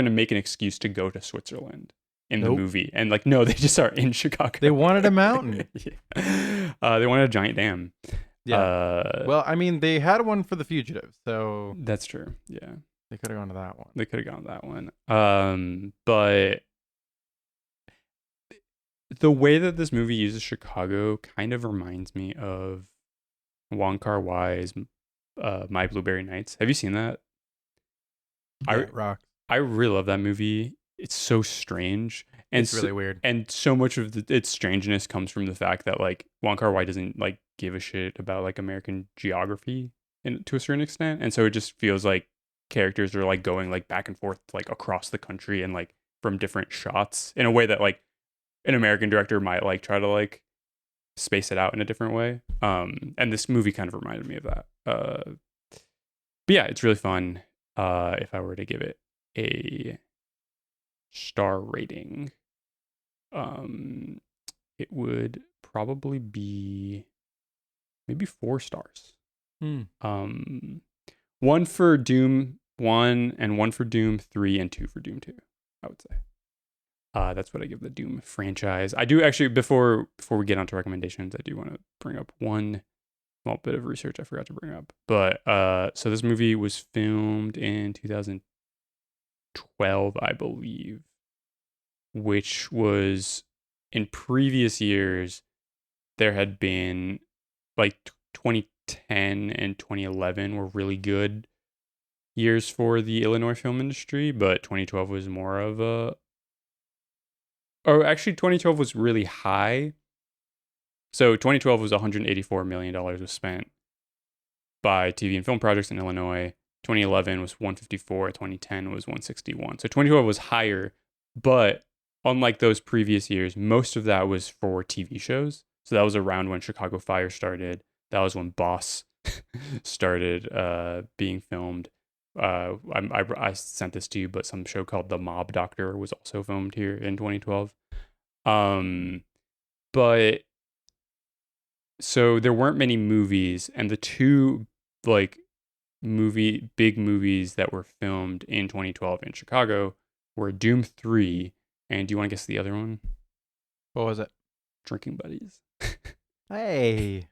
make an excuse to go to Switzerland in the
Nope.
movie, and like no, they just are in Chicago.
They wanted a mountain.
Yeah. They wanted a giant dam.
Yeah. Well, I mean, they had one for The Fugitive, so
That's true. Yeah,
they could have gone to that one.
they could have gone to that one. But the way that this movie uses Chicago kind of reminds me of Wong Kar-wai's My Blueberry Nights. Have you seen that?
Yeah, rock.
I really love that movie. It's so strange. And
It's really weird.
And so much of its strangeness comes from the fact that like Wong Kar-wai doesn't like give a shit about like American geography to a certain extent. And so it just feels like characters are like going like back and forth like across the country and like from different shots in a way that like an American director might like try to like space it out in a different way. And this movie kind of reminded me of that. But yeah, it's really fun. If I were to give it a star rating, it would probably be maybe 4 stars. One for Doom 1 and 1 for Doom 3 and 2 for Doom 2, I would say. That's what I give the Doom franchise. I do actually, before we get on to recommendations, I do want to bring up one small bit of research I forgot to bring up. But so this movie was filmed in 2012, I believe, which was in previous years, there had been like 2010 and 2011 were really good years for the Illinois film industry, but 2012 was more of a, or actually 2012 was really high. So 2012 was $184 million was spent by TV and film projects in Illinois. 2011 was 154, 2010 was 161. So 2012 was higher, but unlike those previous years, most of that was for TV shows. So that was around when Chicago Fire started. That was when Boss started being filmed. I sent this to you, but some show called The Mob Doctor was also filmed here in 2012. But so there weren't many movies, and the two like big movies that were filmed in 2012 in Chicago were Doom 3, and do you want to guess the other one?
What was it?
Drinking Buddies.
Hey.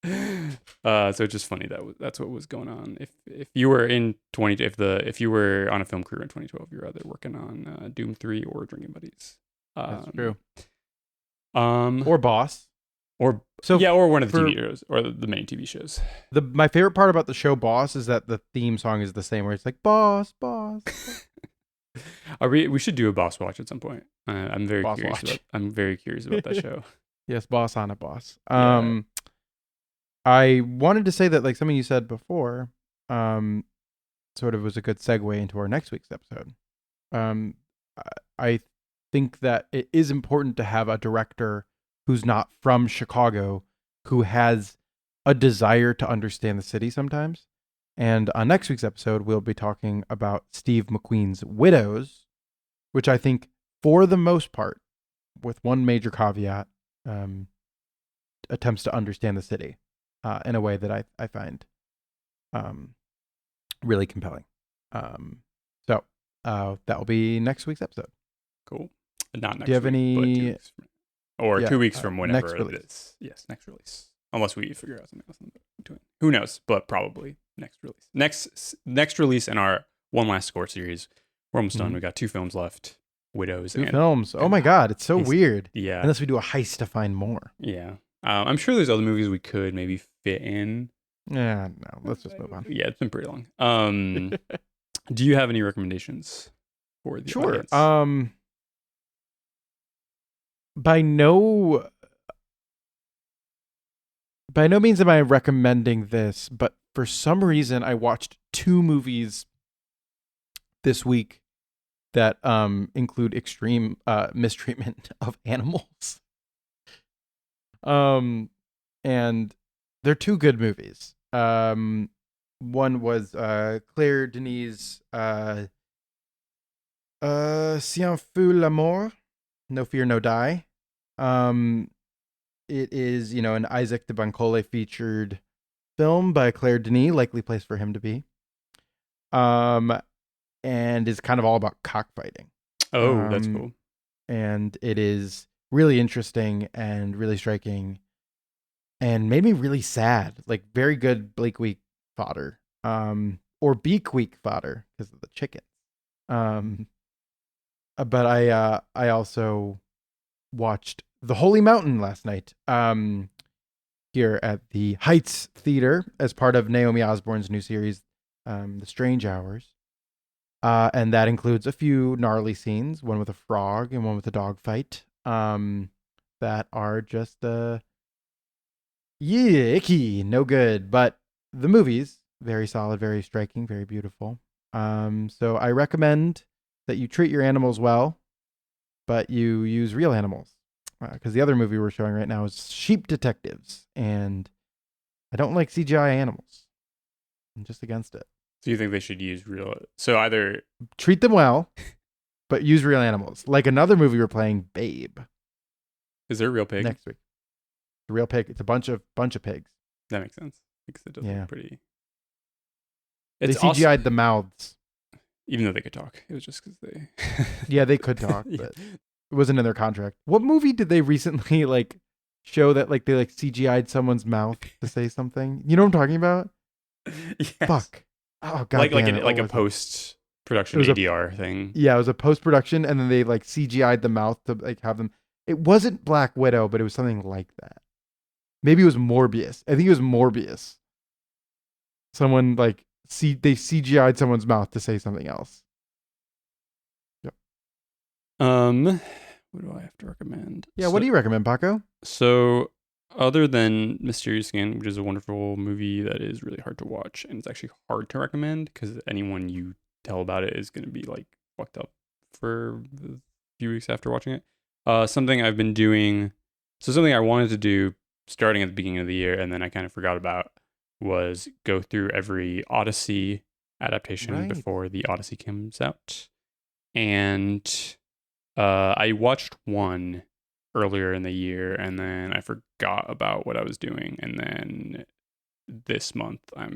So it's just funny that that's what was going on. If you were in if you were on a film crew in 2012, you're either working on Doom 3 or Drinking Buddies.
That's true.
Or
Or Boss.
or one of the TV shows or the main TV shows.
My favorite part about the show Boss is that the theme song is the same, where it's like boss, boss.
We should do a Boss Watch at some point. I'm very
Boss
curious.
Watch.
I'm very curious about that show.
Yes, boss on a boss.
Yeah.
I wanted to say that like something you said before, sort of was a good segue into our next week's episode. I think that it is important to have a director who's not from Chicago, who has a desire to understand the city sometimes. And on next week's episode, we'll be talking about Steve McQueen's Widows, which I think, for the most part, with one major caveat, attempts to understand the city in a way that I find really compelling. So that will be next week's episode.
Cool. Not next
Do you have
week, but 2
any?
weeks from, or
Yeah,
2 weeks from whenever
next
it
release.
is. Yes, next release. Unless we figure out something else in between. Who knows? But probably next release. Next release in our one last score series. We're almost done.
Mhm.
We got 2 films left. Widows
2
and
films. Oh my God, it's so
Heist.
weird.
Yeah.
Unless we do a heist to find more.
Yeah. I'm sure there's other movies we could maybe fit in.
Yeah, no. Let's just move on.
Yeah, it's been pretty long. Do you have any recommendations for the
Sure.
audience?
By no means am I recommending this, but for some reason I watched 2 movies this week that include extreme mistreatment of animals. And they're 2 good movies. One was Claire Denis' S'il fut l'amour, No Fear, No Die. It is, an Isaac de Bancole featured film by Claire Denis, likely place for him to be. And is kind of all about cockfighting.
Oh, that's cool.
And it is really interesting and really striking and made me really sad. Like very good Bleak Week fodder. Or Beak Week fodder because of the chicken. But I also watched The Holy Mountain last night. Here at the Heights Theater as part of Naomi Osborne's new series, The Strange Hours. And that includes a few gnarly scenes, one with a frog and one with a dog fight, that are just, icky, no good. But the movie's very solid, very striking, very beautiful. So I recommend that you treat your animals well, but you use real animals. Because the other movie we're showing right now is Sheep Detectives, and I don't like CGI animals. I'm just against it.
So you think they should use real? So either
Treat them well, but use real animals. Like another movie we're playing, Babe,
is there a real pig?
next week. The real pig. It's a bunch of pigs.
That makes sense because it does
Yeah.
look pretty.
They
It's
CGI'd
also,
the mouths.
even though they could talk. It was just because they.
Yeah, they could talk,
Yeah.
but it wasn't in their contract. What movie did they recently show that they CGI'd someone's mouth to say something? You know what I'm talking about?
Yes.
Fuck. Oh god.
Like
damn it.
like
What
a
was it?
post production
It was a-
ADR thing.
Yeah, it was a post production, and then they CGI'd the mouth to have them. It wasn't Black Widow, but it was something like that. Maybe it was Morbius. I think it was Morbius. Someone they CGI'd someone's mouth to say something else. Yep.
What do I have to recommend?
Yeah. What do you recommend, Paco?
So, other than Mysterious Skin, which is a wonderful movie that is really hard to watch, and it's actually hard to recommend because anyone you tell about it is going to be fucked up for a few weeks after watching it. Something I've been doing, something I wanted to do starting at the beginning of the year, and then I kind of forgot about, was go through every Odyssey adaptation
Right.
before the Odyssey comes out. And I watched one earlier in the year, and then I forgot about what I was doing. And then this month, I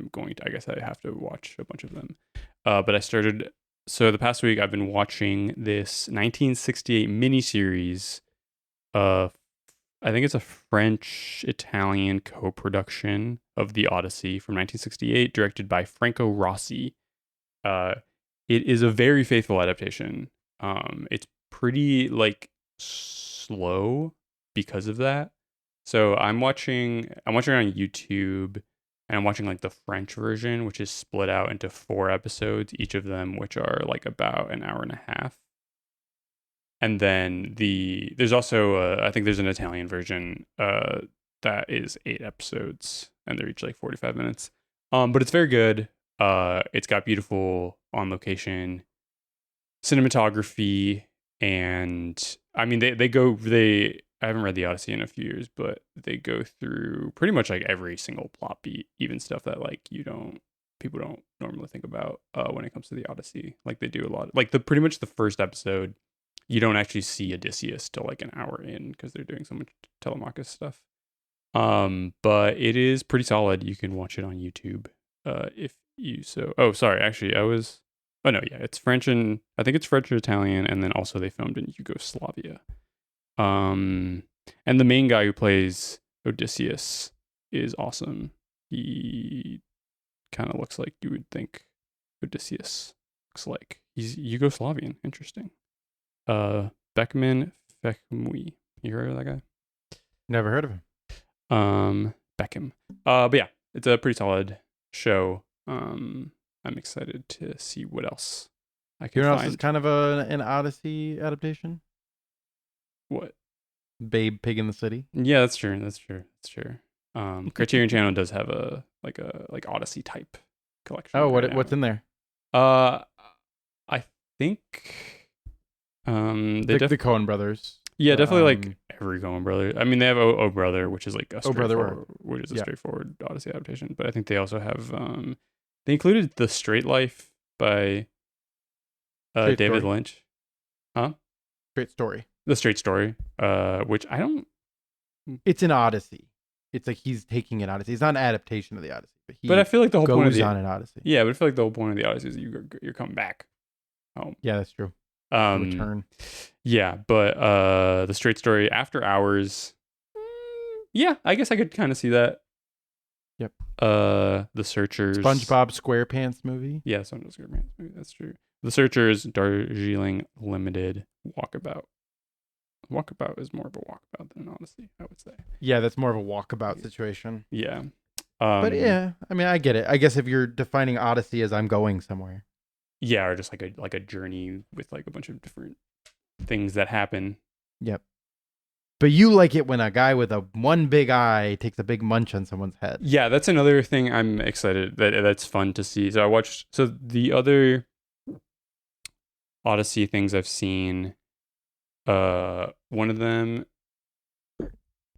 guess I have to watch a bunch of them. But I started, so the past week, I've been watching this 1968 miniseries. I think it's a French-Italian co-production of The Odyssey from 1968, directed by Franco Rossi. It is a very faithful adaptation. It's pretty slow because of that. So I'm watching it on YouTube, and I'm watching the French version, which is split out into 4 episodes, each of them which are about an hour and a half. And then there's also I think there's an Italian version that is 8 episodes, and they're each 45 minutes. But it's very good. It's got beautiful on location cinematography, and I mean I haven't read the Odyssey in a few years, but they go through pretty much every single plot beat, even stuff that people don't normally think about when it comes to the Odyssey. They do a lot. Pretty much the first episode, you don't actually see Odysseus till an hour in because they're doing so much Telemachus stuff. But it is pretty solid. You can watch it on YouTube if you so. Oh, sorry. Actually, Oh no, yeah, it's French and I think it's French and Italian, and then also they filmed in Yugoslavia. And the main guy who plays Odysseus is awesome. He kind of looks like you would think Odysseus looks like. He's Yugoslavian. Interesting. Beckman Fehmi. You heard of that guy?
Never heard of him.
Beckham. But yeah, it's a pretty solid show. I'm excited to see what else I can
You know what
find.
else is kind of an Odyssey adaptation?
What?
Babe Pig in the City.
Yeah, that's true. Criterion Channel does have a Odyssey type collection.
Oh,
right
what's
now.
in there?
I think they
The Coen brothers.
definitely like every Coen brother. I mean, they have O Brother, which is like a
Oh Brother,
straightforward Odyssey adaptation. But I think they also have they included The Straight Life by
Straight
David
Story.
Lynch. Huh?
Straight Story.
The Straight Story, which I don't.
It's an Odyssey. It's like he's taking an Odyssey. It's not an adaptation of the Odyssey, but he
But I feel like the whole point of
goes
the
on an Odyssey.
yeah, but I feel like the whole point of the Odyssey is that you're coming back home.
Yeah, that's true. Return.
Yeah, but The Straight Story After Hours. Yeah, I guess I could kind of see that.
Yep.
The Searchers.
SpongeBob SquarePants movie.
Yeah, SpongeBob SquarePants movie. That's true. The Searchers, Darjeeling Limited, Walkabout. Walkabout is more of a walkabout than an Odyssey, I would say.
Yeah, that's more of a walkabout situation.
Yeah.
But yeah, I mean, I get it. I guess if you're defining Odyssey as I'm going somewhere.
Yeah, or just like a journey with like a bunch of different things that happen.
Yep. But you like it when a guy with one big eye takes a big munch on someone's head.
Yeah, that's another thing I'm excited that's fun to see. So I watched the other Odyssey things I've seen, one of them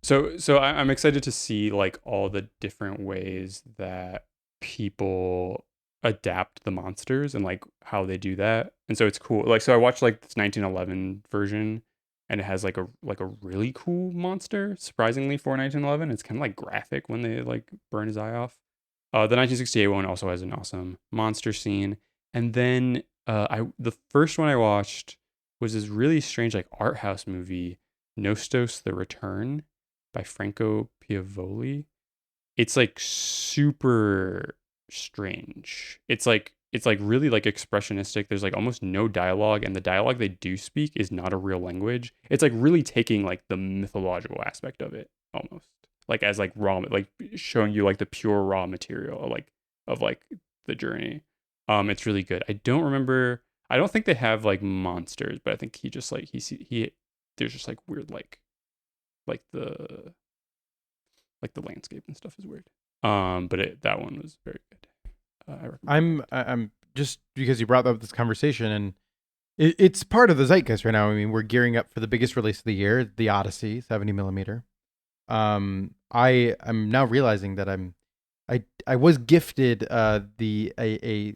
I'm excited to see like all the different ways that people adapt the monsters and like how they do that. And so it's cool. Like, so I watched like this 1911 version and it has like a really cool monster, surprisingly, for 1911. It's kind of like graphic when they like burn his eye off. The 1968 one also has an awesome monster scene. And then the first one I watched was this really strange like art house movie, Nostos: The Return by Franco Piavoli. It's like super strange. It's like really like expressionistic. There's like almost no dialogue, and the dialogue they do speak is not a real language. It's like really taking like the mythological aspect of it almost. Like as like raw, like showing you like the pure raw material of the journey. It's really good. I don't think they have like monsters, but I think he just like he there's just like weird like the landscape and stuff is weird. But that one was very good. I recommend
I'm just because you brought up this conversation and it's part of the zeitgeist right now. I mean, we're gearing up for the biggest release of the year, the Odyssey 70 millimeter. I am now realizing that I was gifted a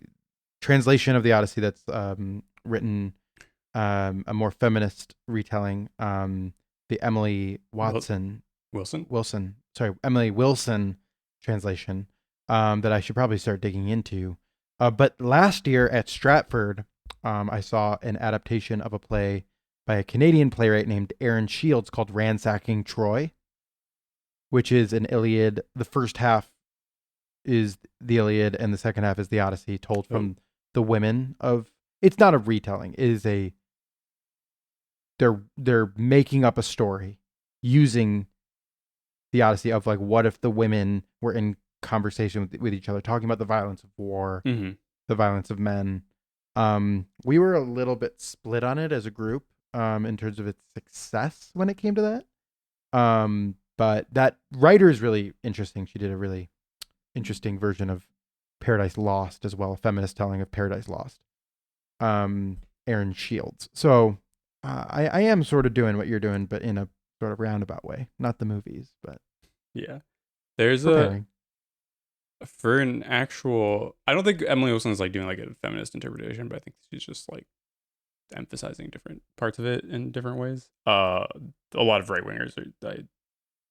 translation of the Odyssey that's written a more feminist retelling, the Emily Wilson translation that I should probably start digging into. But last year at Stratford, I saw an adaptation of a play by a Canadian playwright named Aaron Shields called Ransacking Troy, which is an Iliad. The first half is the Iliad and the second half is the Odyssey, told from the women of. It's not a retelling. It is a. They're making up a story using the Odyssey of like, what if the women were in conversation with each other, talking about the violence of war, the violence of men. We were a little bit split on it as a group in terms of its success when it came to that. But that writer is really interesting. She did a really interesting version of Paradise Lost as well, a feminist telling of Paradise Lost. Aaron Shields. So I am sort of doing what you're doing, but in a sort of roundabout way. Not the movies, but
yeah. There's
preparing.
For an actual, I don't think Emily Wilson is like doing like a feminist interpretation, but I think she's just like emphasizing different parts of it in different ways. A lot of right wingers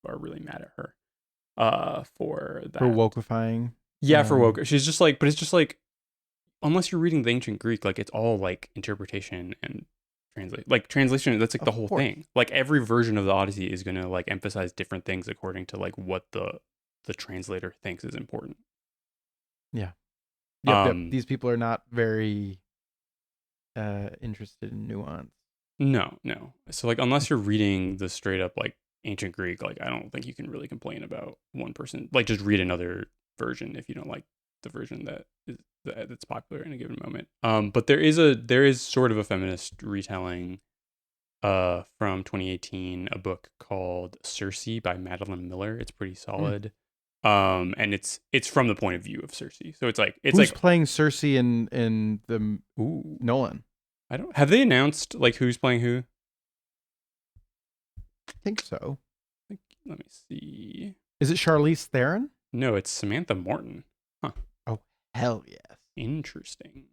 are really mad at her for that.
For wokeifying.
Yeah, for woke. She's just like, but it's just like unless you're reading the ancient Greek, like it's all like interpretation and translation. That's like the
Of
whole
course.
thing. Like every version of the Odyssey is going to like emphasize different things according to like what the translator thinks is important.
Yep, yep.
Um,
These people are not very interested in nuance.
No. So like unless you're reading the straight up like ancient Greek, like I don't think you can really complain about one person. Like just read another version if you don't like the version that's popular in a given moment. But there is sort of a feminist retelling from 2018, a book called Circe by Madeline Miller. It's pretty solid. And it's from the point of view of Circe. So it's
Who's
like
playing Circe in the
ooh,
Nolan?
have they announced like who's playing who?
I think so.
Let me see.
Is it Charlize Theron?
No, it's Samantha Morton.
Oh, hell yes.
Interesting.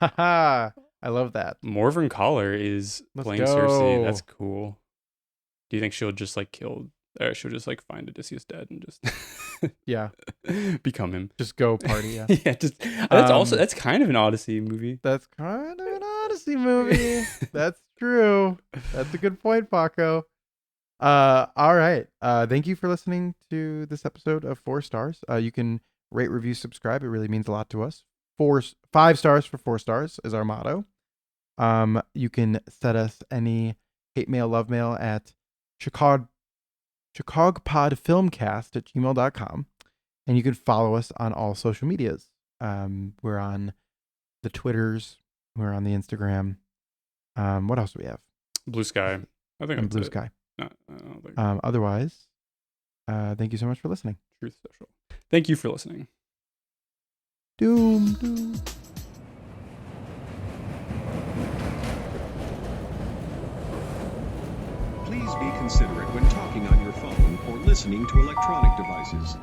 I love that.
Morven Collar is
Let's
playing
go.
Cersei. That's cool. Do you think she'll just like she'll just like find Odysseus dead and just
Yeah,
become him?
just go party. Yeah,
Yeah, that's kind of an Odyssey movie.
that's kind of an Odyssey movie. That's true. That's a good point, Paco. All right. Thank you for listening to this episode of 4 Stars. You can rate, review, subscribe. It really means a lot to us. 5 stars for 4 stars is our motto. You can send us any hate mail, love mail at chicagopodfilmcast@gmail.com. And you can follow us on all social medias. We're on the Twitters. We're on the Instagram. What else do we have?
Blue Sky. I think
And
that's
Blue
it.
Sky.
No, I don't think
Otherwise, thank you so much for listening.
Truth Social. Thank you for listening.
Doom.
Please be considerate when talking on your phone or listening to electronic devices.